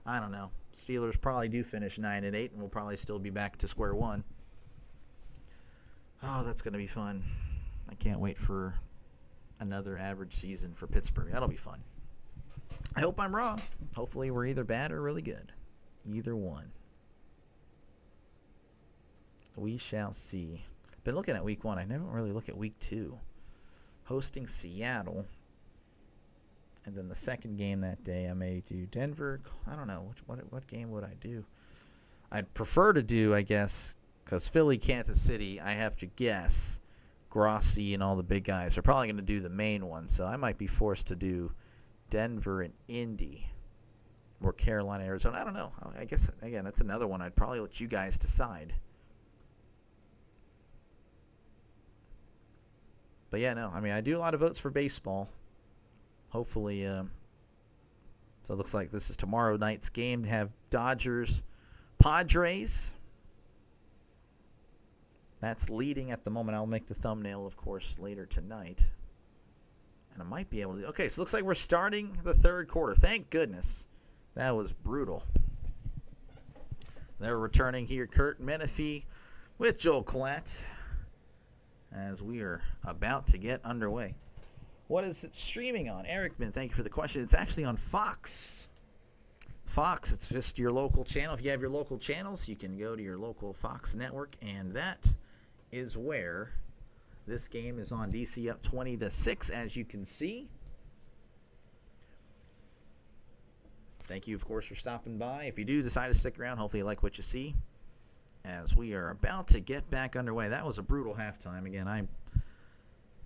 I don't know. Steelers probably do finish 9-8, and we'll probably still be back to square one. Oh, that's going to be fun. I can't wait for another average season for Pittsburgh. That'll be fun. I hope I'm wrong. Hopefully we're either bad or really good. Either one. We shall see. Been looking at week 1. I never really look at week 2. Hosting Seattle. And then the second game that day, I may do Denver. I don't know. What game would I do? I'd prefer to do, I guess, because Philly, Kansas City, I have to guess Grossi and all the big guys are probably going to do the main one. So I might be forced to do Denver and Indy or Carolina, Arizona. I don't know. I guess, again, that's another one I'd probably let you guys decide. But yeah, no. I mean, I do a lot of votes for baseball. Hopefully, so it looks like this is tomorrow night's game. Have Dodgers, Padres. That's leading at the moment. I'll make the thumbnail, of course, later tonight. And I might be able to... Okay, so it looks like we're starting the third quarter. Thank goodness. That was brutal. They're returning here, Kurt Menefee with Joel Collette, as we are about to get underway. What is it streaming on? Eric, thank you for the question. It's actually on Fox. Fox, it's just your local channel. If you have your local channels, you can go to your local Fox network, and that is where this game is on. DC up 20-6, as you can see. Thank you, of course, for stopping by. If you do decide to stick around, hopefully you like what you see, as we are about to get back underway. That was a brutal halftime. Again, I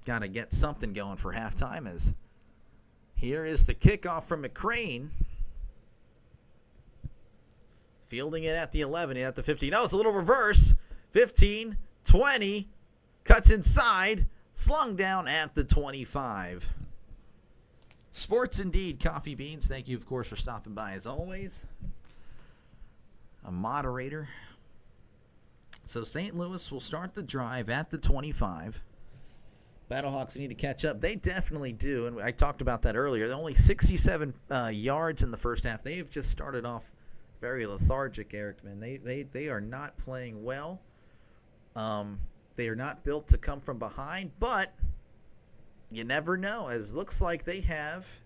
got to get something going for halftime, as here is the kickoff from McCrane. Fielding it at the 11, at the 15. Oh, it's a little reverse. 15, 20, cuts inside, slung down at the 25. Sports Indeed, Coffee Beans. Thank you, of course, for stopping by, as always. A moderator. So St. Louis will start the drive at the 25. Battlehawks need to catch up. They definitely do, and I talked about that earlier. They're only 67 yards in the first half. They have just started off very lethargic, Eric, man. They are not playing well. They are not built to come from behind, but you never know, as looks like they have...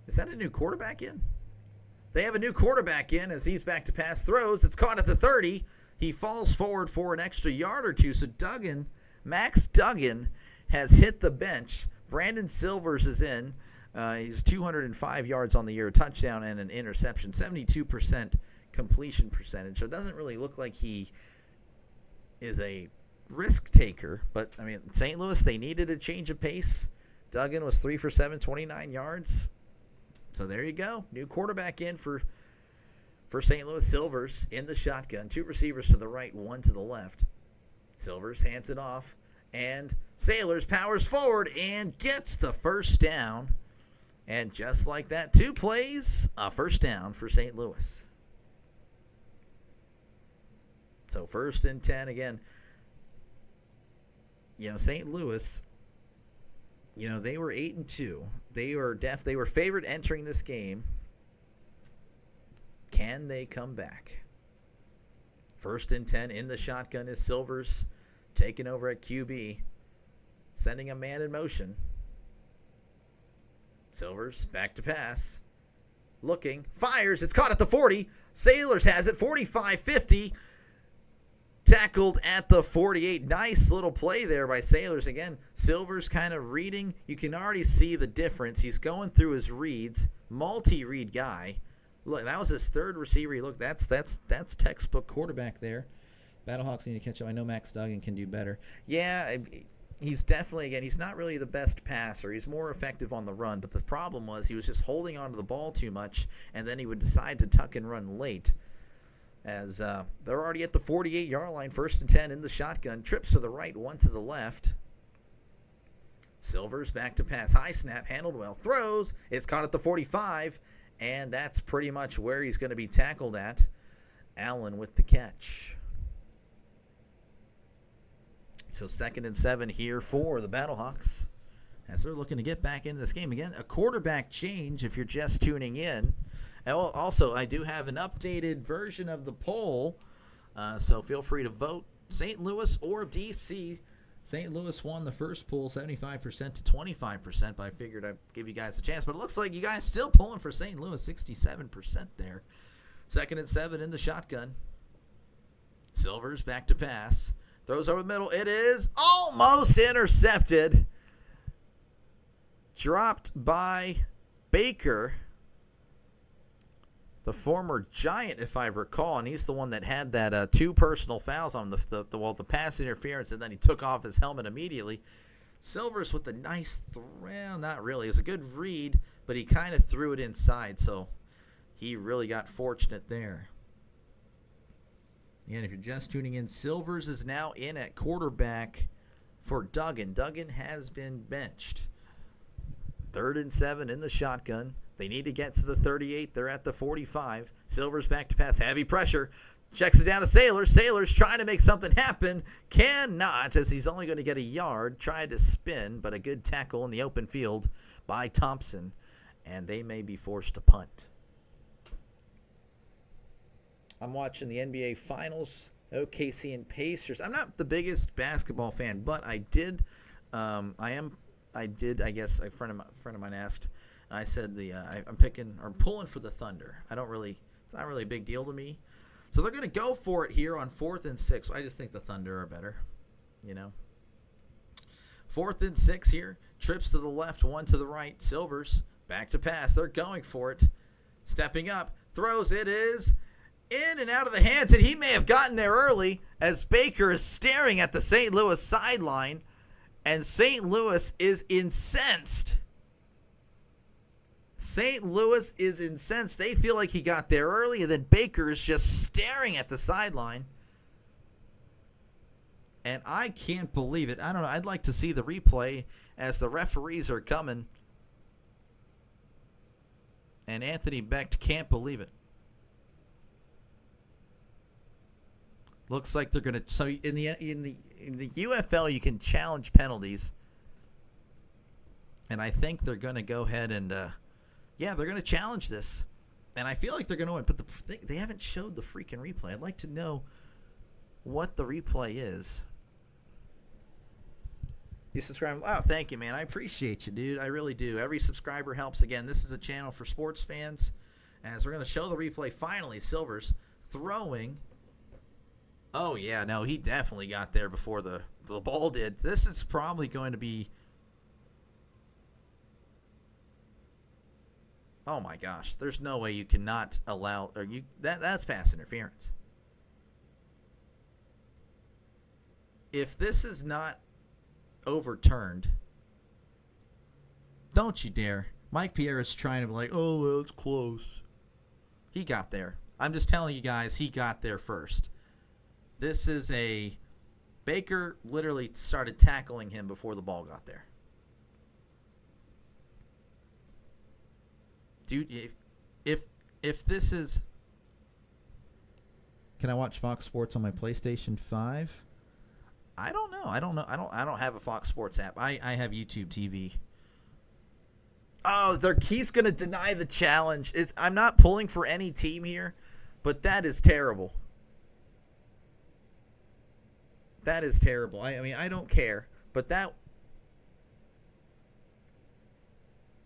Is that a new quarterback in? They have a new quarterback in, as he's back to pass throws. It's caught at the 30. He falls forward for an extra yard or two, so Max Duggan has hit the bench. Brandon Silvers is in. He's 205 yards on the year, a touchdown and an interception, 72% completion percentage. So it doesn't really look like he is a risk taker. But, I mean, St. Louis, they needed a change of pace. Duggan was 3 for 7, 29 yards. So there you go. New quarterback in for St. Louis. Silvers in the shotgun. 2 receivers to the right, 1 to the left. Silvers hands it off. And Sailors powers forward and gets the first down. And just like that, 2 plays, a first down for St. Louis. So 1st and 10 again. St. Louis, they were 8-2. They were favored entering this game. Can they come back? 1st and 10 in the shotgun is Silvers taking over at QB, sending a man in motion. Silvers back to pass. Looking, fires, it's caught at the 40. Sailors has it, 45-50. Tackled at the 48. Nice little play there by Sailors. Again, Silvers kind of reading. You can already see the difference. He's going through his reads. Multi-read guy. Look, that was his 3rd receiver. Look, that's textbook quarterback there. Battlehawks need to catch up. I know Max Duggan can do better. Yeah, he's definitely, again, he's not really the best passer. He's more effective on the run. But the problem was he was just holding onto the ball too much, and then he would decide to tuck and run late. As they're already at the 48-yard line, 1st and 10 in the shotgun. Trips to the right, 1 to the left. Silvers back to pass. High snap, handled well. Throws. It's caught at the 45, and that's pretty much where he's going to be tackled at. Allen with the catch. So 2nd and 7 here for the Battlehawks as they're looking to get back into this game. Again, a quarterback change if you're just tuning in. And also, I do have an updated version of the poll, so feel free to vote St. Louis or DC. St. Louis won the first poll 75% to 25%, but I figured I'd give you guys a chance. But it looks like you guys still pulling for St. Louis, 67% there. 2nd and 7 in the shotgun. Silvers back to pass. Throws over the middle. It is almost intercepted. Dropped by Baker, the former Giant, if I recall, and he's the one that had that 2 personal fouls on the pass interference, and then he took off his helmet immediately. Silvers with a nice throw. Not really. It was a good read, but he kind of threw it inside, so he really got fortunate there. And if you're just tuning in, Silvers is now in at quarterback for Duggan. Duggan has been benched. 3rd and 7 in the shotgun. They need to get to the 38. They're at the 45. Silvers back to pass. Heavy pressure. Checks it down to Sailors. Sailors trying to make something happen. Cannot, as he's only going to get a yard. Tried to spin, but a good tackle in the open field by Thompson. And they may be forced to punt. I'm watching the NBA Finals. OKC and Pacers. I'm not the biggest basketball fan, but I guess a friend of mine asked. I said I'm pulling for the Thunder. It's not really a big deal to me. So they're going to go for it here on 4th and 6. I just think the Thunder are better, 4th and 6 here. Trips to the left, 1 to the right. Silvers back to pass. They're going for it. Stepping up. Throws. It is in and out of the hands, and he may have gotten there early as Baker is staring at the St. Louis sideline, and St. Louis is incensed. St. Louis is incensed. They feel like he got there early, and then Baker is just staring at the sideline. And I can't believe it. I don't know. I'd like to see the replay as the referees are coming. And Anthony Becht can't believe it. Looks like they're going to. So in the UFL, you can challenge penalties, and I think they're going to go ahead and they're going to challenge this, and I feel like they're going to win. But they haven't showed the freaking replay. I'd like to know what the replay is. You subscribe? Wow, thank you, man. I appreciate you, dude. I really do. Every subscriber helps. Again, this is a channel for sports fans, as we're going to show the replay. Finally, Silvers throwing. Oh, yeah, no, he definitely got there before the ball did. This is probably going to be... Oh, my gosh. There's no way you cannot allow... That's pass interference. If this is not overturned, Don't you dare. Mike Pierre is trying to be like, oh, well, it's close. He got there. I'm just telling you guys, he got there first. This is a... Baker literally started tackling him before the ball got there. Dude, if this is... Can I watch Fox Sports on my PlayStation 5? I don't know. I don't have a Fox Sports app. I have YouTube TV. Oh, he's going to deny the challenge. I'm not pulling for any team here, but that is terrible. That is terrible. I mean, I don't care, but that...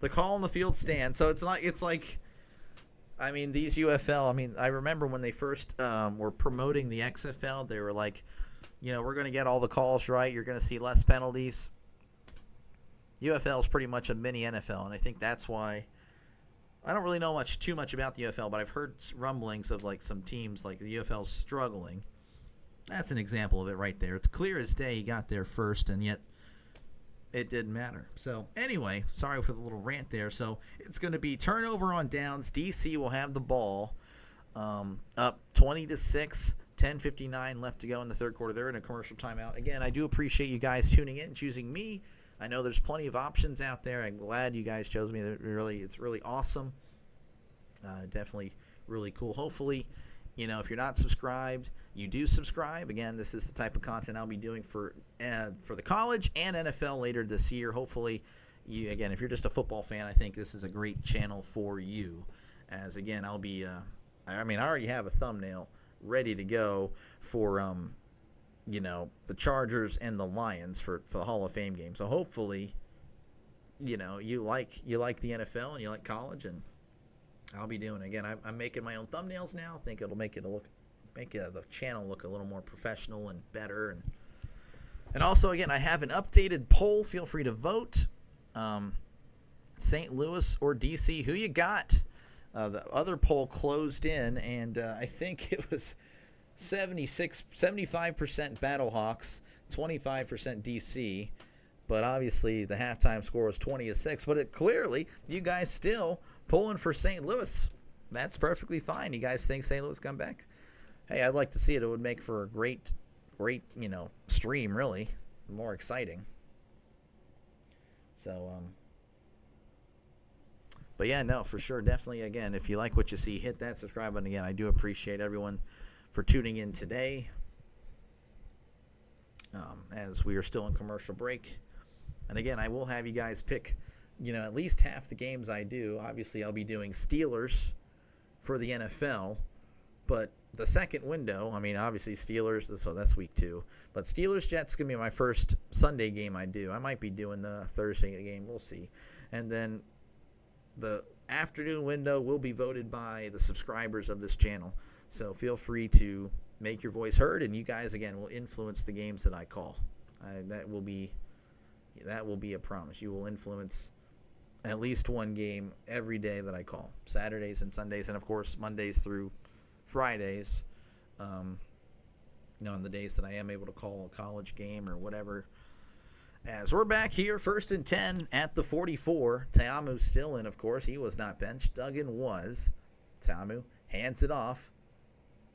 The call on the field stands. So it's like... I mean, these UFL, I mean, I remember when they first were promoting the XFL, they were like, you know, we're going to get all the calls right. You're going to see less penalties. UFL is pretty much a mini NFL, and I think that's why I don't really know too much about the UFL, but I've heard rumblings of like some teams like the UFL struggling. That's an example of it right there. It's clear as day he got there first, and yet it didn't matter. So anyway, sorry for the little rant there. So it's going to be turnover on downs. DC will have the ball up 20-6. 10:59 left to go in the third quarter. They're in a commercial timeout. Again, I do appreciate you guys tuning in and choosing me. I know there's plenty of options out there. I'm glad you guys chose me. It's really awesome. Definitely really cool. Hopefully, you know, if you're not subscribed, you do subscribe. Again, this is the type of content I'll be doing for the college and NFL later this year. Hopefully, if you're just a football fan, I think this is a great channel for you. As again, I'll be. I already have a thumbnail ready to go for the Chargers and the Lions for the Hall of Fame game. So hopefully, you like the NFL and you like college, and I'll be doing it. Again, I'm making my own thumbnails now. I think it'll make the channel look a little more professional and better. And also, again, I have an updated poll. Feel free to vote. St. Louis or DC, who you got? The other poll closed in, and I think it was 75% Battlehawks, 25% DC. But obviously, the halftime score was 20-6. But clearly, you guys still pulling for St. Louis. That's perfectly fine. You guys think St. Louis come back? Hey, I'd like to see it. It would make for a great, stream, really. More exciting. So, but yeah, no, for sure. Definitely, again, if you like what you see, hit that subscribe button. Again, I do appreciate everyone for tuning in today. As we are still in commercial break. And again, I will have you guys pick, at least half the games I do. Obviously, I'll be doing Steelers for the NFL. But the second window, obviously Steelers, so that's week 2. But Steelers-Jets going to be my first Sunday game I do. I might be doing the Thursday game. We'll see. And then the afternoon window will be voted by the subscribers of this channel. So feel free to make your voice heard, and you guys, again, will influence the games that I call. That will be a promise. You will influence at least one game every day that I call. Saturdays and Sundays, and, of course, Mondays through Fridays. On the days that I am able to call a college game or whatever. As we're back here, 1st and 10 at the 44. Ta'amu's still in, of course. He was not benched. Duggan was. Ta'amu hands it off.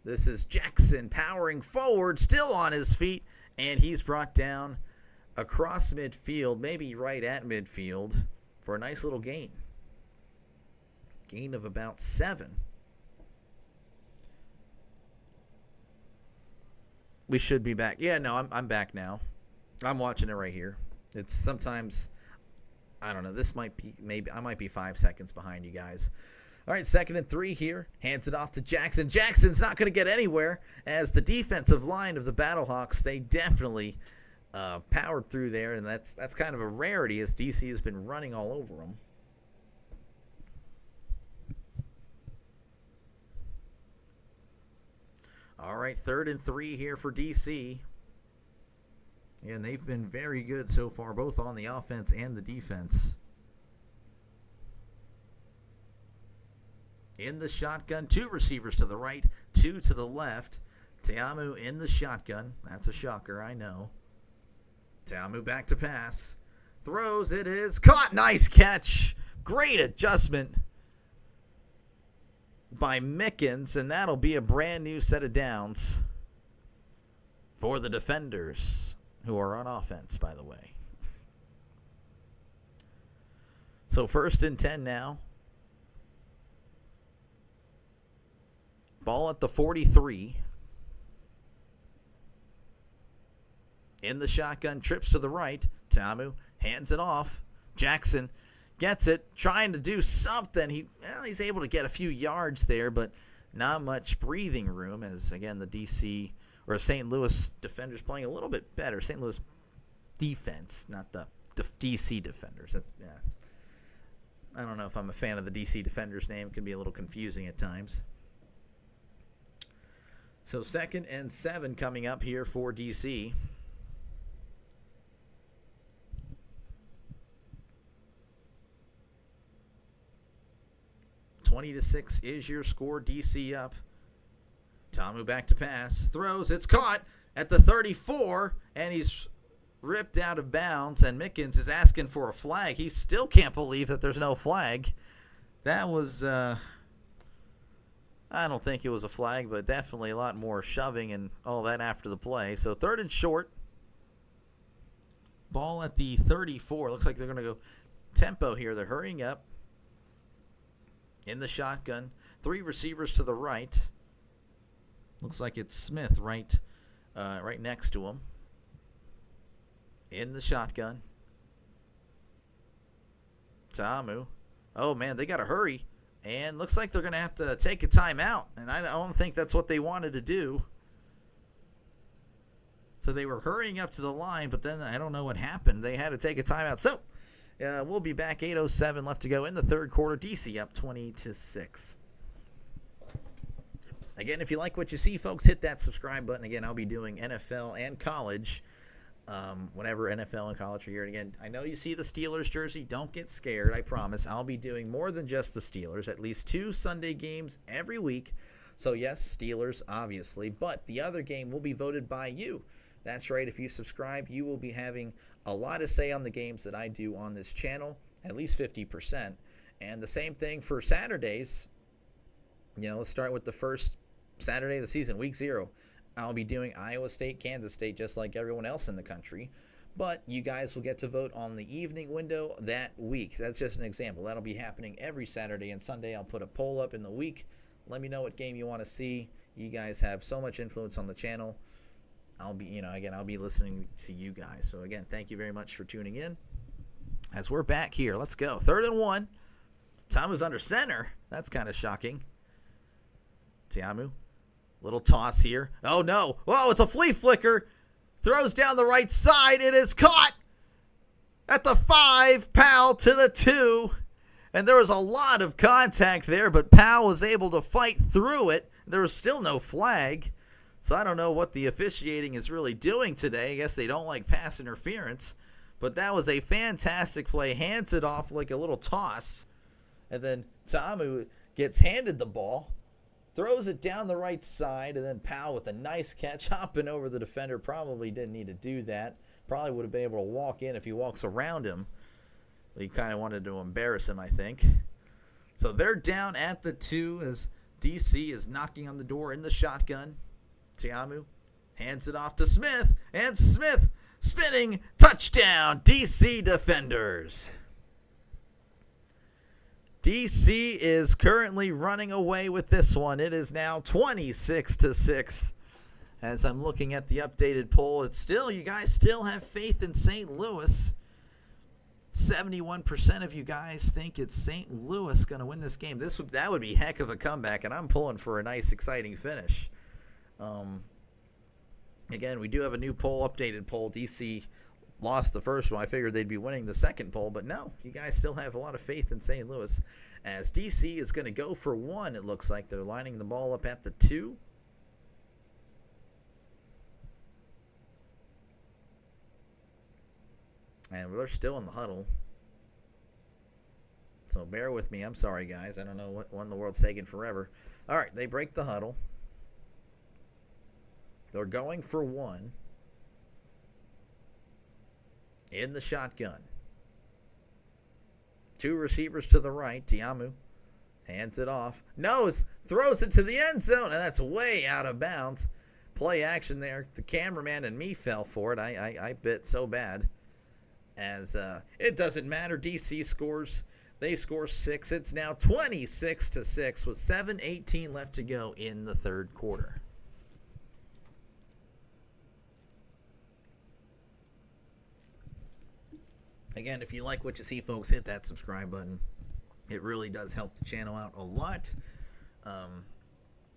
This is Jackson powering forward, still on his feet, and he's brought down across midfield, maybe right at midfield, for a nice little gain. Gain of about 7. We should be back. Yeah, no, I'm back now. I'm watching it right here. It's sometimes, I don't know, I might be 5 seconds behind you guys. All right, 2nd and 3 here. Hands it off to Jackson. Jackson's not going to get anywhere as the defensive line of the Battlehawks, they definitely powered through there, and that's kind of a rarity as DC has been running all over them. All right, 3rd and 3 here for DC. And they've been very good so far, both on the offense and the defense. In the shotgun, 2 receivers to the right, 2 to the left. Ta'amu in the shotgun. That's a shocker, I know. Ta'amu back to pass. Throws, it is caught. Nice catch. Great adjustment by Mickens, and that'll be a brand new set of downs for the defenders, who are on offense, by the way. So 1st and 10 now. Ball at the 43. In the shotgun, trips to the right. Tamu hands it off. Jackson gets it, trying to do something. He's able to get a few yards there, but not much breathing room, as, again, the DC or St. Louis defenders playing a little bit better. St. Louis defense, not the DC defenders. I don't know if I'm a fan of the DC defenders name. It can be a little confusing at times. So 2nd and 7 coming up here for DC. (20-6) is your score. DC up. Tamu back to pass. Throws. It's caught at the 34, and he's ripped out of bounds, and Mickens is asking for a flag. He still can't believe that there's no flag. That was, I don't think it was a flag, but definitely a lot more shoving and all that after the play. So 3rd and short. Ball at the 34. Looks like they're going to go tempo here. They're hurrying up. In the shotgun. 3 receivers to the right. Looks like it's Smith right next to him. In the shotgun. Tamu. Oh, man, they got to hurry. And looks like they're going to have to take a timeout. And I don't think that's what they wanted to do. So they were hurrying up to the line, but then I don't know what happened. They had to take a timeout. So we'll be back. 8:07 left to go in the 3rd quarter. DC up 20-6. Again, if you like what you see, folks, hit that subscribe button. Again, I'll be doing NFL and college whenever NFL and college are here. And again, I know you see the Steelers jersey. Don't get scared. I promise. I'll be doing more than just the Steelers. At least 2 Sunday games every week. So, yes, Steelers, obviously. But the other game will be voted by you. That's right. If you subscribe, you will be having a lot of say on the games that I do on this channel. At least 50%. And the same thing for Saturdays. Let's start with the first Saturday of the season, week 0. I'll be doing Iowa State, Kansas State, just like everyone else in the country. But you guys will get to vote on the evening window that week. That's just an example. That'll be happening every Saturday and Sunday. I'll put a poll up in the week. Let me know what game you want to see. You guys have so much influence on the channel. I'll be, I'll be listening to you guys. So, again, thank you very much for tuning in. As we're back here, let's go. 3rd and 1. Tamu's under center. That's kind of shocking. Tamu. Little toss here. Oh, no. Whoa, it's a flea flicker. Throws down the right side. It is caught at the 5. Powell to the 2. And there was a lot of contact there, but Powell was able to fight through it. There was still no flag. So I don't know what the officiating is really doing today. I guess they don't like pass interference. But that was a fantastic play. Hands it off like a little toss. And then Tamu gets handed the ball. Throws it down the right side, and then Powell with a nice catch, hopping over the defender. Probably didn't need to do that. Probably would have been able to walk in if he walks around him. But he kind of wanted to embarrass him, I think. So they're down at the 2 as DC is knocking on the door in the shotgun. Tamu hands it off to Smith, and Smith spinning touchdown, DC defenders. DC is currently running away with this one. It is now 26-6. As I'm looking at the updated poll, it's still, you guys still have faith in St. Louis. 71% of you guys think it's St. Louis going to win this game. That would be heck of a comeback, and I'm pulling for a nice, exciting finish. Again, we do have a new poll, updated poll. DC lost the first one. I figured they'd be winning the second poll, but no, you guys still have a lot of faith in St. Louis. As DC is going to go for 1, it looks like they're lining the ball up at the 2. And they're still in the huddle. So bear with me. I'm sorry, guys. I don't know what in the world's taking forever. All right, they break the huddle. They're going for 1. In the shotgun. Two receivers to the right. Tiamu hands it off. Nose throws it to the end zone, and that's way out of bounds. Play action there. The cameraman and me fell for it. I bit so bad. As it doesn't matter. DC scores. They score 6. It's now 26-6 with 7:18 left to go in the third quarter. Again, if you like what you see, folks, hit that subscribe button. It really does help the channel out a lot.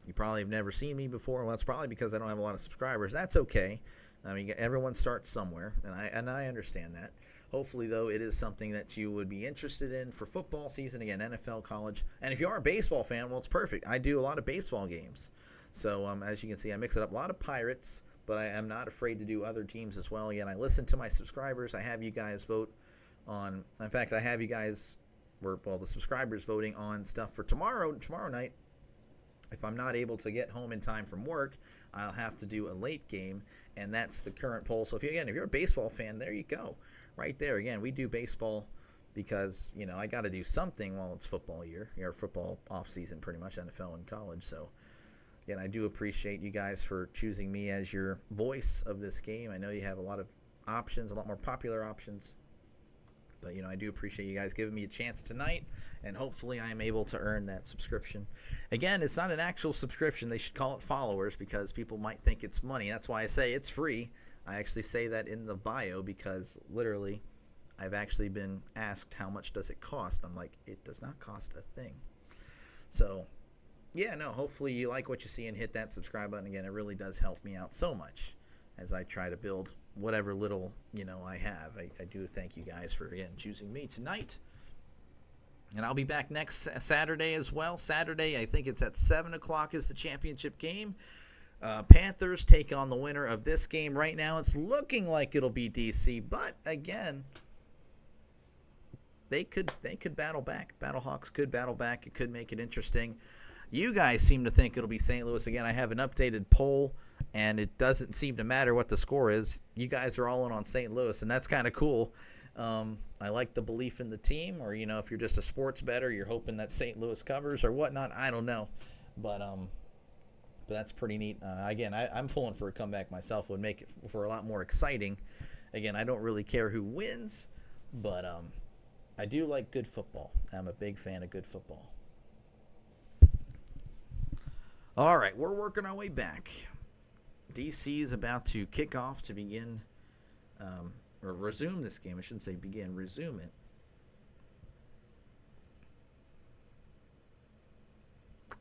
You probably have never seen me before. Well, it's probably because I don't have a lot of subscribers. That's okay. I mean, everyone starts somewhere, and I understand that. Hopefully, though, it is something that you would be interested in for football season, again, NFL, college. And if you are a baseball fan, well, it's perfect. I do a lot of baseball games. So, as you can see, I mix it up. A lot of Pirates, but I am not afraid to do other teams as well. Again, I listen to my subscribers. I have you guys vote on, in fact, I have you guys, the subscribers voting on stuff for tomorrow night. If I'm not able to get home in time from work, I'll have to do a late game, and that's the current poll. So if you're a baseball fan, there you go. Right there. Again, we do baseball because, I got to do something while it's football year, or football off season pretty much, NFL and college. So, again, I do appreciate you guys for choosing me as your voice of this game. I know you have a lot of options, a lot more popular options. But, I do appreciate you guys giving me a chance tonight, and hopefully I am able to earn that subscription. Again, it's not an actual subscription. They should call it followers because people might think it's money. That's why I say it's free. I actually say that in the bio because literally I've actually been asked how much does it cost. I'm like, it does not cost a thing. So, yeah, no, hopefully you like what you see and hit that subscribe button. Again, it really does help me out so much as I try to build whatever little, I have. I do thank you guys for, again, choosing me tonight. And I'll be back next Saturday as well. Saturday, I think it's at 7 o'clock is the championship game. Panthers take on the winner of this game. Right now, it's looking like it'll be DC. But, again, they could battle back. Battlehawks could battle back. It could make it interesting. You guys seem to think it'll be St. Louis. Again, I have an updated poll, and it doesn't seem to matter what the score is. You guys are all in on St. Louis, and that's kind of cool. I like the belief in the team, or, if you're just a sports bettor, you're hoping that St. Louis covers or whatnot. I don't know. But that's pretty neat. Again, I'm pulling for a comeback myself. Would make it for a lot more exciting. Again, I don't really care who wins, but I do like good football. I'm a big fan of good football. All right, we're working our way back. DC is about to kick off to begin, or resume this game. I shouldn't say begin, resume it.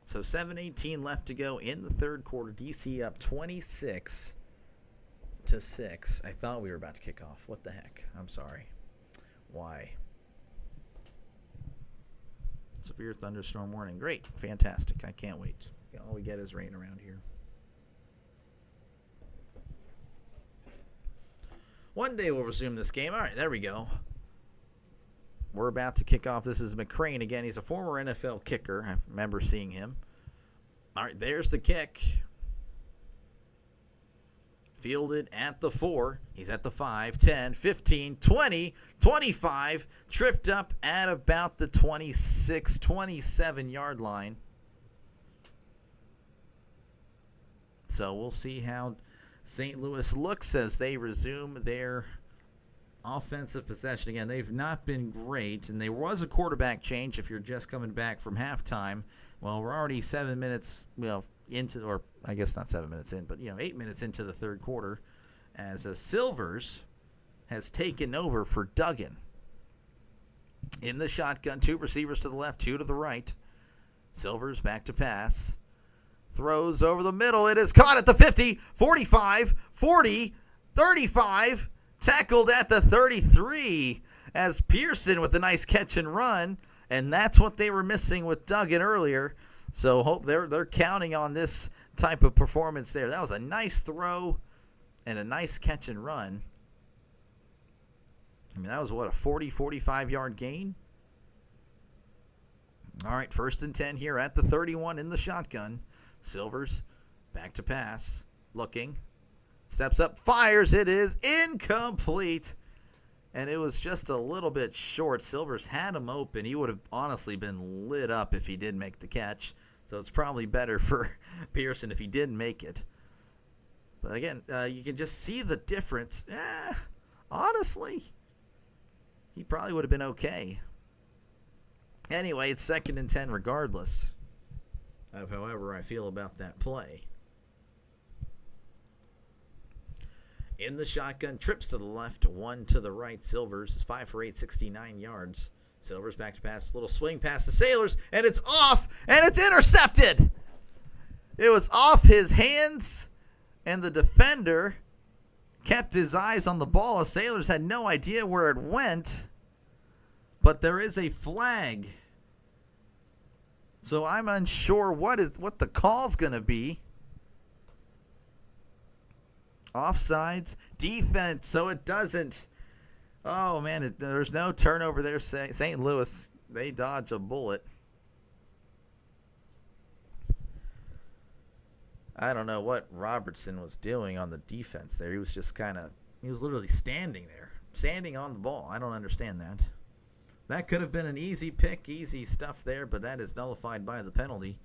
So 7:18 left to go in the third quarter. DC up 26-6. I thought we were about to kick off. What the heck? I'm sorry. Why? Severe thunderstorm warning. Great. Fantastic. I can't wait. All we get is rain around here. One day we'll resume this game. All right, there we go. We're about to kick off. This is McCrane again. He's a former NFL kicker. I remember seeing him. All right, there's the kick. Fielded at the 4. He's at the 5, 10, 15, 20, 25. Tripped up at about the 26, 27-yard line. So we'll see how St. Louis looks as they resume their offensive possession. Again, they've not been great, and there was a quarterback change if you're just coming back from halftime. Well, we're already 7 minutes into, or I guess not 7 minutes in, but 8 minutes into the third quarter as Silvers has taken over for Duggan. In the shotgun, 2 receivers to the left, 2 to the right. Silvers back to pass. Throws over the middle. It is caught at the 50, 45, 40, 35. Tackled at the 33 as Pearson with a nice catch and run. And that's what they were missing with Duggan earlier. So hope they're counting on this type of performance there. That was a nice throw and a nice catch and run. I mean, that was, what, a 40, 45-yard gain? All right, 1st and 10 here at the 31 in the shotgun. Silvers back to pass. Looking. Steps up. Fires. It is incomplete. and it was just a little bit short. Silvers had him open. He would have honestly been lit up if he did make the catch. So it's probably better for Pearson if he did make it. But again, you can just see the difference. Honestly, he probably would have been okay. Anyway, it's 2nd and 10 regardless of however I feel about that play. In the shotgun, trips to the left, 1 to the right. Silvers is 5 for 8, 69 yards. Silvers back to pass, little swing past the Sailors, and it's off, and it's intercepted. It was off his hands, and the defender kept his eyes on the ball. The Sailors had no idea where it went, but there is a flag. So I'm unsure what the call's going to be. Offsides, defense, so it doesn't. Oh, man, there's no turnover there. St. Louis, they dodge a bullet. I don't know what Robertson was doing on the defense there. He was just he was literally standing there, standing on the ball. I don't understand that. That could have been an easy pick, easy stuff there, but that is nullified by the penalty.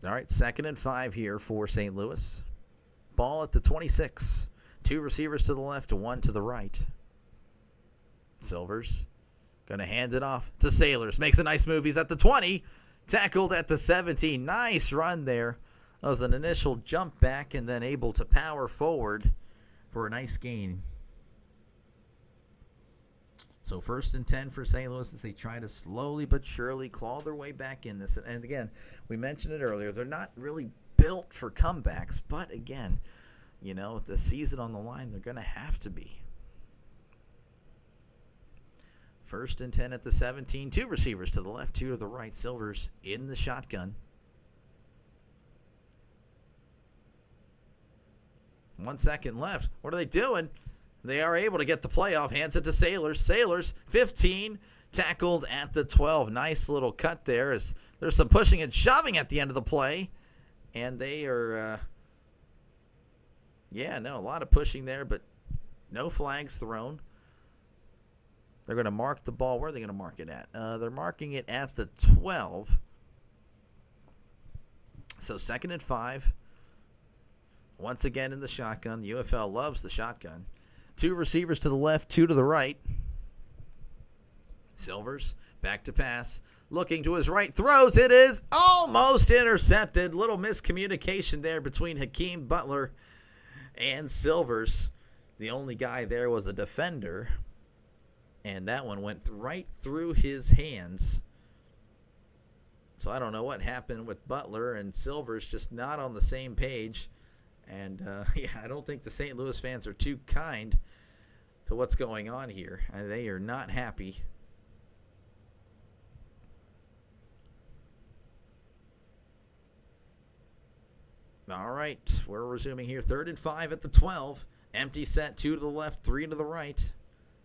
All right, 2nd and 5 here for St. Louis. Ball at the 26. 2 receivers to the left, 1 to the right. Silvers going to hand it off to Sailors. Makes a nice move. He's at the 20. Tackled at the 17. Nice run there. That was an initial jump back and then able to power forward for a nice gain. So 1st and 10 for St. Louis as they try to slowly but surely claw their way back in this. And again, we mentioned it earlier, they're not really built for comebacks. But again, with the season on the line, they're going to have to be. 1st and 10 at the 17. 2 receivers to the left, 2 to the right. Silvers in the shotgun. 1 second left. What are they doing? They are able to get the play off. Hands it to Sailors. Sailors, 15, tackled at the 12. Nice little cut there. There's some pushing and shoving at the end of the play. And they are, a lot of pushing there, but no flags thrown. They're going to mark the ball. Where are they going to mark it at? They're marking it at the 12. So 2nd and 5. Once again in the shotgun. The UFL loves the shotgun. 2 receivers to the left, 2 to the right. Silvers back to pass. Looking to his right. Throws. It is almost intercepted. Little miscommunication there between Hakeem Butler and Silvers. The only guy there was a defender. And that one went right through his hands. So I don't know what happened with Butler and Silvers, just not on the same page. And, I don't think the St. Louis fans are too kind to what's going on here. They are not happy. All right, we're resuming here. 3rd and 5 at the 12. Empty set, 2 to the left, 3 to the right.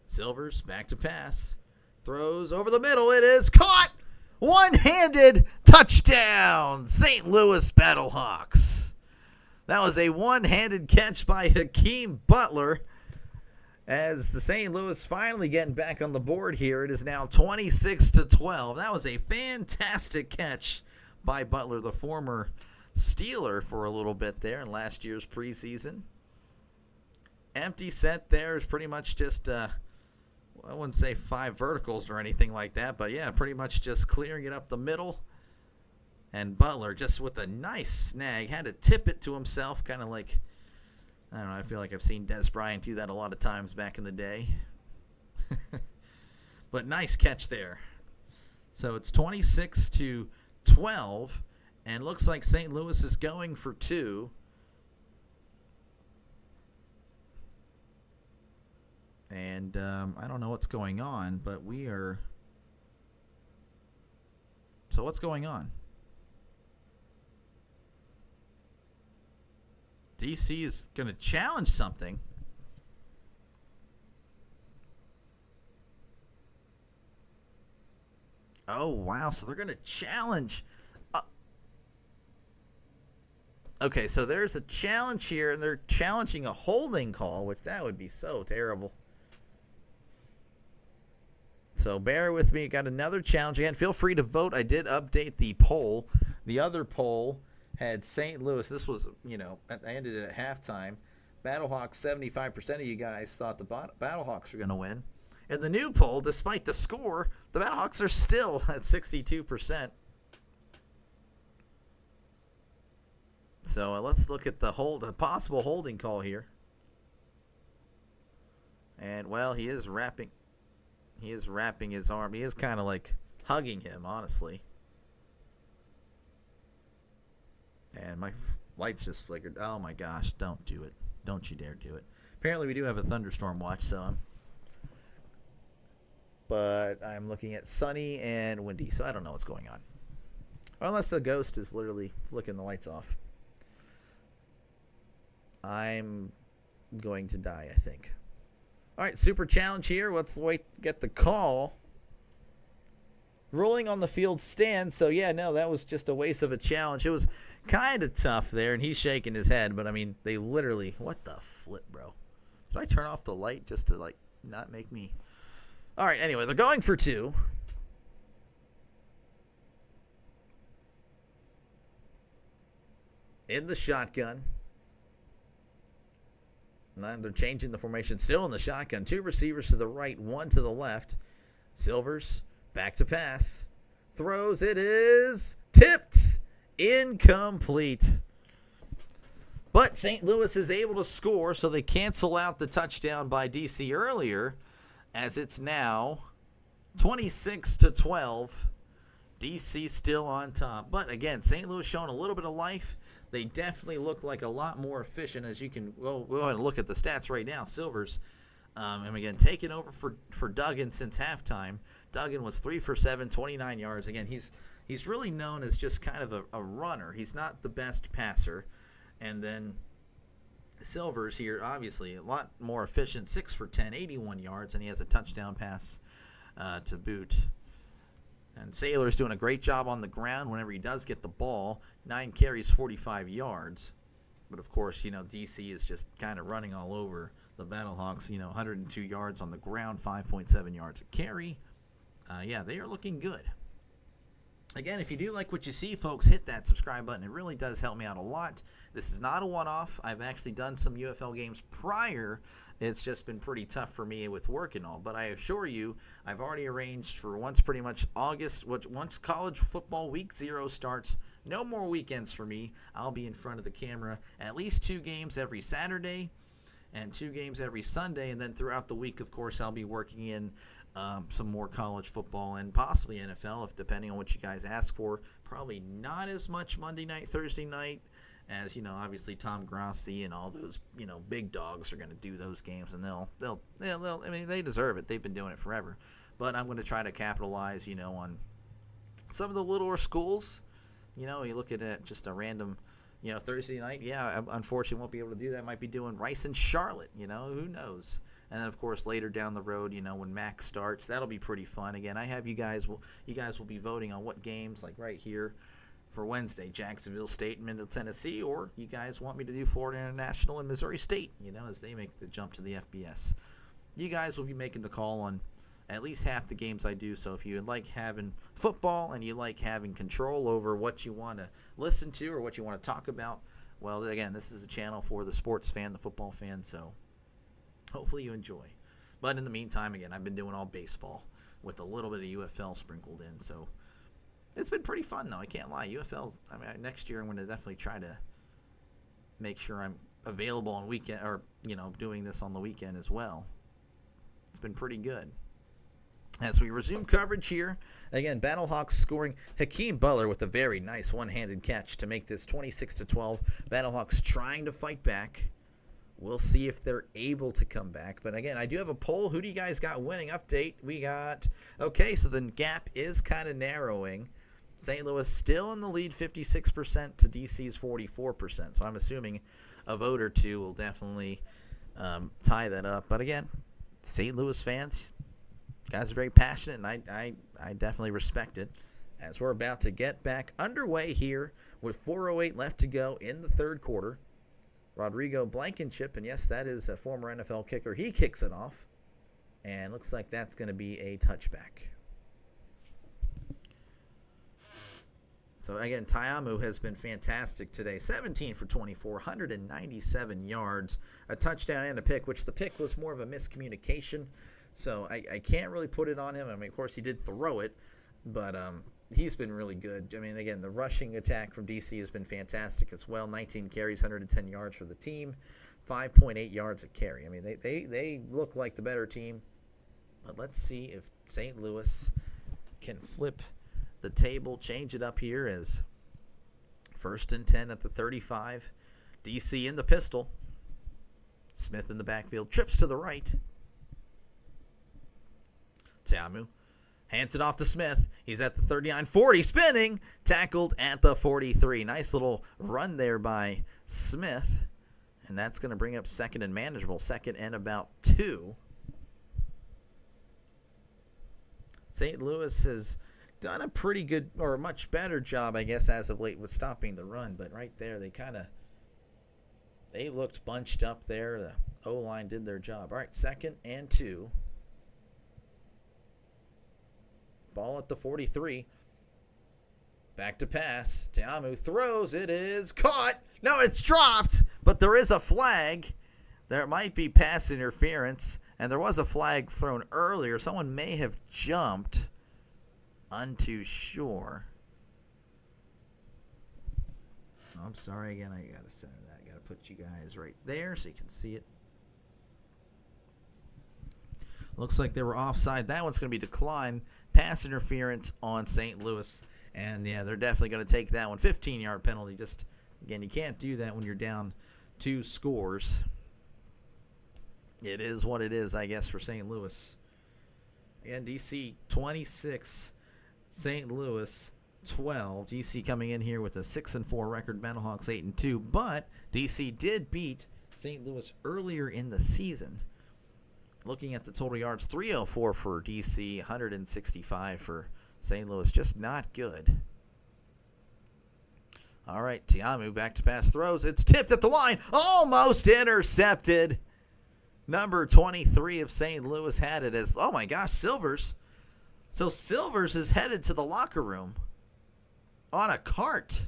Silvers back to pass. Throws over the middle. It is caught. One-handed touchdown. St. Louis Battlehawks. That was a one-handed catch by Hakeem Butler. As the St. Louis finally getting back on the board here. It is now 26-12. That was a fantastic catch by Butler, the former Steeler for a little bit there in last year's preseason. Empty set there is pretty much just, I wouldn't say 5 verticals or anything like that, but yeah, pretty much just clearing it up the middle. And Butler just with a nice snag, had to tip it to himself, kind of like, I don't know, I feel like I've seen Des Bryant do that a lot of times back in the day. But nice catch there. So it's 26-12, and looks like St. Louis is going for 2. And I don't know what's going on, but we are... So what's going on? DC is going to challenge something. Oh, wow. So they're going to challenge. Okay, so there's a challenge here, and they're challenging a holding call, which that would be so terrible. So bear with me. Got another challenge again. Feel free to vote. I did update the poll. The other poll had St. Louis. This was, I ended it at halftime. Battlehawks, 75% of you guys thought the Battlehawks were going to win. In the new poll, despite the score, the Battlehawks are still at 62%. So let's look at the possible holding call here. And, well, he is wrapping his arm. He is kind of like hugging him, honestly. And my lights just flickered. Oh, my gosh. Don't do it. Don't you dare do it. Apparently, we do have a thunderstorm watch, but I'm looking at sunny and windy, so I don't know what's going on. Unless the ghost is literally flicking the lights off. I'm going to die, I think. All right, super challenge here. Let's get the call. Rolling on the field stand. So, yeah, no, that was just a waste of a challenge. It was kind of tough there, and he's shaking his head. But, I mean, they literally, what the flip, bro? Should I turn off the light just to, not make me? All right, anyway, they're going for two. In the shotgun. And they're changing the formation. Still in the shotgun. Two receivers to the right, one to the left. Silvers, back to pass. Throws. It is tipped. Incomplete. But St. Louis is able to score, so they cancel out the touchdown by DC earlier, as it's now 26-12. DC still on top. But again, St. Louis showing a little bit of life. They definitely look like a lot more efficient, as you can go ahead and look at the stats right now. Silvers, and again, taking over for Duggan since halftime. Duggan was 3 for 7, 29 yards. Again, he's really known as just kind of a runner. He's not the best passer. And then Silvers here, obviously, a lot more efficient, 6 for 10, 81 yards, and he has a touchdown pass to boot. And Saylor's doing a great job on the ground whenever he does get the ball. 9 carries, 45 yards. But, of course, DC is just kind of running all over the Battlehawks. 102 yards on the ground, 5.7 yards a carry. Yeah, they are looking good. Again, if you do like what you see, folks, hit that subscribe button. It really does help me out a lot. This is not a one-off. I've actually done some UFL games prior. It's just been pretty tough for me with work and all. But I assure you, I've already arranged for once pretty much August, once college football week 0 starts, no more weekends for me. I'll be in front of the camera at least 2 games every Saturday and 2 games every Sunday. And then throughout the week, of course, I'll be working in some more college football and possibly NFL, if depending on what you guys ask for. Probably not as much Monday night, Thursday night, as obviously Tom Grossi and all those big dogs are going to do those games, and they'll I mean, they deserve it. They've been doing it forever. But I'm going to try to capitalize on some of the littler schools. You look at it, just a random Thursday night. Yeah, I unfortunately won't be able to do that. Might be doing Rice and Charlotte. Who knows. And then, of course, later down the road, when MAC starts, that'll be pretty fun. Again, I have you guys will be voting on what games, like right here for Wednesday, Jacksonville State and Middle Tennessee, or you guys want me to do Florida International and Missouri State, as they make the jump to the FBS. You guys will be making the call on at least half the games I do. So if you like having football and you like having control over what you want to listen to or what you want to talk about, well, again, this is a channel for the sports fan, the football fan, so hopefully you enjoy. But in the meantime, again, I've been doing all baseball with a little bit of UFL sprinkled in. So it's been pretty fun, though. I can't lie. UFL, next year I'm going to definitely try to make sure I'm available on weekend or, doing this on the weekend as well. It's been pretty good. As we resume coverage here, again, Battlehawks scoring. Hakeem Butler with a very nice one-handed catch to make this 26-12. Battlehawks trying to fight back. We'll see if they're able to come back. But again, I do have a poll. Who do you guys got winning? Update. We got, okay, so the gap is kind of narrowing. St. Louis still in the lead, 56% to DC's 44%. So I'm assuming a vote or two will definitely tie that up. But again, St. Louis fans, guys are very passionate, and I definitely respect it. as we're about to get back underway here with 4:08 left to go in the third quarter. Rodrigo Blankenship, and yes, that is a former NFL kicker. He kicks it off, and looks like that's going to be a touchback. So again, Taiamu has been fantastic today. 17 for 24, 197 yards, a touchdown and a pick, which the pick was more of a miscommunication. So I can't really put it on him. I mean, of course, he did throw it, but he's been really good. I mean, again, the rushing attack from DC has been fantastic as well. 19 carries, 110 yards for the team, 5.8 yards a carry. I mean, they look like the better team, but let's see if St. Louis can flip the table, change it up here as 1st and 10 at the 35. DC in the pistol. Smith in the backfield, trips to the right. Taiamu hands it off to Smith. He's at the 39-40, spinning, tackled at the 43. Nice little run there by Smith, and that's going to bring up second and manageable, 2nd and about 2. St. Louis has done a pretty good, or a much better job, I guess, as of late with stopping the run. But right there, they looked bunched up there. The O-line did their job. All right, 2nd and 2. Ball at the 43. Back to pass. Taiamu throws. It is caught. No, it's dropped, but there is a flag. There might be pass interference, and there was a flag thrown earlier. Someone may have jumped. Untoo sure. I'm sorry again. I gotta center that. I gotta put you guys right there so you can see it. Looks like they were offside. That one's going to be declined. Pass interference on St. Louis, and yeah, they're definitely going to take that one. 15-yard penalty. Just again, you can't do that when you're down 2 scores. It is what it is, I guess, for St. Louis. Again, DC 26. St. Louis 12. DC coming in here with a 6-4 record. Battlehawks 8-2. But DC did beat St. Louis earlier in the season. Looking at the total yards, 304 for DC, 165 for St. Louis. Just not good. All right, Taiamu back to pass throws. It's tipped at the line. Almost intercepted. Number 23 of St. Louis had it as, oh my gosh, Silvers. So Silvers is headed to the locker room on a cart.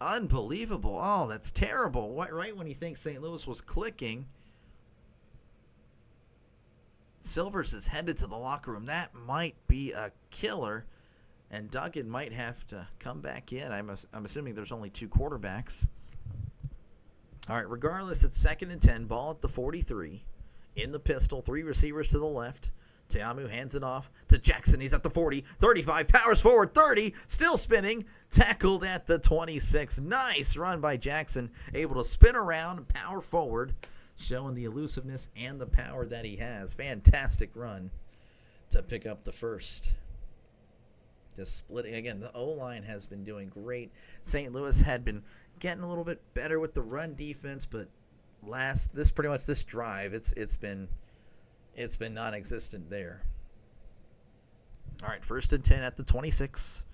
Unbelievable. Oh, that's terrible. Right when you think St. Louis was clicking, Silvers is headed to the locker room. That might be a killer, and Duggan might have to come back in. I'm assuming there's only 2 quarterbacks. All right, regardless, it's 2nd and 10. Ball at the 43. In the pistol, 3 receivers to the left. Taiamu hands it off to Jackson. He's at the 40, 35, powers forward, 30, still spinning, tackled at the 26. Nice run by Jackson, able to spin around, power forward, showing the elusiveness and the power that he has. Fantastic run to pick up the first. Just splitting. Again, the O-line has been doing great. St. Louis had been getting a little bit better with the run defense, but this drive, it's been non-existent there. All right, 1st and 10 at the 26.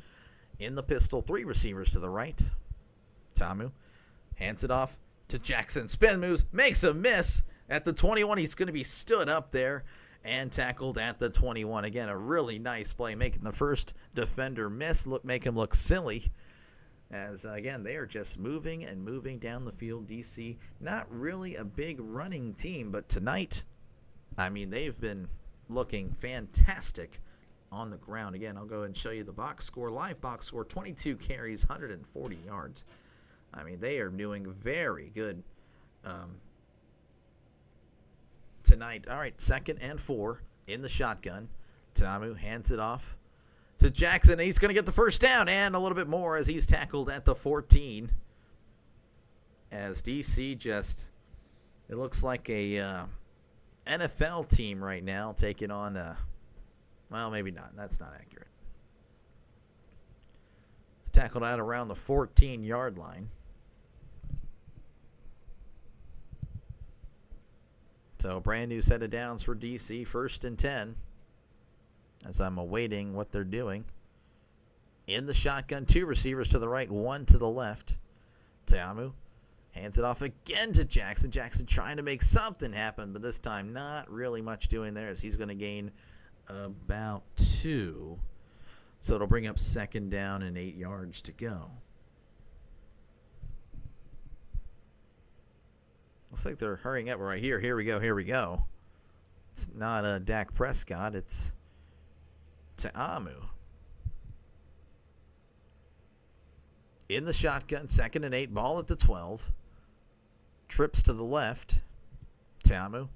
In the pistol, 3 receivers to the right. Taiamu hands it off to Jackson. Spin moves, makes a miss at the 21. He's going to be stood up there and tackled at the 21. Again, a really nice play, making the first defender miss, make him look silly. As, again, they are just moving and moving down the field. DC, not really a big running team, but tonight, I mean, they've been looking fantastic on the ground. Again, I'll go ahead and show you the box score. Live box score, 22 carries, 140 yards. I mean, they are doing very good tonight. All right, 2nd and 4 in the shotgun. Taiamu hands it off to Jackson. He's going to get the first down and a little bit more as he's tackled at the 14. As DC it looks like a NFL team right now taking on well, maybe not. That's not accurate. It's tackled out around the 14-yard line. So brand new set of downs for DC, 1st and 10. as I'm awaiting what they're doing. In the shotgun, 2 receivers to the right, 1 to the left. Teamu hands it off again to Jackson. Jackson trying to make something happen, but this time not really much doing there as he's going to gain about 2. So it'll bring up 2nd down and 8 yards to go. Looks like they're hurrying up right here. Here we go. It's not Dak Prescott. It's Teamu. In the shotgun, 2nd and 8, ball at the 12. Trips to the left. Teamu.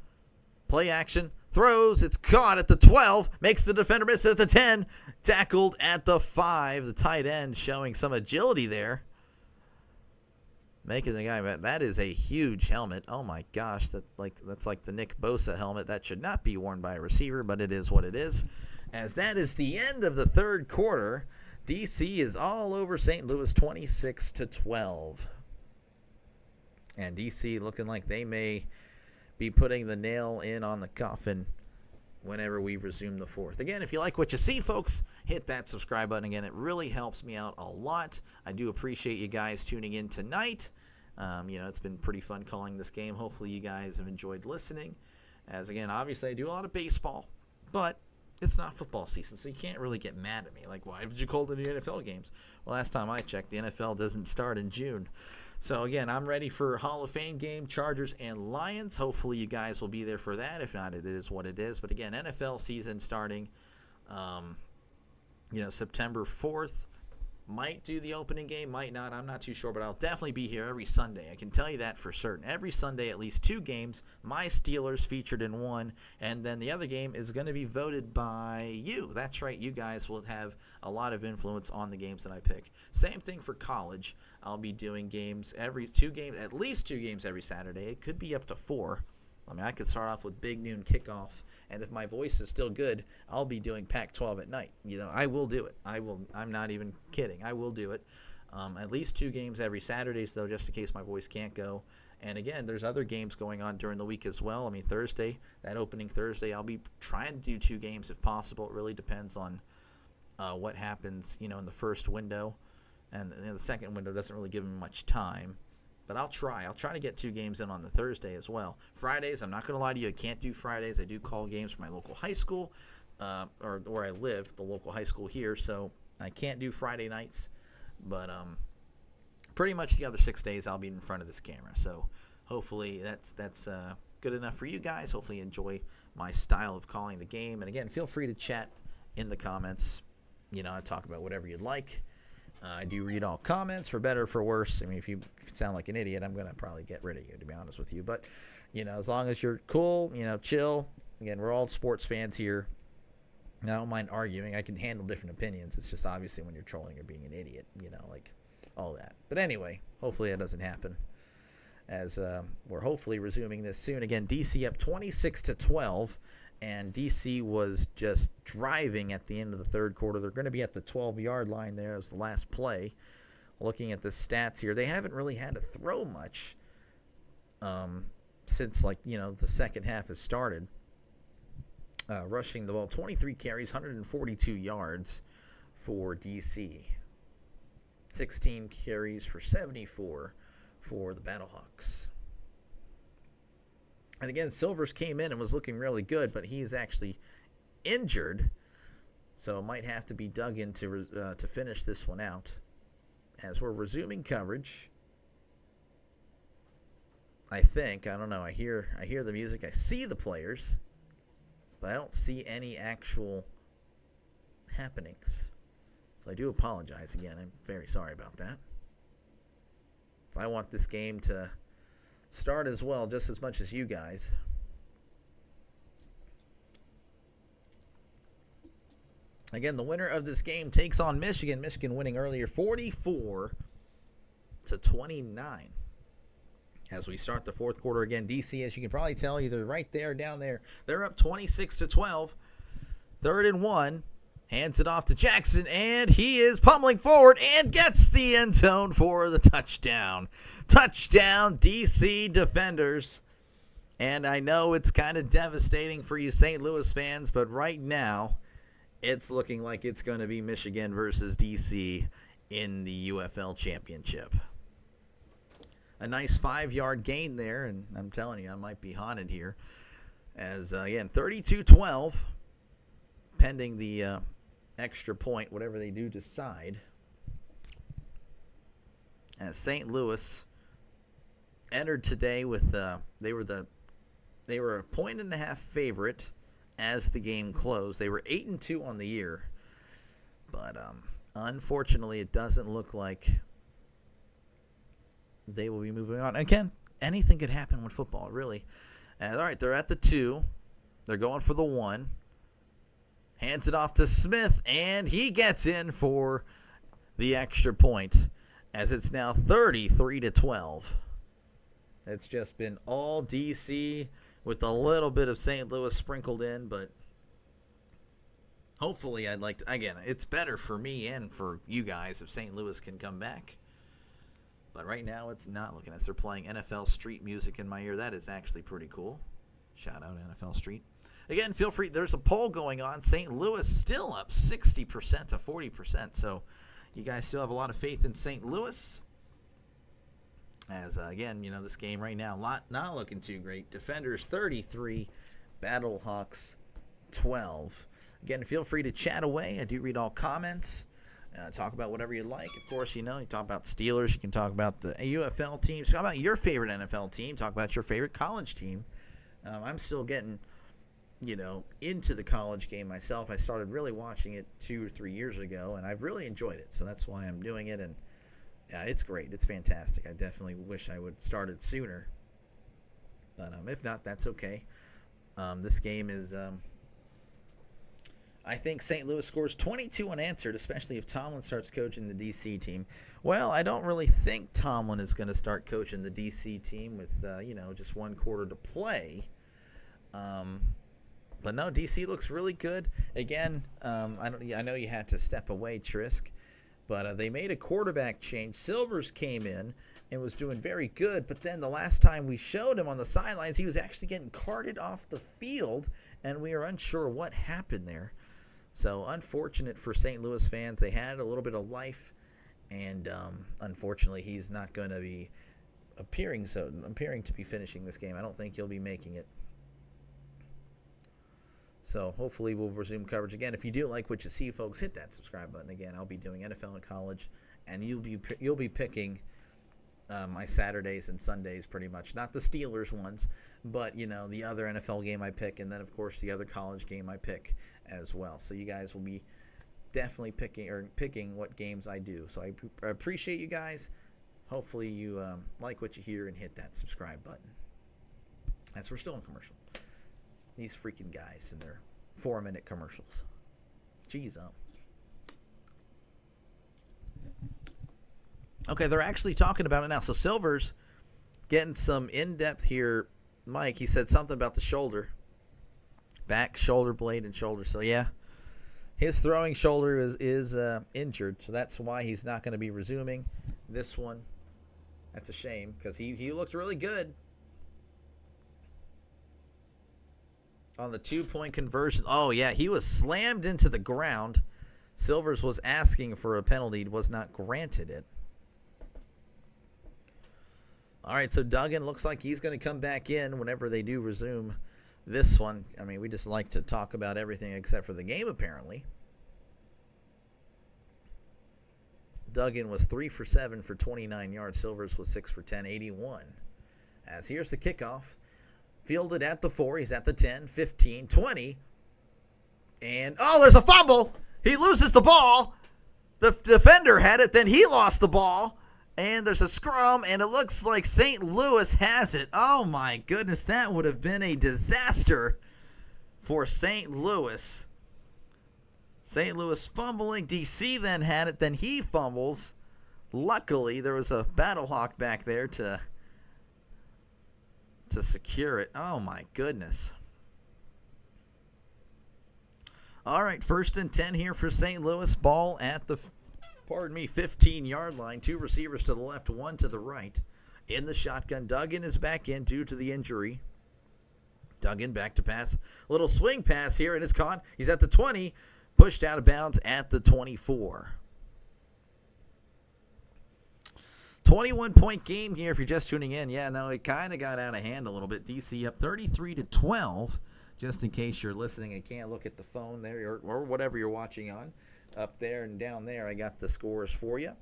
Play action. Throws. It's caught at the 12. Makes the defender miss at the 10. Tackled at the 5. The tight end showing some agility there. Making the guy, that is a huge helmet. Oh my gosh, that's like the Nick Bosa helmet. That should not be worn by a receiver, but it is what it is. As that is the end of the 3rd quarter, DC is all over St. Louis, 26-12. And DC looking like they may be putting the nail in on the coffin whenever we resume the 4th. Again, if you like what you see, folks, hit that subscribe button. Again, it really helps me out a lot. I do appreciate you guys tuning in tonight. It's been pretty fun calling this game. Hopefully you guys have enjoyed listening. As, again, obviously I do a lot of baseball, but it's not football season, so you can't really get mad at me. Like, why did you call it the NFL games? Well, last time I checked, the NFL doesn't start in June. So, again, I'm ready for Hall of Fame game, Chargers and Lions. Hopefully you guys will be there for that. If not, it is what it is. But, again, NFL season starting, September 4th. Might do the opening game, might not. I'm not too sure, but I'll definitely be here every Sunday. I can tell you that for certain. Every Sunday, at least 2 games. My Steelers featured in 1, and then the other game is going to be voted by you. That's right. You guys will have a lot of influence on the games that I pick. Same thing for college. I'll be doing games at least 2 games every Saturday. It could be up to 4. I mean, I could start off with big noon kickoff, and if my voice is still good, I'll be doing Pac-12 at night. I will do it. I'm not even kidding. I will do it. At least 2 games every Saturdays, though, just in case my voice can't go. And, again, there's other games going on during the week as well. I mean, Thursday, that opening Thursday, I'll be trying to do 2 games if possible. It really depends on what happens, in the first window. And the second window doesn't really give me much time. But I'll try. I'll try to get 2 games in on the Thursday as well. Fridays, I'm not going to lie to you, I can't do Fridays. I do call games for my local high school, or where I live, the local high school here. So I can't do Friday nights. But pretty much the other 6 days I'll be in front of this camera. So hopefully that's good enough for you guys. Hopefully you enjoy my style of calling the game. And again, feel free to chat in the comments. I talk about whatever you'd like. I do read all comments, for better or for worse. I mean, if you sound like an idiot, I'm going to probably get rid of you, to be honest with you. But, as long as you're cool, chill. Again, we're all sports fans here. I don't mind arguing. I can handle different opinions. It's just obviously when you're trolling or being an idiot, like all that. But anyway, hopefully that doesn't happen, as we're hopefully resuming this soon. Again, DC up 26-12. And DC was just driving at the end of the 3rd quarter. They're going to be at the 12-yard line there as the last play. Looking at the stats here, they haven't really had to throw much since, the second half has started. Rushing the ball, 23 carries, 142 yards for DC. 16 carries for 74 for the Battlehawks. And again, Silvers came in and was looking really good, but he is actually injured, so it might have to be dug in to finish this one out. As we're resuming coverage, I don't know. I hear the music. I see the players, but I don't see any actual happenings. So I do apologize again. I'm very sorry about that. I want this game to start as well, just as much as you guys. Again, the winner of this game takes on Michigan. Michigan winning earlier 44-29. As we start the 4th quarter again, DC, as you can probably tell, either right there or down there, they're up 26-12. 3rd and 1. Hands it off to Jackson, and he is pummeling forward and gets the end zone for the touchdown. Touchdown, DC defenders. And I know it's kind of devastating for you St. Louis fans, but right now it's looking like it's going to be Michigan versus DC in the UFL Championship. A nice 5-yard gain there, and I'm telling you, I might be haunted here. As, again, 32-12, pending the extra point, whatever they do decide. As St. Louis entered today with, they were a 1.5-point favorite as the game closed. They were 8-2 on the year, but unfortunately, it doesn't look like they will be moving on. Again, anything could happen with football, really. And, all right, they're at the 2. They're going for the 1. Hands it off to Smith, and he gets in for the extra point, as it's now 33-12. It's just been all DC with a little bit of St. Louis sprinkled in, but hopefully again, it's better for me and for you guys if St. Louis can come back. But right now, it's not looking as they're playing NFL Street music in my ear. That is actually pretty cool. Shout out NFL Street. Again, feel free. There's a poll going on. St. Louis still up 60% to 40%. So you guys still have a lot of faith in St. Louis. As, again, this game right now, not looking too great. Defenders 33, Battlehawks 12. Again, feel free to chat away. I do read all comments. Talk about whatever you like. Of course, you talk about Steelers. You can talk about the UFL teams. Talk about your favorite NFL team. Talk about your favorite college team. I'm still getting, into the college game myself. I started really watching it 2 or 3 years ago, and I've really enjoyed it. So that's why I'm doing it, and it's great. It's fantastic. I definitely wish I would start it sooner. But if not, that's okay. This game is... I think St. Louis scores 22 unanswered, especially if Tomlin starts coaching the DC team. Well, I don't really think Tomlin is going to start coaching the DC team with, just 1 quarter to play. But no, DC looks really good. Again, I know you had to step away, Trisk, but they made a quarterback change. Silvers came in and was doing very good, but then the last time we showed him on the sidelines, he was actually getting carted off the field, and we are unsure what happened there. So unfortunate for St. Louis fans. They had a little bit of life, and unfortunately he's not going to be appearing to be finishing this game. I don't think he'll be making it. So hopefully we'll resume coverage again. If you do like what you see, folks, hit that subscribe button. Again, I'll be doing NFL and college, and you'll be picking my Saturdays and Sundays pretty much. Not the Steelers ones, but, the other NFL game I pick, and then, of course, the other college game I pick as well. So you guys will be definitely picking what games I do. So I appreciate you guys. Hopefully you like what you hear and hit that subscribe button. As we're still in commercial. These freaking guys and their 4-minute commercials. Jeez, Okay, they're actually talking about it now. So Silver's getting some in-depth here. Mike, he said something about the shoulder. Back, shoulder blade, and shoulder. So, yeah, his throwing shoulder is injured. So that's why he's not going to be resuming this one. That's a shame because he looked really good on the 2-point conversion. Oh, yeah, he was slammed into the ground. Silvers was asking for a penalty, was not granted it. All right, so Duggan looks like he's going to come back in whenever they do resume this one. I mean, we just like to talk about everything except for the game, apparently. Duggan was 3 for 7 for 29 yards. Silvers was 6 for 10, 81. As here's the kickoff. Fielded at the 4. He's at the 10, 15, 20. And, there's a fumble. He loses the ball. The defender had it, then he lost the ball. And there's a scrum, and it looks like St. Louis has it. Oh, my goodness, that would have been a disaster for St. Louis. St. Louis fumbling. DC then had it, then he fumbles. Luckily, there was a Battlehawk back there to secure it. Oh, my goodness. All right, 1st and 10 here for St. Louis. Ball at the 15-yard line. 2 receivers to the left, 1 to the right. In the shotgun, Duggan is back in due to the injury. Duggan back to pass. A little swing pass here, and it's caught. He's at the 20. pushed out of bounds at the 24. 21-point game here if you're just tuning in. Yeah, no, it kind of got out of hand a little bit. DC up 33-12. Just in case you're listening and can't look at the phone there or whatever you're watching on. Up there and down there, I got the scores for you.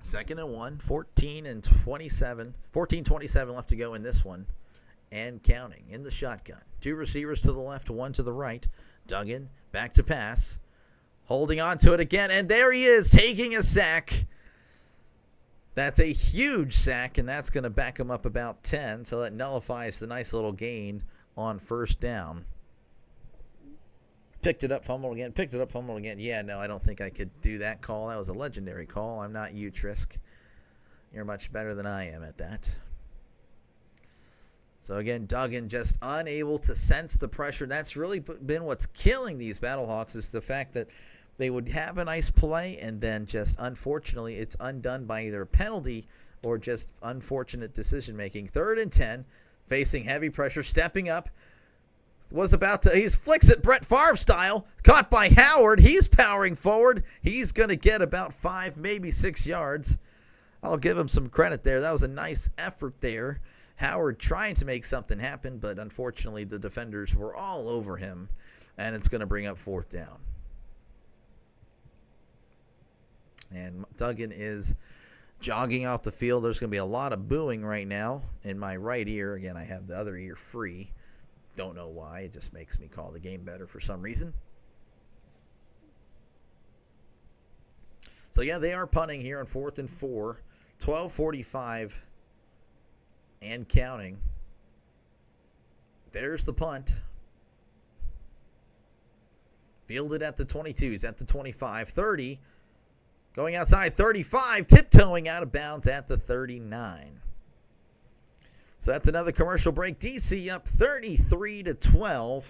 2nd and 1, 14-27 left to go in this one. And counting in the shotgun. 2 receivers to the left, 1 to the right. Duggan, back to pass. Holding on to it again, and there he is, taking a sack. That's a huge sack, and that's going to back him up about 10, so that nullifies the nice little gain on first down. Picked it up, fumbled again, picked it up, fumbled again. Yeah, no, I don't think I could do that call. That was a legendary call. I'm not you, Trisk. You're much better than I am at that. So again, Duggan just unable to sense the pressure. That's really been what's killing these Battlehawks is the fact that they would have a nice play and then just unfortunately it's undone by either a penalty or just unfortunate decision making. 3rd and 10, facing heavy pressure, stepping up. He flicks it Brett Favre style, caught by Howard. He's powering forward. He's going to get about 5, maybe 6 yards. I'll give him some credit there. That was a nice effort there. Howard trying to make something happen, but unfortunately the defenders were all over him, and it's going to bring up 4th down. And Duggan is jogging off the field. There's going to be a lot of booing right now in my right ear. Again, I have the other ear free. Don't know why. It just makes me call the game better for some reason. So, yeah, they are punting here on 4th and 4. 12:45 and counting. There's the punt. Fielded at the 22. He's at the 25. 30. Going outside. 35. Tiptoeing out of bounds at the 39. So that's another commercial break. DC up 33-12.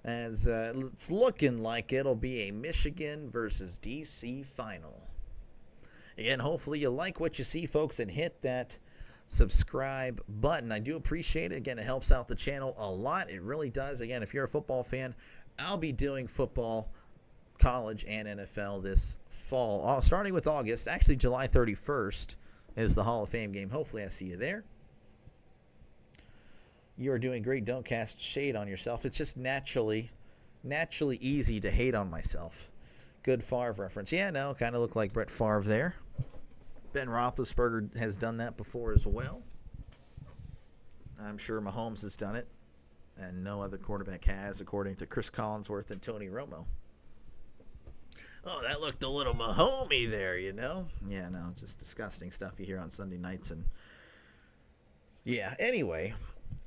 As it's looking like it'll be a Michigan versus DC final. Again, hopefully you like what you see, folks, and hit that subscribe button. I do appreciate it. Again, it helps out the channel a lot. It really does. Again, if you're a football fan, I'll be doing football, college, and NFL this fall. Starting with August. Actually, July 31st is the Hall of Fame game. Hopefully I see you there. You are doing great. Don't cast shade on yourself. It's just naturally easy to hate on myself. Good Favre reference. Yeah, no, kind of look like Brett Favre there. Ben Roethlisberger has done that before as well. I'm sure Mahomes has done it. And no other quarterback has, according to Chris Collinsworth and Tony Romo. Oh, that looked a little Mahomey there, you know? Yeah, no, just disgusting stuff you hear on Sunday nights. And yeah, anyway.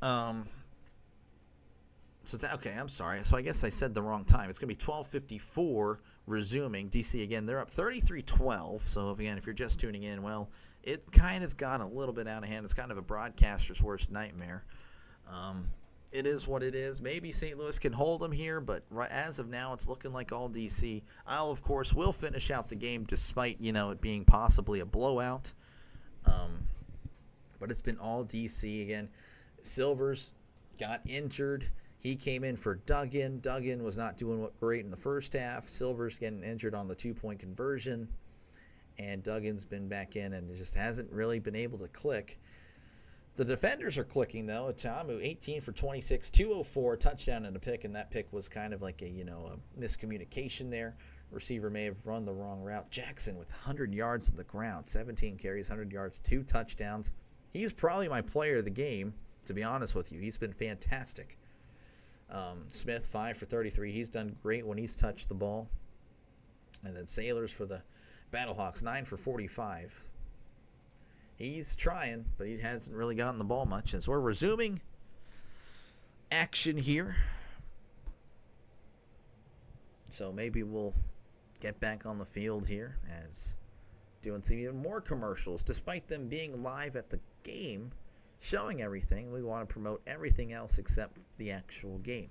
Okay, I'm sorry. So I guess I said the wrong time. It's going to be 12:54 resuming. DC, again, they're up 33-12. So, again, if you're just tuning in, well, it kind of got a little bit out of hand. It's kind of a broadcaster's worst nightmare. It is what it is. Maybe St. Louis can hold them here, but as of now, it's looking like all DC. Of course, will finish out the game despite, it being possibly a blowout. But it's been all DC again. Silvers got injured. He came in for Duggan. Duggan was not doing great in the first half. Silvers getting injured on the 2-point conversion. And Duggan's been back in and just hasn't really been able to click. The defenders are clicking, though. Atamu, 18 for 26, 204, touchdown and a pick, and that pick was kind of like a miscommunication there. Receiver may have run the wrong route. Jackson with 100 yards on the ground, 17 carries, 100 yards, 2 touchdowns. He's probably my player of the game, to be honest with you. He's been fantastic. Smith, 5 for 33. He's done great when he's touched the ball. And then Sailors for the Battlehawks, 9 for 45. He's trying, but he hasn't really gotten the ball much. As we're resuming action here. So maybe we'll get back on the field here as doing some even more commercials. Despite them being live at the game, showing everything, we want to promote everything else except the actual game.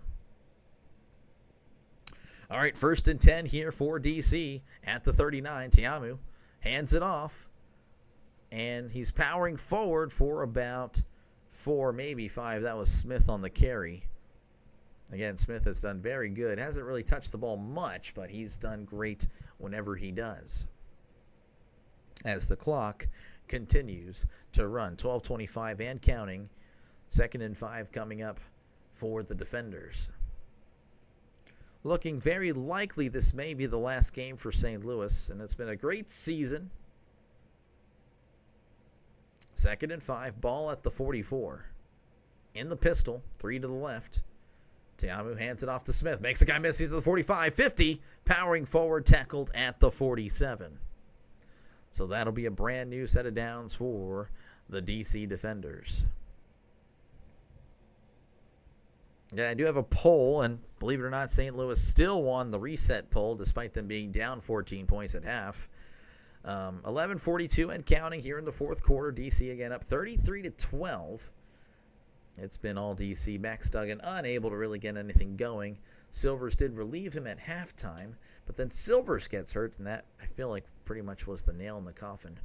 All right, 1st and 10 here for DC at the 39. Tiamu hands it off. And he's powering forward for about 4, maybe 5. That was Smith on the carry. Again, Smith has done very good. Hasn't really touched the ball much, but he's done great whenever he does. As the clock continues to run, 12:25 and counting. 2nd and 5 coming up for the defenders. Looking very likely this may be the last game for St. Louis, and it's been a great season. 2nd and 5, ball at the 44. In the pistol, 3 to the left. Tiamu hands it off to Smith. Makes a guy miss. He's at the 45, 50. Powering forward, tackled at the 47. So that'll be a brand new set of downs for the DC defenders. Yeah, I do have a poll, and believe it or not, St. Louis still won the reset poll despite them being down 14 points at half. 11:42 and counting here in the fourth quarter. DC again up 33-12. It's been all DC. Max Duggan unable to really get anything going. Silvers did relieve him at halftime, but then Silvers gets hurt, and that, I feel like, pretty much was the nail in the coffin.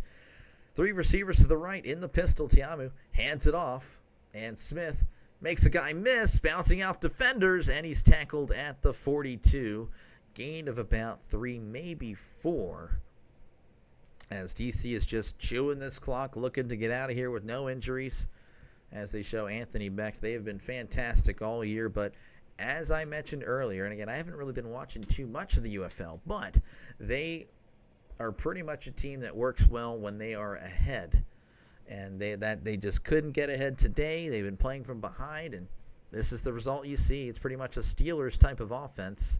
3 receivers to the right in the pistol. Tiamu hands it off, and Smith makes a guy miss, bouncing off defenders, and he's tackled at the 42. Gain of about 3, maybe 4. As DC is just chewing this clock, looking to get out of here with no injuries. As they show Anthony Beck, they have been fantastic all year, but as I mentioned earlier, and again, I haven't really been watching too much of the UFL, but they are pretty much a team that works well when they are ahead. And they just couldn't get ahead today. They've been playing from behind, and this is the result you see. It's pretty much a Steelers type of offense,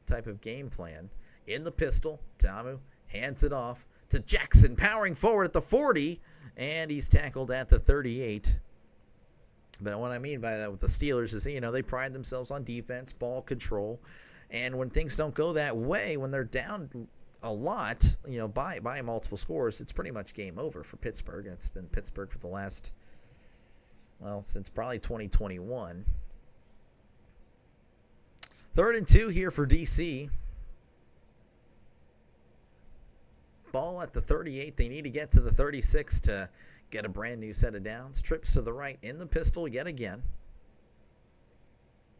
type of game plan. In the pistol, Tamu hands it off to Jackson, powering forward at the 40, and he's tackled at the 38. But what I mean by that with the Steelers is, they pride themselves on defense, ball control, and when things don't go that way, when they're down a lot, by multiple scores, it's pretty much game over for Pittsburgh. It's been Pittsburgh for the last, since probably 2021. 3rd and 2 here for DC. Ball at the 38. They need to get to the 36 to get a brand new set of downs. Trips to the right in the pistol yet again.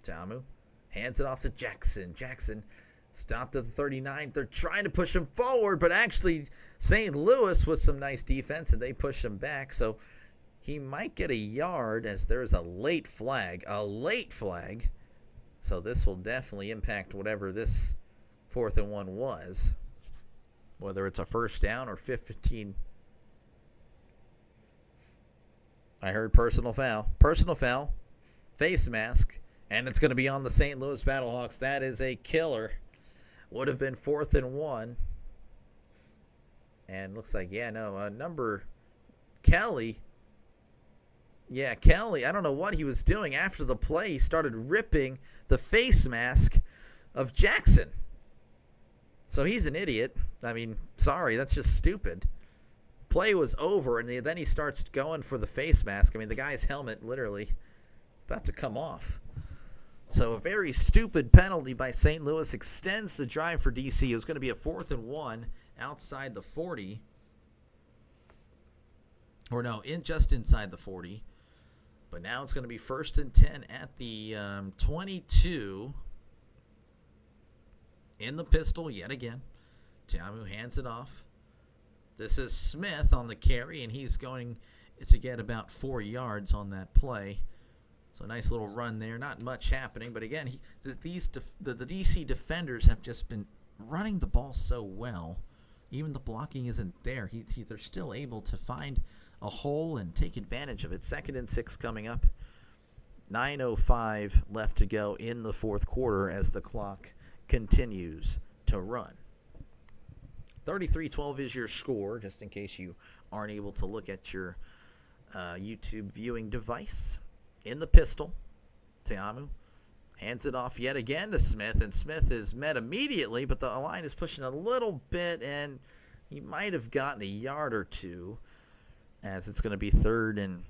Tamu hands it off to Jackson. Jackson stopped at the 39. They're trying to push him forward, but actually St. Louis with some nice defense, and they push him back. So he might get a yard as there's a late flag. So this will definitely impact whatever this 4th and 1 was, whether it's a first down or 15. I heard personal foul, face mask, and it's going to be on the St. Louis Battlehawks. That is a killer. Would have been 4th and 1. And looks like, number Kelly. Yeah, Kelly, I don't know what he was doing after the play. He started ripping the face mask of Jackson. So he's an idiot. I mean, sorry, that's just stupid. Play was over, and then he starts going for the face mask. I mean, the guy's helmet literally about to come off. So a very stupid penalty by St. Louis extends the drive for DC. It was going to be a 4th and 1 outside the 40. Or no, just inside the 40. But now it's going to be 1st and 10 at the 22. In the pistol yet again. Tamu hands it off. This is Smith on the carry, and he's going to get about 4 yards on that play. So a nice little run there. Not much happening, but again, the DC defenders have just been running the ball so well. Even the blocking isn't there. They're still able to find a hole and take advantage of it. 2nd and 6 coming up. 9:05 left to go in the fourth quarter as the clock continues to run. 33-12 is your score, just in case you aren't able to look at your YouTube viewing device. In the pistol, Teamu hands it off yet again to Smith, and Smith is met immediately, but the line is pushing a little bit, and he might have gotten a yard or two, as it's going to be third and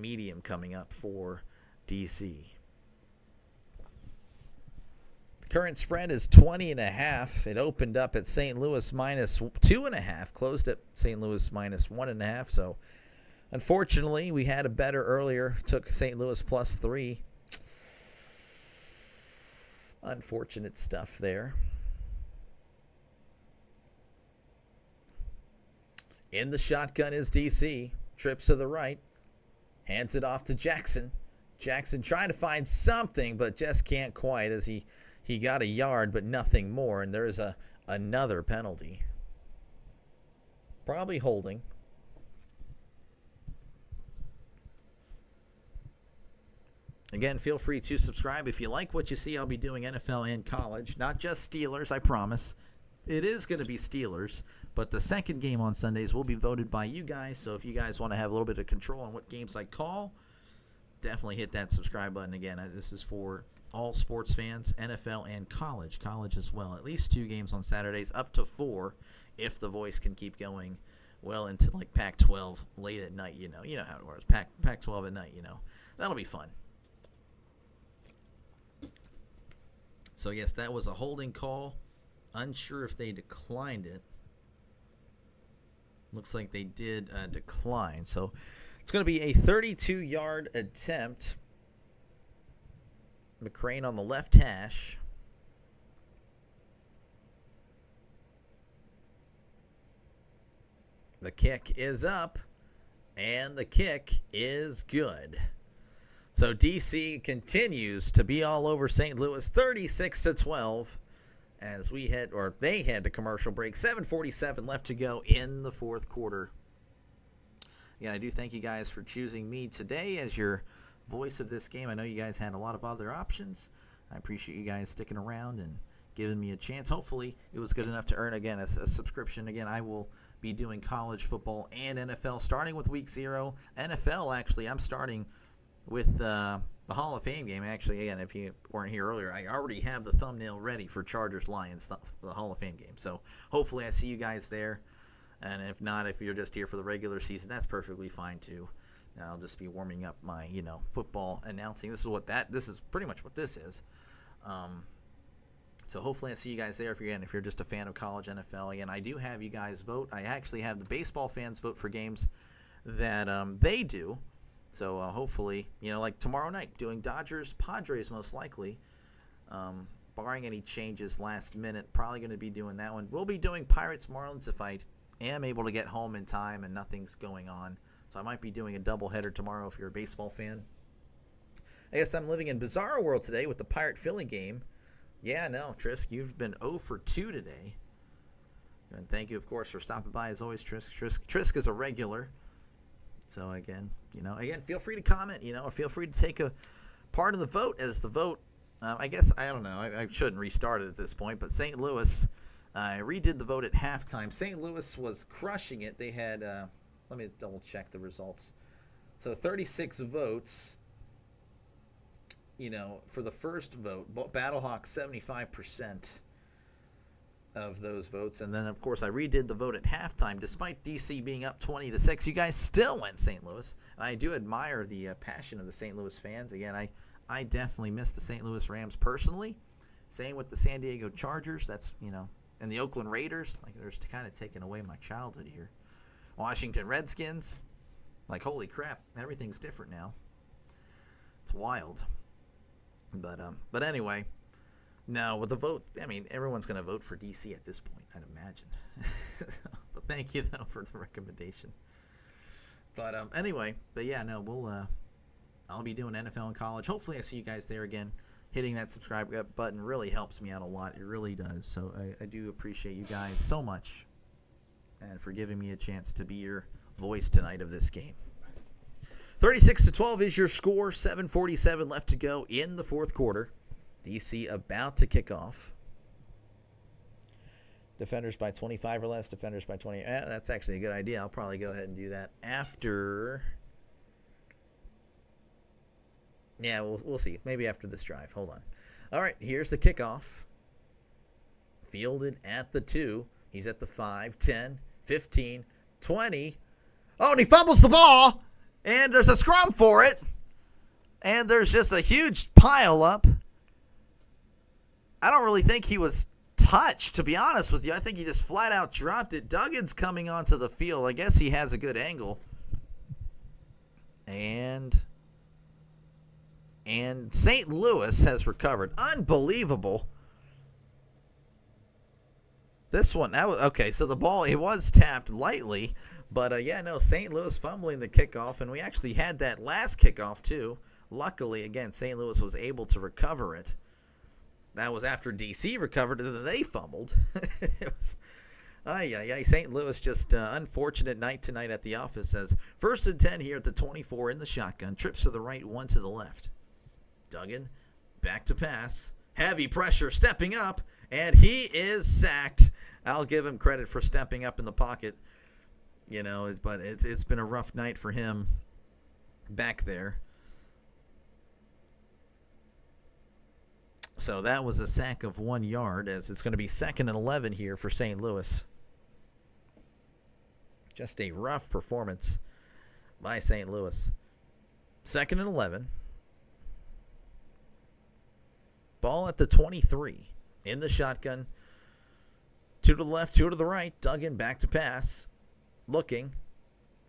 medium coming up for DC. The current spread is 20.5. It opened up at St. Louis minus 2.5, closed at St. Louis minus 1.5. So unfortunately, we had a better earlier. Took St. Louis plus 3. Unfortunate stuff there. In the shotgun is DC. Trips to the right. Hands it off to Jackson. Jackson trying to find something, but just can't quite, as he got a yard, but nothing more. And there's another penalty. Probably holding. Again, feel free to subscribe. If you like what you see, I'll be doing NFL and college. Not just Steelers, I promise. It is going to be Steelers, but the second game on Sundays will be voted by you guys. So if you guys want to have a little bit of control on what games I call, definitely hit that subscribe button. Again, this is for all sports fans, NFL and college as well. At least 2 games on Saturdays, up to 4 if the voice can keep going well into like Pac-12 late at night. You know how it works. Pac-12 at night. That'll be fun. So yes, that was a holding call. Unsure if they declined it. Looks like they did decline. So it's going to be a 32-yard attempt. McCrane on the left hash. The kick is up, and the kick is good. So DC continues to be all over St. Louis, 36-12. As they head to commercial break. 7:47 left to go in the fourth quarter. Again, I do thank you guys for choosing me today as your voice of this game. I know you guys had a lot of other options. I appreciate you guys sticking around and giving me a chance. Hopefully, it was good enough to earn, again, a subscription. Again, I will be doing college football and NFL, starting with Week 0. NFL, actually, I'm starting with the Hall of Fame game. Actually, again, if you weren't here earlier, I already have the thumbnail ready for Chargers-Lions, the Hall of Fame game. So hopefully I see you guys there. And if not, if you're just here for the regular season, that's perfectly fine too. I'll just be warming up my, football announcing. This is pretty much what this is. So hopefully I see you guys there. If you're just a fan of college, NFL, again, I do have you guys vote. I actually have the baseball fans vote for games that they do. So hopefully, like tomorrow night, doing Dodgers-Padres most likely, barring any changes last minute, probably going to be doing that one. We'll be doing Pirates-Marlins if I am able to get home in time and nothing's going on. So I might be doing a doubleheader tomorrow if you're a baseball fan. I guess I'm living in bizarre world today with the Pirate-Philly game. Yeah, no, Trisk, you've been 0 for 2 today. And thank you, of course, for stopping by as always, Trisk. Trisk is a regular. So again, feel free to comment, or feel free to take a part of the vote as the vote. I guess, I don't know, I shouldn't restart it at this point, but St. Louis, I redid the vote at halftime. St. Louis was crushing it. They had, let me double check the results. So 36 votes, for the first vote. Battlehawks, 75% of those votes. And then, of course, I redid the vote at halftime. Despite DC being up 20-6, you guys still went St. Louis. And I do admire the passion of the St. Louis fans. Again, I definitely miss the St. Louis Rams personally. Same with the San Diego Chargers. That's, and the Oakland Raiders. Like, they're just kind of taking away my childhood here. Washington Redskins. Like, holy crap, everything's different now. It's wild. But anyway, no, with the vote, everyone's going to vote for DC at this point, I'd imagine. But thank you, though, for the recommendation. But anyway, I'll be doing NFL and college. Hopefully I see you guys there again. Hitting that subscribe button really helps me out a lot. It really does. So I do appreciate you guys so much and for giving me a chance to be your voice tonight of this game. 36-12 is your score. 7:47 left to go in the fourth quarter. DC about to kick off. Defenders by 25 or less. Defenders by 20. That's actually a good idea. I'll probably go ahead and do that after. Yeah, we'll see. Maybe after this drive. Hold on. All right, here's the kickoff. Fielded at the 2. He's at the 5, 10, 15, 20. Oh, and he fumbles the ball. And there's a scrum for it. And there's just a huge pile up. I don't really think he was touched, to be honest with you. I think he just flat out dropped it. Duggan's coming onto the field. I guess he has a good angle. And And St. Louis has recovered. Unbelievable. This one, okay, so the ball, it was tapped lightly, but St. Louis fumbling the kickoff, and we actually had that last kickoff too. Luckily, again, St. Louis was able to recover it. That was after DC recovered, and then they fumbled. It was, St. Louis just unfortunate night tonight at the office as 1st and 10 here at the 24 in the shotgun. Trips to the right, one to the left. Duggan, back to pass. Heavy pressure, stepping up, and he is sacked. I'll give him credit for stepping up in the pocket, but it's been a rough night for him back there. So that was a sack of 1 yard, as it's going to be 2nd and 11 here for St. Louis. Just a rough performance by St. Louis. 2nd and 11. Ball at the 23 in the shotgun. 2 to the left, 2 to the right. Duggan back to pass. Looking.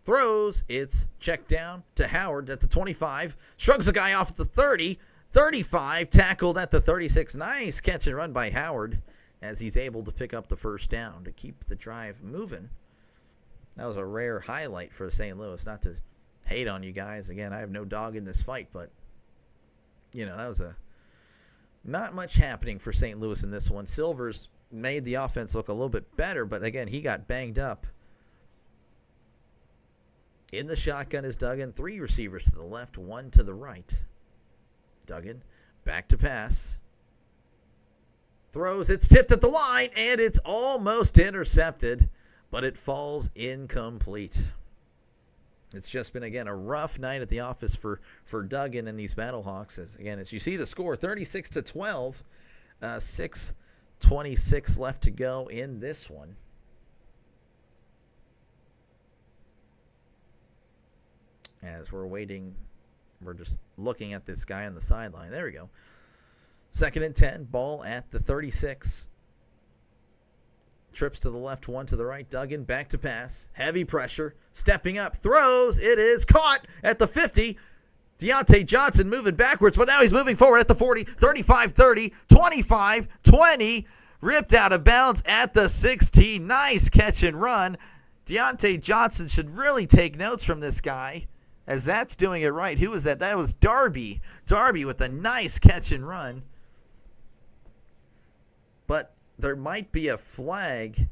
Throws. It's checked down to Howard at the 25. Shrugs a guy off at the 30. 35. Tackled at the 36. Nice catch and run by Howard as he's able to pick up the first down to keep the drive moving. That was a rare highlight for St. Louis. Not to hate on you guys. Again, I have no dog in this fight, but, that was not much happening for St. Louis in this one. Silvers made the offense look a little bit better, but again, he got banged up. In the shotgun is Duggan. 3 receivers to the left, 1 to the right. Duggan back to pass. Throws. It's tipped at the line, and it's almost intercepted, but it falls incomplete. It's just been, again, a rough night at the office for Duggan and these Battlehawks. As you see the score, 36-12, 6:26 left to go in this one. As we're waiting, we're just looking at this guy on the sideline. There we go. 2nd and 10, ball at the 36. Trips to the left, 1 to the right. Duggan back to pass. Heavy pressure. Stepping up. Throws. It is caught at the 50. Deontay Johnson moving backwards, but now he's moving forward at the 40, 35, 30, 25, 20. Ripped out of bounds at the 16. Nice catch and run. Deontay Johnson should really take notes from this guy, as that's doing it right. Who was that? That was Darby. Darby with a nice catch and run. But there might be a flag.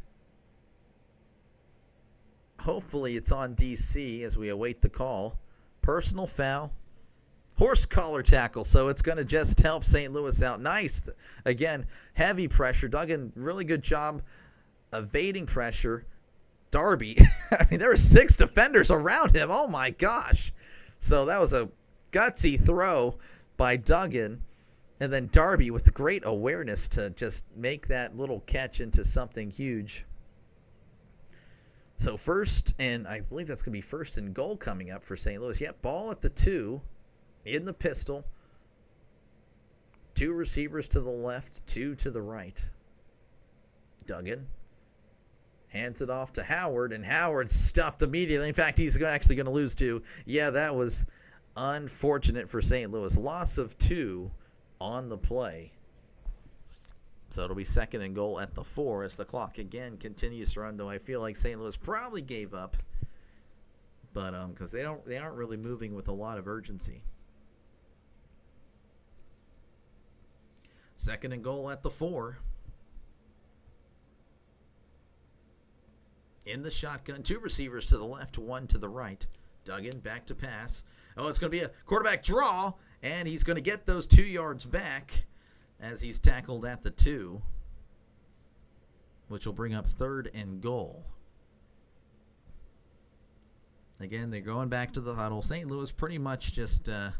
Hopefully it's on DC as we await the call. Personal foul. Horse collar tackle, so it's going to just help St. Louis out. Nice. Again, heavy pressure. Duggan, really good job evading pressure. Darby, there were 6 defenders around him. Oh, my gosh. So that was a gutsy throw by Duggan. And then Darby with the great awareness to just make that little catch into something huge. So first, and I believe that's going to be 1st and goal coming up for St. Louis. Yep, ball at the 2 in the pistol. 2 receivers to the left, 2 to the right. Duggan hands it off to Howard, and Howard stuffed immediately. In fact, he's actually going to lose 2. Yeah, that was unfortunate for St. Louis. Loss of 2 on the play. So it'll be 2nd and goal at the 4 as the clock again continues to run, though I feel like St. Louis probably gave up. But because they aren't really moving with a lot of urgency. 2nd and goal at the 4. In the shotgun, 2 receivers to the left, 1 to the right. Duggan back to pass. Oh, it's going to be a quarterback draw, and he's going to get those 2 yards back as he's tackled at the 2, which will bring up 3rd and goal. Again, they're going back to the huddle. St. Louis pretty much just, don't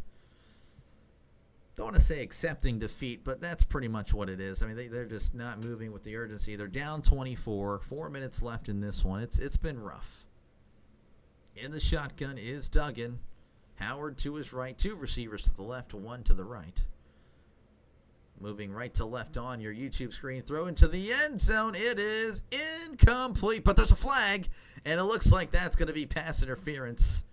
want to say accepting defeat, but that's pretty much what it is. They're just not moving with the urgency. They're down 24, 4 minutes left in this one. It's been rough. In the shotgun is Duggan. Howard to his right, 2 receivers to the left, 1 to the right. Moving right to left on your YouTube screen. Throw into the end zone. It is incomplete, but there's a flag, and it looks like that's going to be pass interference.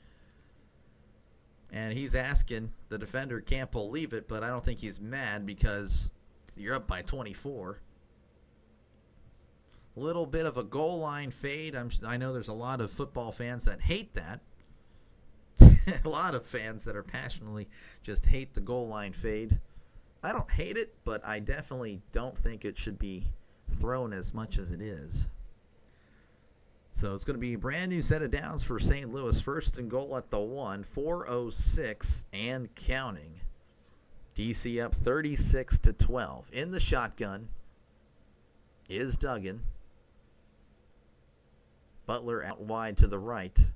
And he's asking, the defender can't believe it, but I don't think he's mad because you're up by 24. Little bit of a goal line fade. I know there's a lot of football fans that hate that. A lot of fans that are passionately just hate the goal line fade. I don't hate it, but I definitely don't think it should be thrown as much as it is. So it's going to be a brand new set of downs for St. Louis. First and goal at the 1, 4:06 and counting. DC up 36-12. In the shotgun is Duggan. Butler out wide to the right.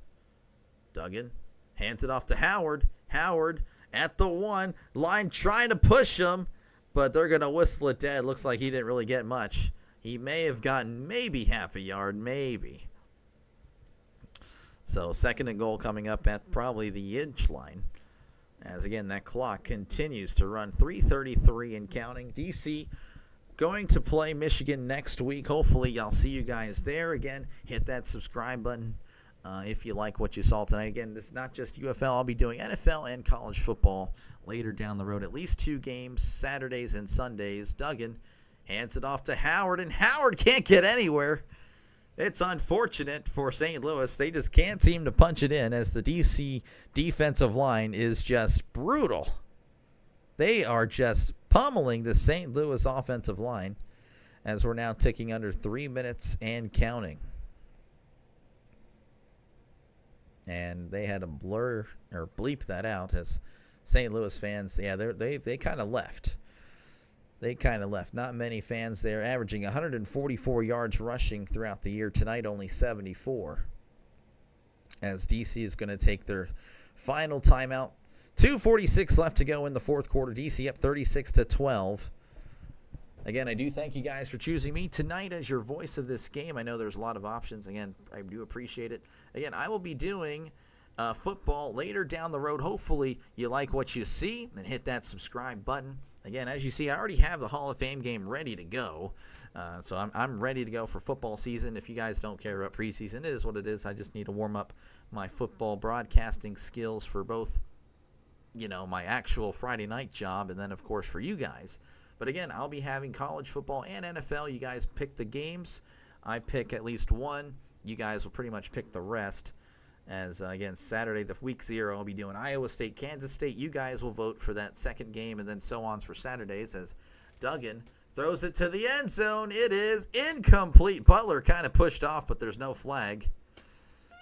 Duggan hands it off to Howard. Howard at the 1. Line trying to push him, but they're going to whistle it dead. Looks like he didn't really get much. He may have gotten maybe half a yard, maybe. So second and goal coming up at probably the inch line. As again, that clock continues to run. 3:33 and counting. DC going to play Michigan next week. Hopefully I'll see you guys there. Again, hit that subscribe button if you like what you saw tonight. Again, this is not just UFL. I'll be doing NFL and college football later down the road. At least 2 games, Saturdays and Sundays. Duggan hands it off to Howard, and Howard can't get anywhere. It's unfortunate for St. Louis. They just can't seem to punch it in as the DC defensive line is just brutal. They are just pummeling the St. Louis offensive line as we're now ticking under 3 minutes and counting. And they had to blur or bleep that out as St. Louis fans, they kind of left. They kind of left. Not many fans there, averaging 144 yards rushing throughout the year. Tonight, only 74. As DC is going to take their final timeout. 2:46 left to go in the fourth quarter. DC up 36-12. Again, I do thank you guys for choosing me tonight as your voice of this game. I know there's a lot of options. Again, I do appreciate it. Again, I will be doing football later down the road. Hopefully, you like what you see and hit that subscribe button. Again, as you see, I already have the Hall of Fame game ready to go. So I'm ready to go for football season. If you guys don't care about preseason, it is what it is. I just need to warm up my football broadcasting skills for both, my actual Friday night job and then, of course, for you guys. But again, I'll be having college football and NFL. You guys pick the games. I pick at least one. You guys will pretty much pick the rest. As, again, Saturday, the week 0, I'll be doing Iowa State, Kansas State. You guys will vote for that second game, and then so on for Saturdays as Duggan throws it to the end zone. It is incomplete. Butler kind of pushed off, but there's no flag.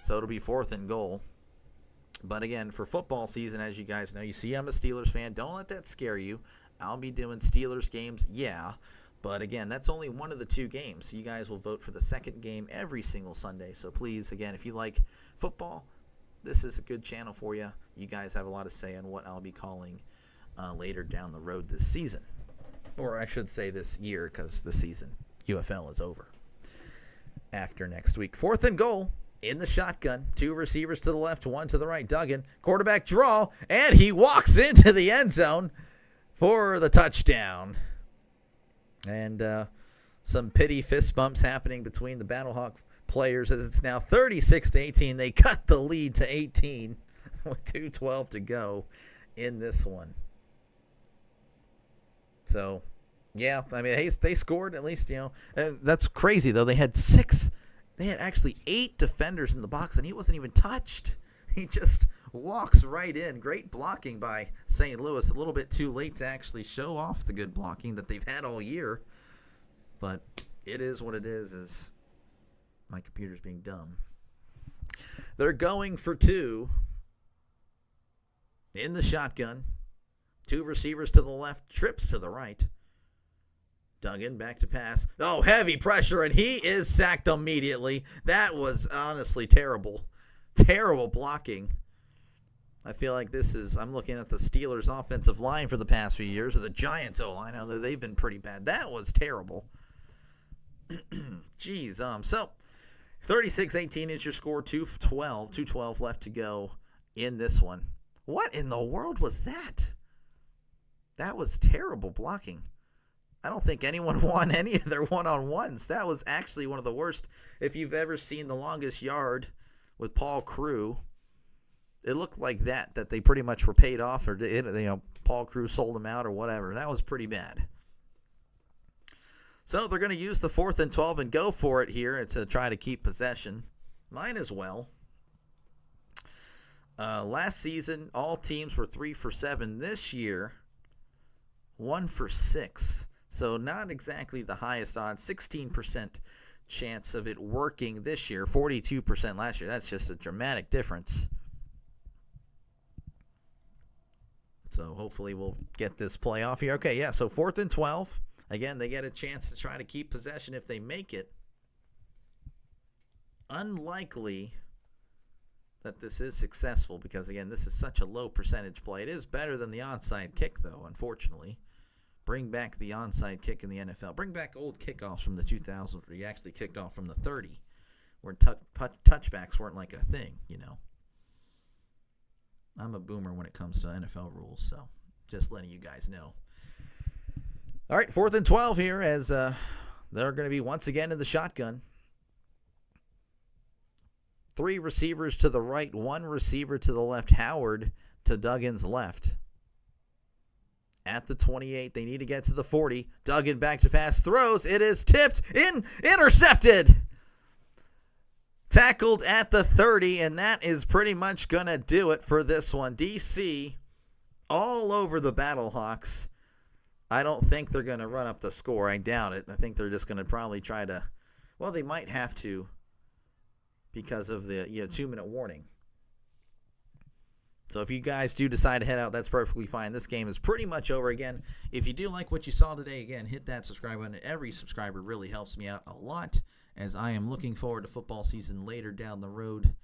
So it'll be 4th and goal. But, again, for football season, as you guys know, you see I'm a Steelers fan. Don't let that scare you. I'll be doing Steelers games, yeah. But, again, that's only one of the 2 games. You guys will vote for the second game every single Sunday. So, please, again, if you like football, this is a good channel for you. You guys have a lot to say on what I'll be calling later down the road this season. Or I should say this year because the season, UFL, is over after next week. 4th and goal in the shotgun. 2 receivers to the left, 1 to the right. Duggan, quarterback draw, and he walks into the end zone for the touchdown. And some pity fist bumps happening between the Battlehawk players as it's now 36-18. They cut the lead to 18 with 2:12 to go in this one. So, yeah, I mean, they scored at least, And that's crazy, though. They had actually 8 defenders in the box, and he wasn't even touched. He just walks right in. Great blocking by St. Louis. A little bit too late to actually show off the good blocking that they've had all year. But it is what it is my computer's being dumb. They're going for 2 in the shotgun. 2 receivers to the left, trips to the right. Duggan back to pass. Oh, heavy pressure, and he is sacked immediately. That was honestly terrible. Terrible blocking. I feel like I'm looking at the Steelers' offensive line for the past few years, or the Giants' O-line. I know they've been pretty bad. That was terrible. Jeez. So 36-18 is your score. 2:12 left to go in this one. What in the world was that? That was terrible blocking. I don't think anyone won any of their one-on-ones. That was actually one of the worst. If you've ever seen The Longest Yard with Paul Crew, it looked like that they pretty much were paid off, or Paul Cruz sold them out or whatever. That was pretty bad. So they're going to use the 4th and 12 and go for it here to try to keep possession. Might as well. Last season, all teams were 3 for 7. This year, 1 for 6. So not exactly the highest odds. 16% chance of it working this year. 42% last year. That's just a dramatic difference. So hopefully we'll get this playoff here. Okay, yeah, so 4th and 12. Again, they get a chance to try to keep possession if they make it. Unlikely that this is successful because, again, this is such a low percentage play. It is better than the onside kick, though, unfortunately. Bring back the onside kick in the NFL. Bring back old kickoffs from the 2000s where you actually kicked off from the 30, where touchbacks weren't like a thing, I'm a boomer when it comes to NFL rules, so just letting you guys know. All right, 4th and 12 here as they're going to be once again in the shotgun. 3 receivers to the right, 1 receiver to the left. Howard to Duggan's left. At the 28, they need to get to the 40. Duggan back to pass, throws. It is tipped, intercepted. Tackled at the 30, and that is pretty much going to do it for this one. DC all over the Battlehawks. I don't think they're going to run up the score. I doubt it. I think they're just going to probably try to, well, they might have to because of the 2-minute warning. So if you guys do decide to head out, that's perfectly fine. This game is pretty much over. Again, if you do like what you saw today, again, hit that subscribe button. Every subscriber really helps me out a lot as I am looking forward to football season later down the road.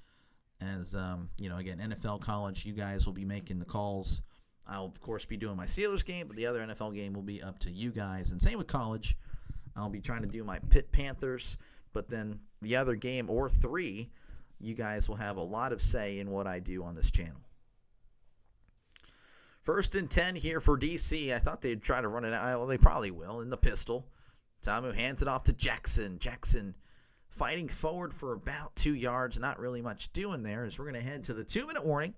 As, again, NFL, college, you guys will be making the calls. I'll, of course, be doing my Steelers game, but the other NFL game will be up to you guys. And same with college. I'll be trying to do my Pitt Panthers, but then the other game or 3, you guys will have a lot of say in what I do on this channel. 1st and 10 here for DC. I thought they'd try to run it out. Well, they probably will in the pistol. Tamu hands it off to Jackson. Jackson fighting forward for about 2 yards. Not really much doing there as we're going to head to the 2-minute warning.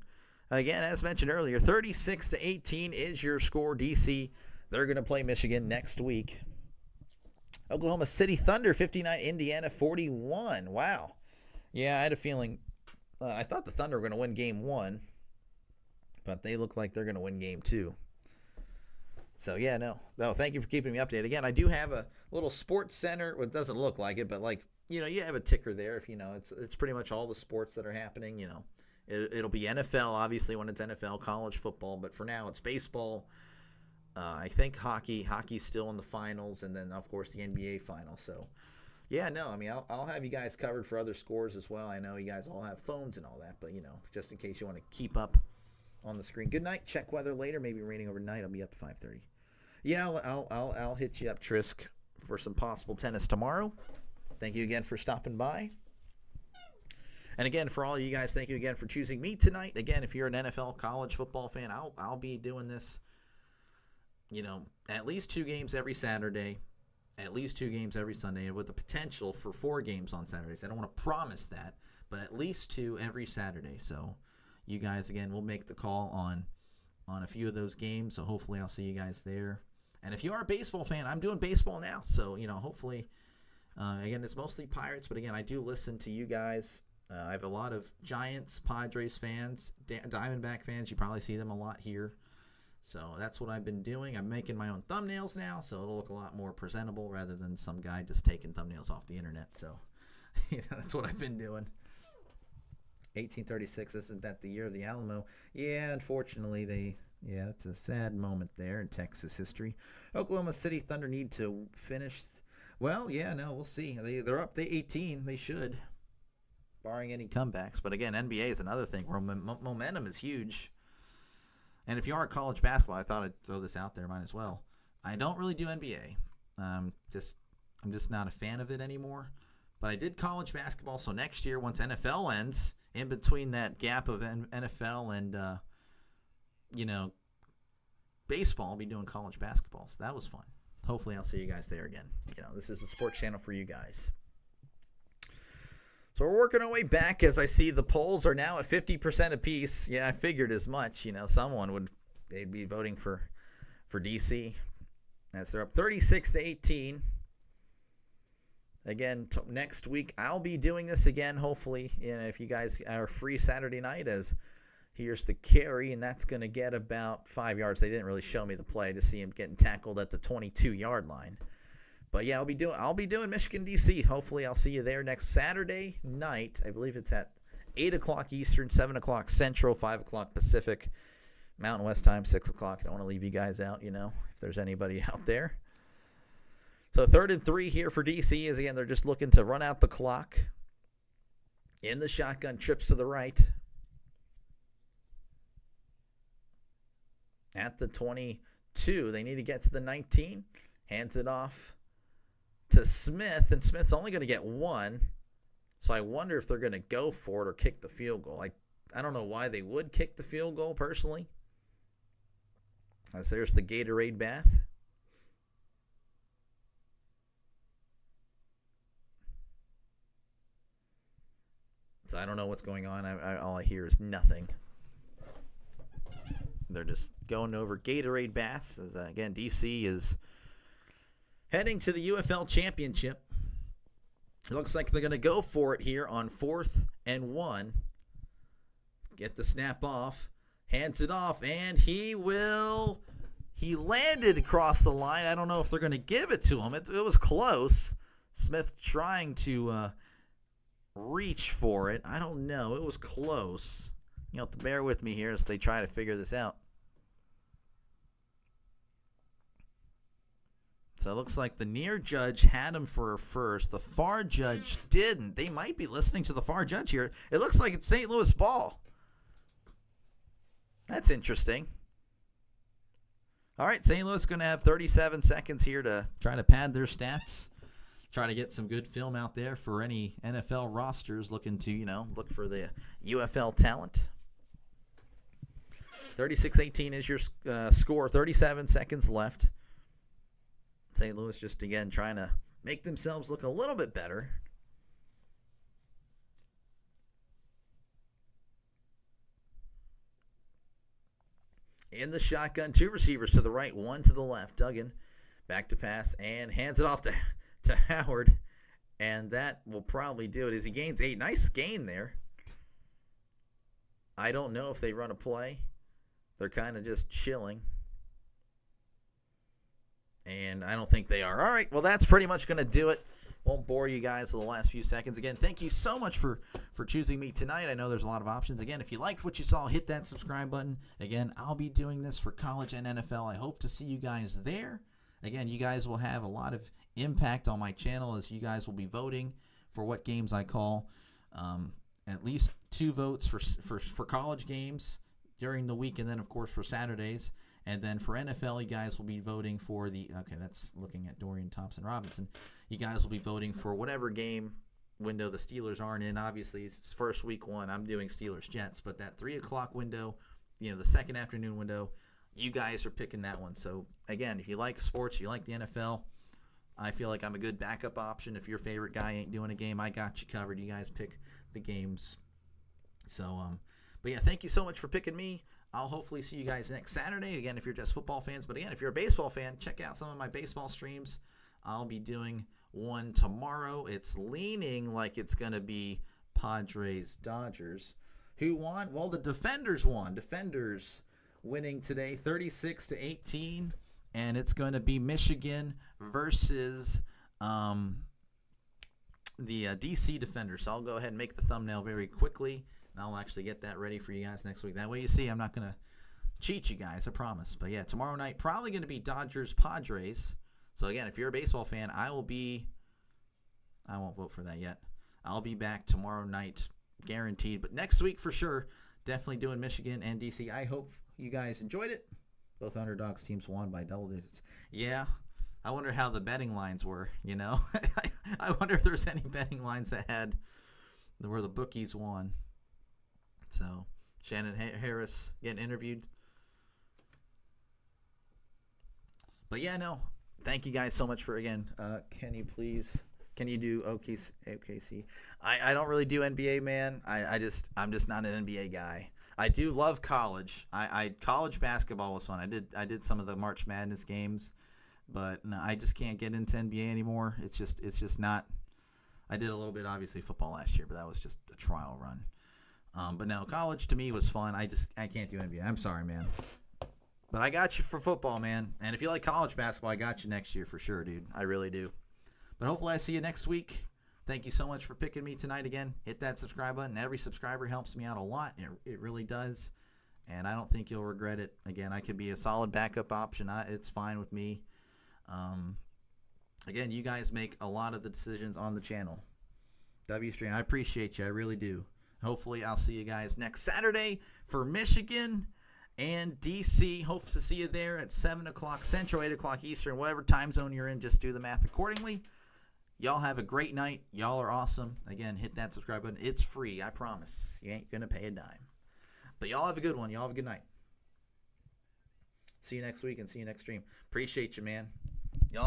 Again, as mentioned earlier, 36-18 is your score. DC, they're going to play Michigan next week. Oklahoma City Thunder 59, Indiana 41. Wow. Yeah, I had a feeling. I thought the Thunder were going to win game 1, but they look like they're going to win game 2. So, yeah, no, thank you for keeping me updated. Again, I do have a little sports center. Well, it doesn't look like it, but, you have a ticker there. If it's pretty much all the sports that are happening, It'll be NFL, obviously, when it's NFL, college football, but for now it's baseball. I think hockey. Hockey's still in the finals, and then, of course, the NBA finals. So, yeah, no, I mean, I'll have you guys covered for other scores as well. I know you guys all have phones and all that, but, just in case you want to keep up on the screen. Good night. Check weather later. Maybe raining overnight. I'll be up at 5:30. Yeah, I'll hit you up, Trisk, for some possible tennis tomorrow. Thank you again for stopping by. And again, for all of you guys, thank you again for choosing me tonight. Again, if you're an NFL college football fan, I'll be doing this, at least 2 games every Saturday, at least 2 games every Sunday, with the potential for 4 games on Saturdays. I don't want to promise that, but at least 2 every Saturday. So you guys, again, will make the call on a few of those games. So hopefully I'll see you guys there. And if you are a baseball fan, I'm doing baseball now. So, hopefully, again, it's mostly Pirates, but again, I do listen to you guys. I have a lot of Giants, Padres fans, Diamondback fans. You probably see them a lot here. So that's what I've been doing. I'm making my own thumbnails now, so it'll look a lot more presentable rather than some guy just taking thumbnails off the internet. So that's what I've been doing. 1836, isn't that the year of the Alamo? Yeah, unfortunately, it's a sad moment there in Texas history. Oklahoma City Thunder need to finish. Well, yeah, no, we'll see. They're up to 18. They should, barring any comebacks. But again, NBA is another thing where momentum is huge. And if you are college basketball, I thought I'd throw this out there, might as well. I don't really do NBA. I'm just not a fan of it anymore. But I did college basketball, so next year, once NFL ends, in between that gap of NFL and, baseball, I'll be doing college basketball. So that was fun. Hopefully I'll see you guys there again. This is a sports channel for you guys. So we're working our way back as I see the polls are now at 50% apiece. Yeah, I figured as much. They'd be voting for DC as they're up 36-18. Again, next week I'll be doing this again, hopefully. If you guys are free Saturday night, as here's the carry, and that's going to get about 5 yards. They didn't really show me the play to see him getting tackled at the 22-yard line. But yeah, I'll be doing Michigan DC. Hopefully, I'll see you there next Saturday night. I believe it's at 8 o'clock Eastern, 7 o'clock Central, 5 o'clock Pacific, Mountain West time, 6 o'clock. I don't want to leave you guys out, if there's anybody out there. So 3rd and 3 here for DC is, again, they're just looking to run out the clock. In the shotgun, trips to the right. At the 22, they need to get to the 19. Hands it off to Smith, and Smith's only going to get 1. So I wonder if they're going to go for it or kick the field goal. I don't know why they would kick the field goal, personally. As there's the Gatorade bath. So I don't know what's going on. All I hear is nothing. They're just going over Gatorade baths. As again, DC is heading to the UFL Championship. It looks like they're going to go for it here on 4th and 1. Get the snap off. Hands it off, and he landed across the line. I don't know if they're going to give it to him. It was close. Smith trying to reach for it. I don't know. It was close. You'll have to bear with me here as they try to figure this out. So it looks like the near judge had him for a first. The far judge didn't. They might be listening to the far judge here. It looks like it's St. Louis ball. That's interesting. All right, St. Louis going to have 37 seconds here to try to pad their stats. Try to get some good film out there for any NFL rosters looking to, look for the UFL talent. 36-18 is your score. 37 seconds left. St. Louis just, again, trying to make themselves look a little bit better. In the shotgun, 2 receivers to the right, 1 to the left. Duggan back to pass and hands it off to Howard. And that will probably do it as he gains 8. Nice gain there. I don't know if they run a play. They're kind of just chilling. And I don't think they are. All right, well, that's pretty much going to do it. Won't bore you guys with the last few seconds. Again, thank you so much for choosing me tonight. I know there's a lot of options. Again, if you liked what you saw, hit that subscribe button. Again, I'll be doing this for college and NFL. I hope to see you guys there. Again, you guys will have a lot of impact on my channel as you guys will be voting for what games I call. At least 2 votes for college games during the week, and then, of course, for Saturdays. And then for NFL, you guys will be voting for that's looking at Dorian Thompson-Robinson. You guys will be voting for whatever game window the Steelers aren't in. Obviously, it's first week 1. I'm doing Steelers-Jets. But that 3 o'clock window, the second afternoon window, you guys are picking that one. So, again, if you like sports, you like the NFL, I feel like I'm a good backup option. If your favorite guy ain't doing a game, I got you covered. You guys pick the games. So, but yeah, thank you so much for picking me. I'll hopefully see you guys next Saturday. Again, if you're just football fans. But again, if you're a baseball fan, check out some of my baseball streams. I'll be doing one tomorrow. It's leaning like it's going to be Padres-Dodgers. Who won? Well, the Defenders won. Defenders winning today 36-18. And it's going to be Michigan versus the DC Defenders. So I'll go ahead and make the thumbnail very quickly. I'll actually get that ready for you guys next week. That way you see I'm not going to cheat you guys, I promise. But yeah, tomorrow night probably going to be Dodgers-Padres. So again, if you're a baseball fan, I won't vote for that yet. I'll be back tomorrow night, guaranteed. But next week for sure, definitely doing Michigan and DC. I hope you guys enjoyed it. Both underdogs teams won by double digits. Yeah, I wonder how the betting lines were, I wonder if there's any betting lines that had where the bookies won. So, Shannon Harris getting interviewed. But yeah, no. Thank you guys so much for, again, can you please Can you do OKC? OKC? I don't really do NBA, man. I'm just not an NBA guy. I do love college. I college basketball was fun. I did some of the March Madness games, but no, I just can't get into NBA anymore. It's just not. I did a little bit, obviously, football last year, but that was just a trial run. But no, college to me was fun. I can't do NBA. I'm sorry, man. But I got you for football, man. And if you like college basketball, I got you next year for sure, dude. I really do. But hopefully I see you next week. Thank you so much for picking me tonight again. Hit that subscribe button. Every subscriber helps me out a lot. It really does. And I don't think you'll regret it. Again, I could be a solid backup option. It's fine with me. Again, you guys make a lot of the decisions on the channel. WStream, I appreciate you. I really do. Hopefully I'll see you guys next Saturday for Michigan and DC. Hope to see you there at 7 o'clock Central, 8 o'clock Eastern, whatever time zone you're in. Just do the math accordingly. Y'all have a great night. Y'all are awesome. Again, hit that subscribe button. It's free, I promise. You ain't going to pay a dime. But y'all have a good one. Y'all have a good night. See you next week and see you next stream. Appreciate you, man.